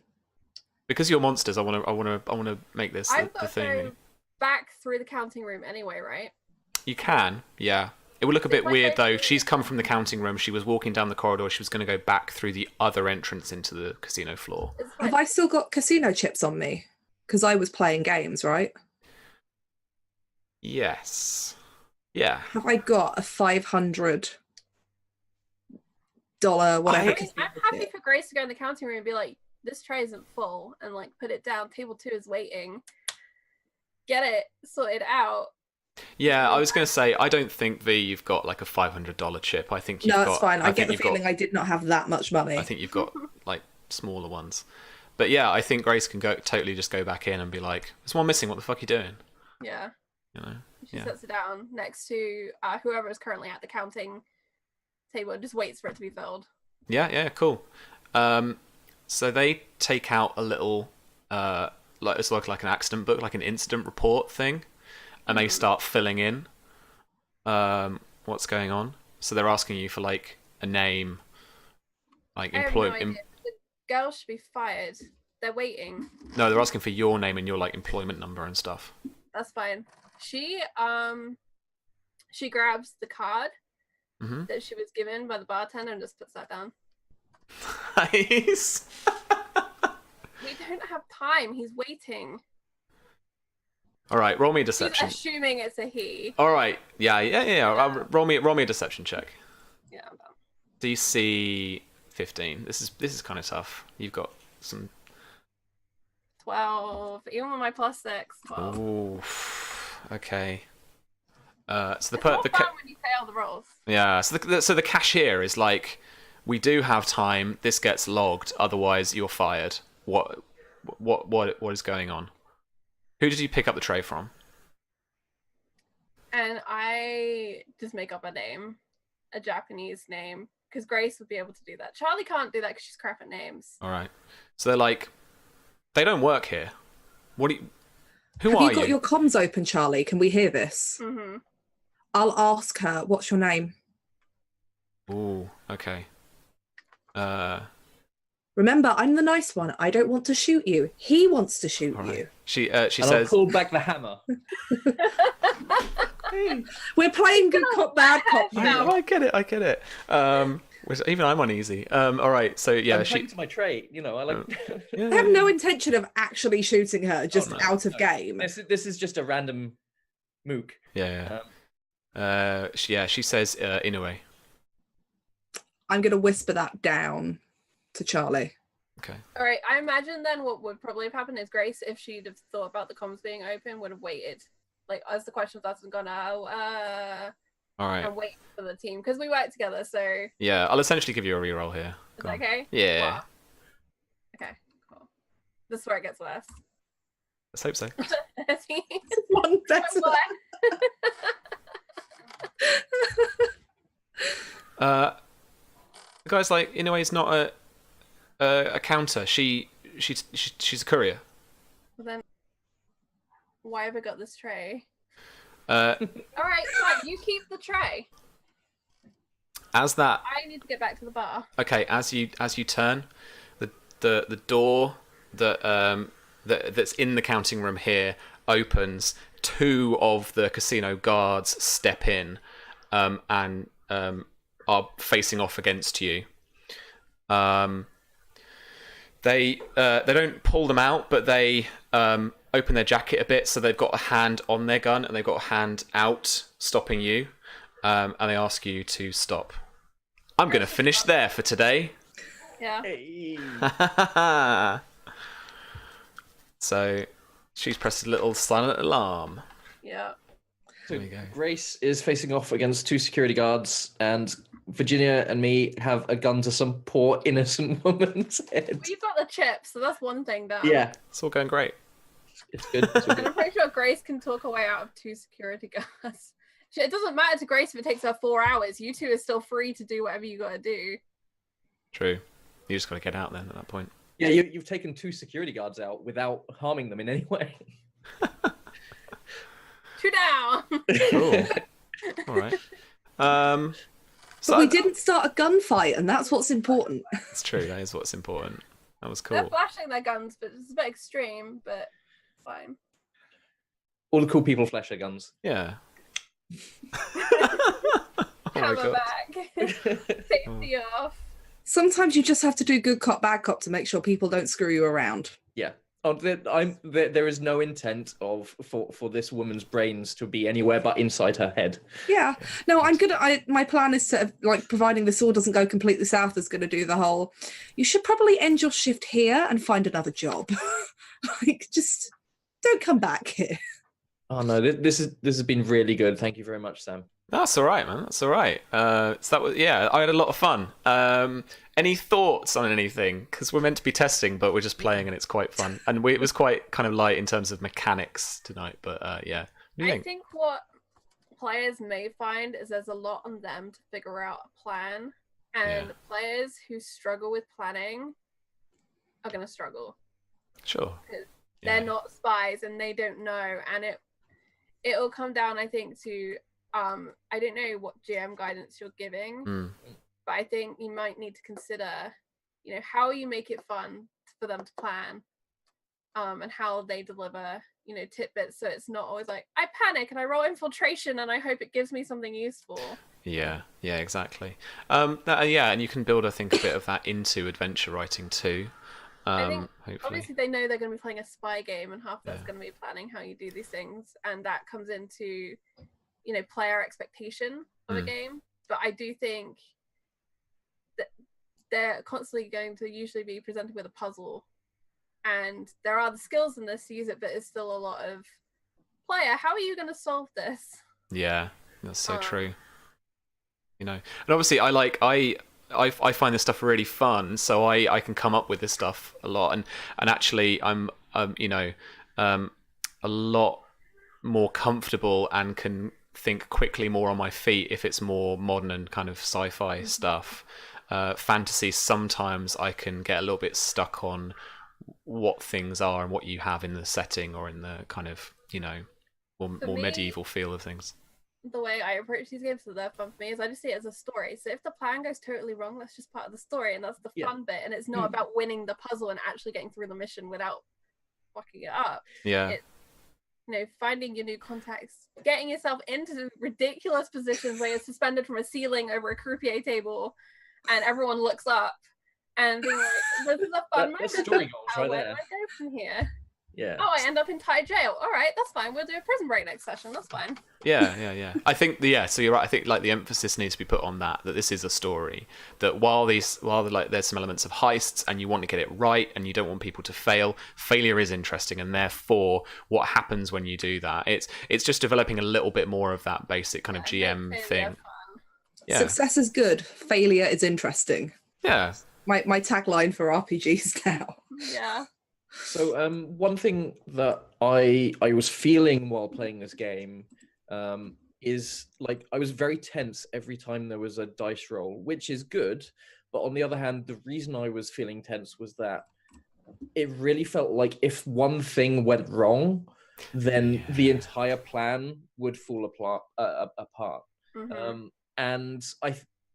Because you're monsters, I want to make this I've the got to thing. go back through the counting room anyway, right? You can, yeah. It would look a bit If I weird go though. through- She's come from the counting room. She was walking down the corridor. She was going to go back through the other entrance into the casino floor. It's have fine. I still got casino chips on me? Because I was playing games, right? Yes. Yeah. Have I got a $500 whatever? I mean, casino I'm happy chip? for Grace to go in the counting room and be like, "This tray isn't full," and like put it down. Table 2 is waiting. Get it sorted out. Yeah, I was going to say, I don't think you've got like a $500 chip. I think you've No, got. it's fine. I get think the you've feeling I did not have that much money. I think you've got like smaller ones. But yeah, I think Grace can just go back in and be like, "There's one missing. What the fuck are you doing?" Yeah. You know. She Yeah. sets it down next to whoever is currently at the counting table and just waits for it to be filled. Yeah, cool. So they take out a little, it's like an accident book, like an incident report thing, and they start filling in what's going on. So they're asking you for like a name, like I have no idea. The girl should be fired. They're waiting. No, they're asking for your name and your like employment number and stuff. That's fine. She grabs the card Mm-hmm. that she was given by the bartender and just puts that down. Nice. We don't have time. He's waiting. All right, roll me a deception. She's assuming it's a he. All right, yeah. Roll me a deception check. Yeah, I'm done. DC 15. This is kind of tough. You've got some. 12. Even with my +6. 12. Ooh. Okay. So It's more fun when you fail the rolls. yeah. So the cashier is like, we do have time. This gets logged. Otherwise, you're fired. What is going on? Who did you pick up the tray from? And I just make up a name, a Japanese name, because Grace would be able to do that. Charlie can't do that because she's crap at names. All right. So they're like, they don't work here. What do you? Who Have are you got your comms open, Charlie? Can we hear this? Mm-hmm. I'll ask her, what's your name? Ooh. Okay. Remember, I'm the nice one. I don't want to shoot you. He wants to shoot All right. you. She And says. I'll pull back the hammer. We're playing good cop, bad cop. No. I get it. Even I'm uneasy. All right. So yeah, I'm playing to my trade. You know, I like. I have no intention of actually shooting her, just no. out of game. This is just a random mook. Yeah. She says Inoue. I'm going to whisper that down to Charlie. Okay. All right. I imagine then what would probably have happened is Grace, if she'd have thought about the comms being open, would have waited. Like, as the questions asked and gone, All right. and wait for the team. Because we work together, so. Yeah, I'll essentially give you a reroll here. Is Go that on. okay? Yeah. Wow. Okay, cool. This is where it gets worse. Let's hope so. One better. The guy's like, Inoue's not a counter. She's a courier. Well, then, why have I got this tray? Uh, All right, fine. You keep the tray. As that, I need to get back to the bar. okay, as you turn, the door that's in the counting room here opens. Two of the casino guards step in, and are facing off against you. They don't pull them out, but they open their jacket a bit, so they've got a hand on their gun and they've got a hand out, stopping you, and they ask you to stop. I'm going to finish there for today. Yeah. Hey. So she's pressed a little silent alarm. Yeah. So There we go. Grace is facing off against two security guards, and Virginia and me have a gun to some poor innocent woman's head. We've got the chips, so that's one thing done. Yeah, It's all going great. it's good. It's all And good. I'm pretty sure Grace can talk her way out of 2 security guards. It doesn't matter to Grace if it takes her 4 hours. You two are still free to do whatever you got to do. True. You just got to get out then at that point. Yeah, you've taken two security guards out without harming them in any way. 2 down. Cool. All right. So But we didn't start a gunfight, and that's what's important. It's true. That is what's important. That was They're cool. flashing their guns, but it's a bit extreme, but fine. All the cool people flash their guns. Yeah. Oh my Cover god. back. Safety off. Sometimes you just have to do good cop, bad cop to make sure people don't screw you around. Yeah. Oh, there is no intent for this woman's brains to be anywhere but inside her head. Yeah. No, I'm gonna. My plan is to providing this all doesn't go completely south, is going to do the whole. You should probably end your shift here and find another job. Just don't come back here. Oh no, this has been really good. Thank you very much, Sam. That's all right, man. That's all right. So that was, yeah, I had a lot of fun. Any thoughts on anything? Because we're meant to be testing, but we're just playing, and it's quite fun. And it was quite kind of light in terms of mechanics tonight. But yeah, what do you I think? think what players may find is there's a lot on them to figure out a plan, and Yeah. players who struggle with planning are going to struggle. Sure. They're Yeah. not spies, and they don't know, and it'll come down, I think, to I don't know what GM guidance you're giving, Mm. but I think you might need to consider, how you make it fun for them to plan, and how they deliver, tidbits, so it's not always like, I panic and I roll infiltration and I hope it gives me something useful. Yeah, exactly. Yeah, and you can build, I think, a bit of that into adventure writing too. I think, Hopefully. obviously, they know they're going to be playing a spy game, and half that's Yeah. going to be planning how you do these things, and that comes into, player expectation of a Mm. game. But I do think that they're constantly going to usually be presented with a puzzle, and there are the skills in this to use it, but it's still a lot of player. How are you going to solve this? Yeah, that's so true. And obviously, I find this stuff really fun, so I can come up with this stuff a lot, and actually I'm a lot more comfortable and can think quickly more on my feet if it's more modern and kind of sci-fi stuff. Fantasy, sometimes I can get a little bit stuck on what things are and what you have in the setting or in the kind of more me- medieval feel of things. The way I approach these games, so they're fun for me, is I just see it as a story. So if the plan goes totally wrong, that's just part of the story, and that's the Yeah. fun bit. And it's not about winning the puzzle and actually getting through the mission without fucking it up. Yeah. Finding your new contacts, getting yourself into ridiculous positions where you're suspended from a ceiling over a croupier table, and everyone looks up and being like, "This is a fun That's moment. story goals Oh, right where there. do I go from here? Yeah. Oh, I end up in Thai jail. All right, that's fine. We'll do a prison break next session. That's fine." Yeah. I think so you're right. I think the emphasis needs to be put on that this is a story. That while there's some elements of heists and you want to get it right and you don't want people to fail, failure is interesting, and therefore what happens when you do that, it's just developing a little bit more of that basic kind of GM Failure thing. fun. Yeah. Success is good. Failure is interesting. Yeah. My tagline for RPGs now. Yeah. So one thing that I was feeling while playing this game is I was very tense every time there was a dice roll, which is good. But on the other hand, the reason I was feeling tense was that it really felt like if one thing went wrong, then the entire plan would fall apart. Mhm. And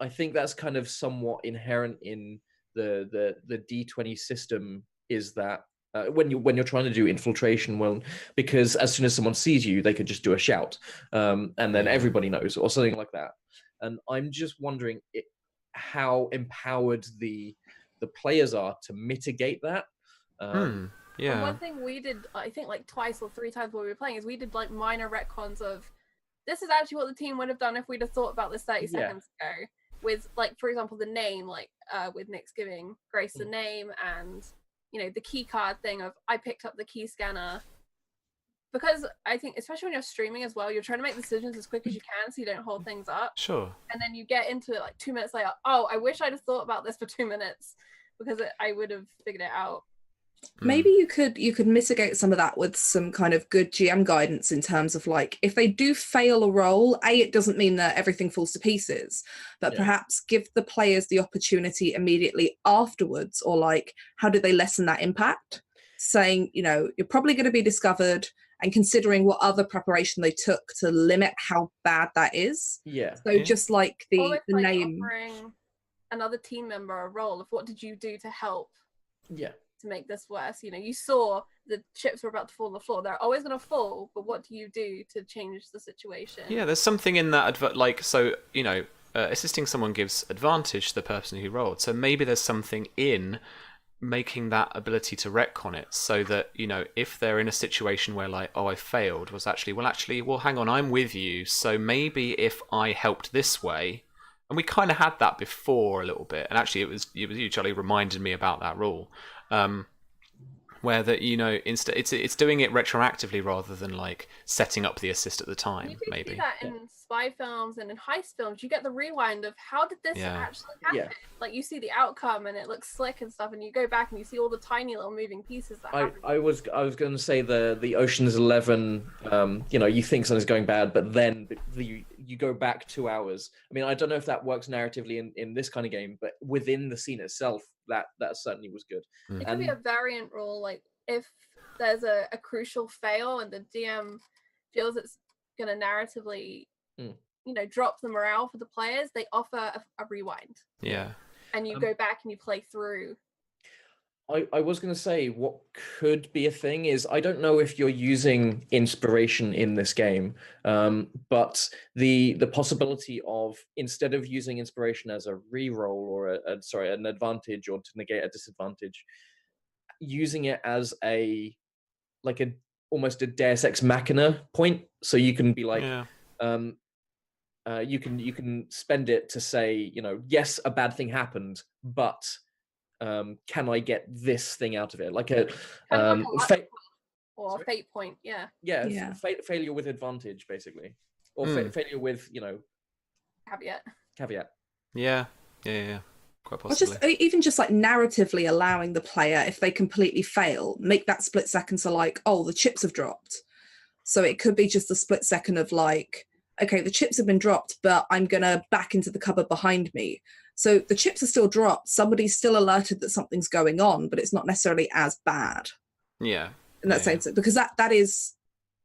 I I think that's kind of somewhat inherent in the D20 system, is that when you're trying to do infiltration, well, because as soon as someone sees you, they could just do a shout, and then everybody knows, or something like that. And I'm just wondering how empowered the players are to mitigate that. And one thing we did, I think like twice or three times while we were playing, is we did like minor retcons of, this is actually what the team would have done if we'd have thought about this 30 seconds ago. With, like, for example, the name, like with Nick's giving Grace the name, and the key card thing of, I picked up the key scanner, because I think especially when you're streaming as well, you're trying to make decisions as quick as you can so you don't hold things up. Sure. And then you get into it like 2 minutes later, oh, I wish I'd have thought about this for 2 minutes, because I would have figured it out. Maybe you could mitigate some of that with some kind of good GM guidance, in terms of like, if they do fail a roll, it doesn't mean that everything falls to pieces, but perhaps give the players the opportunity immediately afterwards, or like, how do they lessen that impact? Saying, you're probably going to be discovered, and considering what other preparation they took to limit how bad that is. So just like the name, offering another team member a role of, what did you do to help? To make this worse, you saw the chips were about to fall on the floor. They're always going to fall, but what do you do to change the situation? Yeah, there's something in that, assisting someone gives advantage to the person who rolled. So maybe there's something in making that ability to retcon it, so that, if they're in a situation where like, oh, I failed, well, hang on, I'm with you. So maybe if I helped this way, and we kind of had that before a little bit, and actually it was you, Charlie, reminded me about that rule. Where that instead it's doing it retroactively rather than like setting up the assist at the time. You do maybe see that in spy films and in heist films. You get the rewind of, how did this actually happen? Like, you see the outcome and it looks slick and stuff, and you go back and you see all the tiny little moving pieces that happen. I was going to say the Ocean's 11. You think something's going bad, but then you go back 2 hours. I mean, I don't know if that works narratively in this kind of game, but within the scene itself, that certainly was good. It could be a variant rule, like if there's a crucial fail and the DM feels it's going to narratively, drop the morale for the players, they offer a rewind. Yeah. And you go back and you play through. I was going to say, what could be a thing is, I don't know if you're using inspiration in this game, but the possibility of, instead of using inspiration as a reroll or an advantage, or to negate a disadvantage, using it as almost a Deus Ex Machina point. So you can be like, you can spend it to say, yes, a bad thing happened, but can I get this thing out of it? Like a fate point, failure with advantage, basically, or failure with caveat. Yeah. Quite possibly. Or even just like narratively allowing the player, if they completely fail, make that split second to like, oh, the chips have dropped. So it could be just a split second of like, okay, the chips have been dropped, but I'm gonna back into the cupboard behind me. So the chips are still dropped. Somebody's still alerted that something's going on, but it's not necessarily as bad. Yeah. In that sense, because that is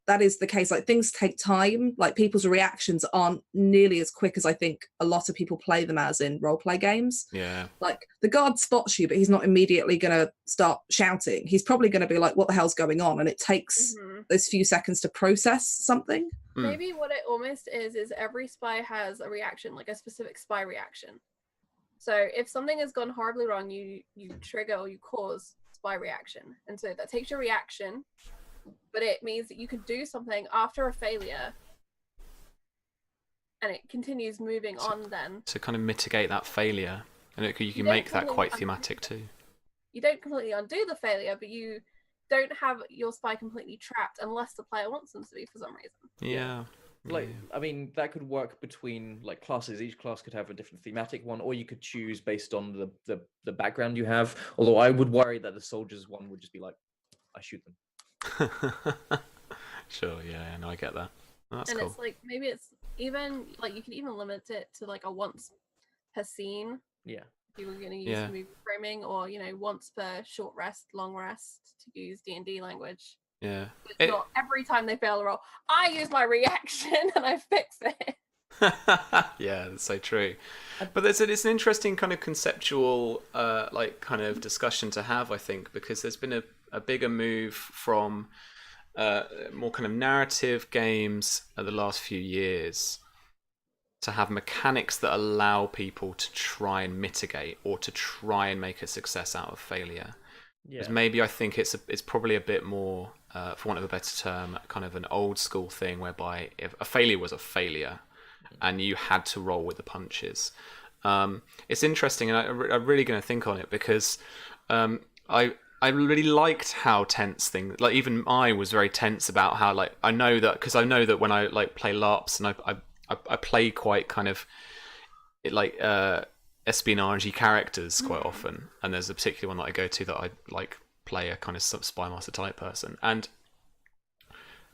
the case. Like, things take time. Like, people's reactions aren't nearly as quick as I think a lot of people play them as in role play games. Yeah. Like, the guard spots you, but he's not immediately going to start shouting. He's probably going to be like, what the hell's going on? And it takes those few seconds to process something. Maybe what it almost is every spy has a reaction, like a specific spy reaction. So if something has gone horribly wrong, you trigger or you cause spy reaction. And so that takes your reaction, but it means that you can do something after a failure, and it continues moving on then. To kind of mitigate that failure. And you can make that quite thematic too. You don't completely undo the failure, but you don't have your spy completely trapped unless the player wants them to be for some reason. Yeah. I mean, that could work between like classes. Each class could have a different thematic one, or you could choose based on the background you have. Although I would worry that the soldiers one would just be like, I shoot them. Sure, yeah, no, I get that. That's and cool. It's like, maybe it's even like, you can even limit it to like a once per scene. Yeah. If you were going to use movie framing, or once per short rest, long rest, to use D&D language. Yeah. It's not every time they fail a roll, I use my reaction and I fix it. Yeah, that's so true. But it's an interesting kind of conceptual, like kind of discussion to have, I think, because there's been a bigger move from more kind of narrative games the last few years to have mechanics that allow people to try and mitigate or to try and make a success out of failure. Yeah. Because maybe I think it's probably a bit more, for want of a better term, kind of an old school thing whereby if a failure was a failure and you had to roll with the punches. It's interesting, and I'm really going to think on it because I really liked how tense things, like even I was very tense about how, like, I know that when I like play LARPs and I play quite kind of like espionage characters quite often, and there's a particular one that I go to that I like play a kind of spy master type person, and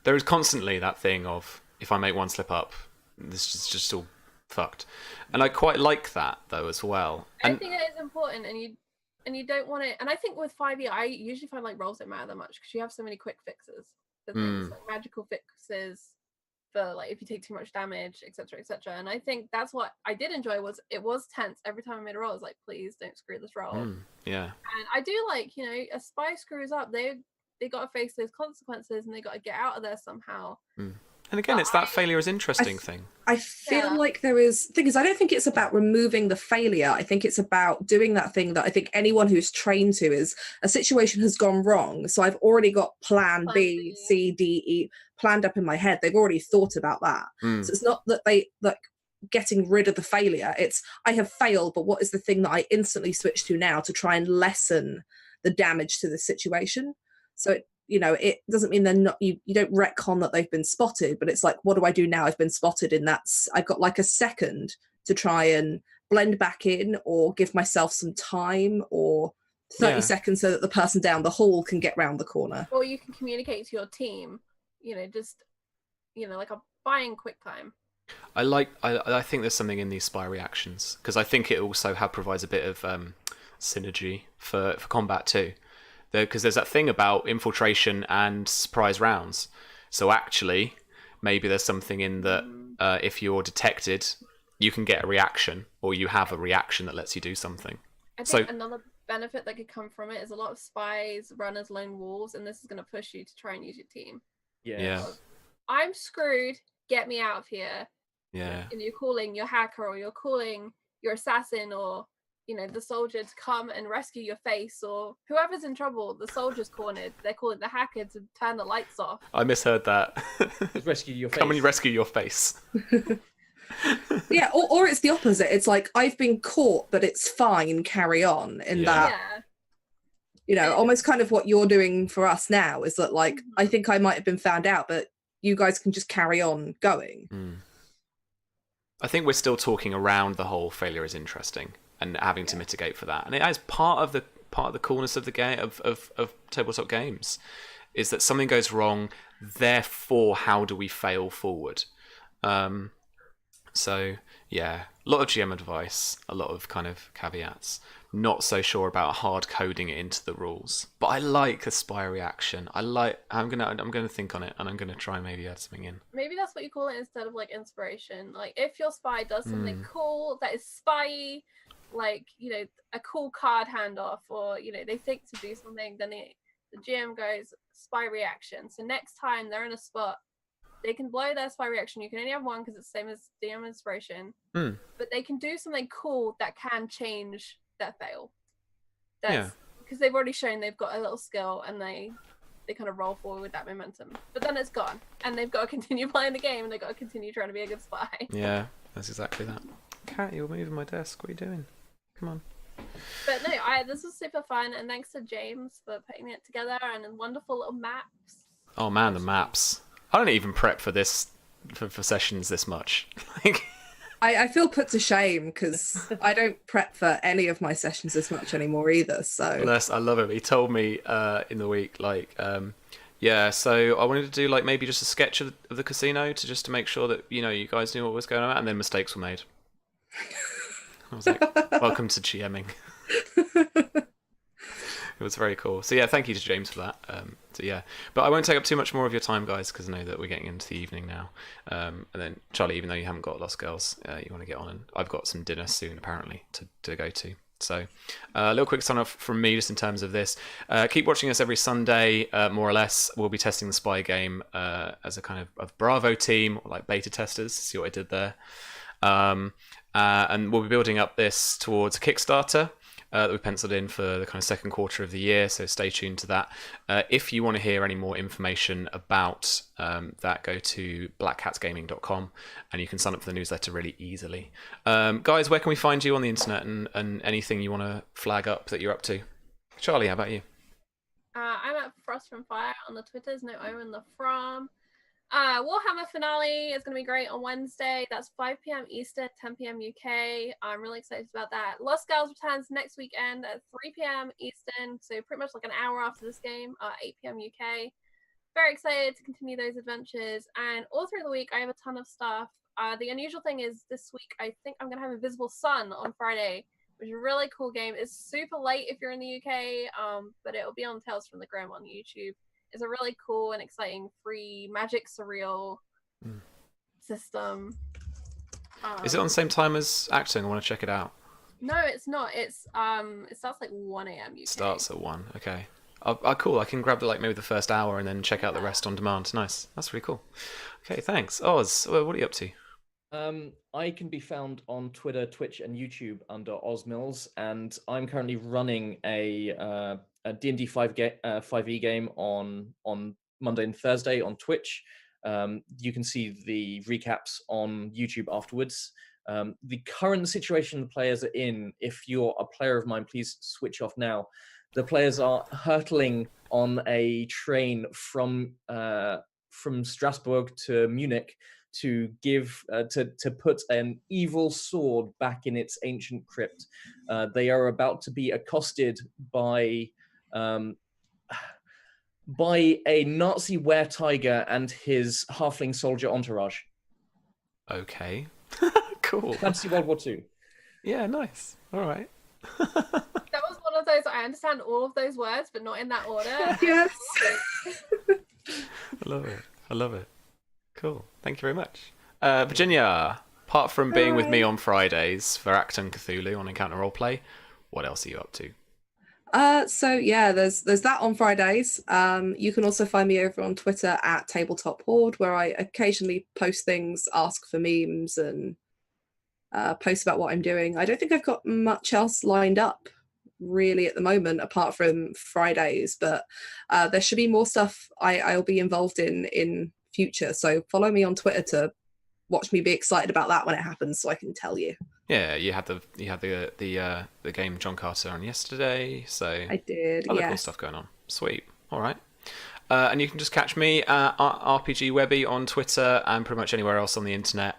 there is constantly that thing of if I make one slip up, this is just all fucked, and I quite like that though as well. I think it is important, and you don't want it. And I think with 5e, I usually find like roles don't matter that much because you have so many quick fixes for things, like magical fixes for like if you take too much damage, etc., etc. And I think that's what I did enjoy, was it was tense every time I made a roll. I was like, please don't screw this roll. Yeah. And I do like, you know, a spy screws up, they got to face those consequences and they got to get out of there somehow. And again, it's that failure is interesting thing. I feel like there is thing is I don't think it's about removing the failure. I think it's about doing that thing that I think anyone who's trained to is a situation has gone wrong. So I've already got plan B, C, D, E planned up in my head. They've already thought about that. So it's not that they like getting rid of the failure. It's I have failed, but what is the thing that I instantly switch to now to try and lessen the damage to the situation? So it, you know, it doesn't mean they're not, you don't retcon that they've been spotted, but it's like, what do I do now? I've been spotted, and I've got like a second to try and blend back in or give myself some time, or 30 seconds so that the person down the hall can get round the corner. Or you can communicate to your team, you know, just, you know, like a buying quick time. I think there's something in these spy reactions, because I think it also provides a bit of synergy for combat too. Because there's that thing about infiltration and surprise rounds. So actually, maybe there's something in that if you're detected, you can get a reaction, or you have a reaction that lets you do something. I think another benefit that could come from it is a lot of spies run as lone wolves, and this is going to push you to try and use your team. Yeah. I'm screwed. Get me out of here. Yeah. And you're calling your hacker, or you're calling your assassin, or you know, the soldier to come and rescue your face, or whoever's in trouble, the soldier's cornered. They're calling the hacker to turn the lights off. I misheard that. Rescue your face. Come and rescue your face. Yeah, or it's the opposite. It's like, I've been caught, but it's fine, carry on. That, you know, almost kind of what you're doing for us now is that, like, I think I might have been found out, but you guys can just carry on going. I think we're still talking around the whole failure is interesting and having to mitigate for that, and it is part of the coolness of the game of tabletop games, is that something goes wrong, therefore how do we fail forward? So yeah, a lot of GM advice, a lot of kind of caveats. Not so sure about hard coding it into the rules, but I like a spy reaction. I'm gonna think on it, and I'm gonna try and maybe add something in. Maybe that's what you call it instead of like inspiration. Like if your spy does something cool that is spy, like, you know, a cool card handoff, or you know, they think to do something, then the GM goes spy reaction. So next time they're in a spot, they can blow their spy reaction. You can only have one because it's the same as DM inspiration, but they can do something cool that can change their fail. Because they've already shown they've got a little skill, and they kind of roll forward with that momentum, but then it's gone, and they've got to continue playing the game, and they've got to continue trying to be a good spy. Yeah, that's exactly that. Cat, you're moving my desk. What are you doing? Come on. But no, this was super fun, and thanks to James for putting it together, and wonderful little maps. Oh man, the maps. I don't even prep for this for sessions this much. Like, I feel put to shame because I don't prep for any of my sessions this much anymore either. So I love him. He told me in the week, like, so I wanted to do like maybe just a sketch of the casino to make sure that, you know, you guys knew what was going on, and then mistakes were made. I was like, welcome to GMing. It was very cool. So yeah, thank you to James for that. yeah, but I won't take up too much more of your time, guys, because I know that we're getting into the evening now. And then Charlie, even though you haven't got Lost Girls, you want to get on, and I've got some dinner soon apparently to go to. So a little quick sign off from me just in terms of this. Keep watching us every Sunday, more or less. We'll be testing the Spy game as a kind of Bravo team, or like beta testers. See what I did there. And we'll be building up this towards a Kickstarter that we penciled in for the kind of second quarter of the year, so stay tuned to that. If you want to hear any more information about that, go to blackhatsgaming.com and you can sign up for the newsletter really easily. Guys, where can we find you on the internet, and anything you want to flag up that you're up to? Charlie, how about you? I'm at Frost from Fire on the Twitters, no O in the from. Warhammer finale is going to be great on Wednesday. That's 5 p.m. Eastern, 10 p.m. UK. I'm really excited about that. Lost Girls returns next weekend at 3 p.m. Eastern, so pretty much like an hour after this game, 8 p.m. UK. Very excited to continue those adventures. And all through the week, I have a ton of stuff. The unusual thing is this week, I think I'm going to have Invisible Sun on Friday, which is a really cool game. It's super late if you're in the UK, but it'll be on Tales from the Grim on YouTube. It's a really cool and exciting free magic surreal system. Is it on the same time as acting? I want to check it out. No, it's not. It's it starts like 1 a.m. UK. Starts at 1. Okay. Cool. I can grab maybe the first hour and then check out the rest on demand. Nice. That's really cool. Okay, thanks. Oz, what are you up to? I can be found on Twitter, Twitch, and YouTube under OzMills, and I'm currently running a D&D 5e game on Monday and Thursday on Twitch. You can see the recaps on YouTube afterwards. The current situation the players are in, if you're a player of mine, please switch off now. The players are hurtling on a train from Strasbourg to Munich to put an evil sword back in its ancient crypt. They are about to be accosted by a Nazi were-tiger and his halfling soldier entourage. Okay. Cool. Fantasy World War II. Yeah, nice. All right. That was one of those, I understand all of those words, but not in that order. Yes. I love it. Cool. Thank you very much. Virginia, apart from being with me on Fridays for Acton Cthulhu on Encounter Roleplay, what else are you up to? So yeah, there's that on Fridays. You can also find me over on Twitter at Tabletop Horde, where I occasionally post things, ask for memes, and post about what I'm doing. I don't think I've got much else lined up really at the moment apart from Fridays, but there should be more stuff I'll be involved in future. So follow me on Twitter to watch me be excited about that when it happens, so I can tell you. Yeah, you had the game John Carter on yesterday, so I did. Other cool stuff going on. Sweet. All right. And you can just catch me at RPG Webby on Twitter and pretty much anywhere else on the internet.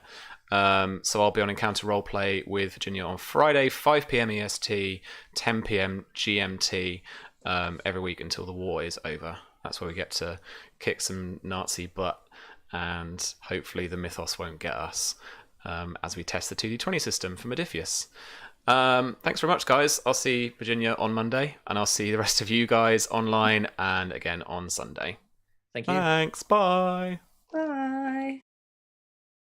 So I'll be on Encounter Roleplay with Virginia on Friday, 5 p.m. EST, 10 p.m. GMT, every week until the war is over. That's where we get to kick some Nazi butt, and hopefully the mythos won't get us as we test the 2D20 system for Modifius. Thanks very much, guys. I'll see Virginia on Monday, and I'll see the rest of you guys online and again on Sunday. Thank you. Thanks. Bye.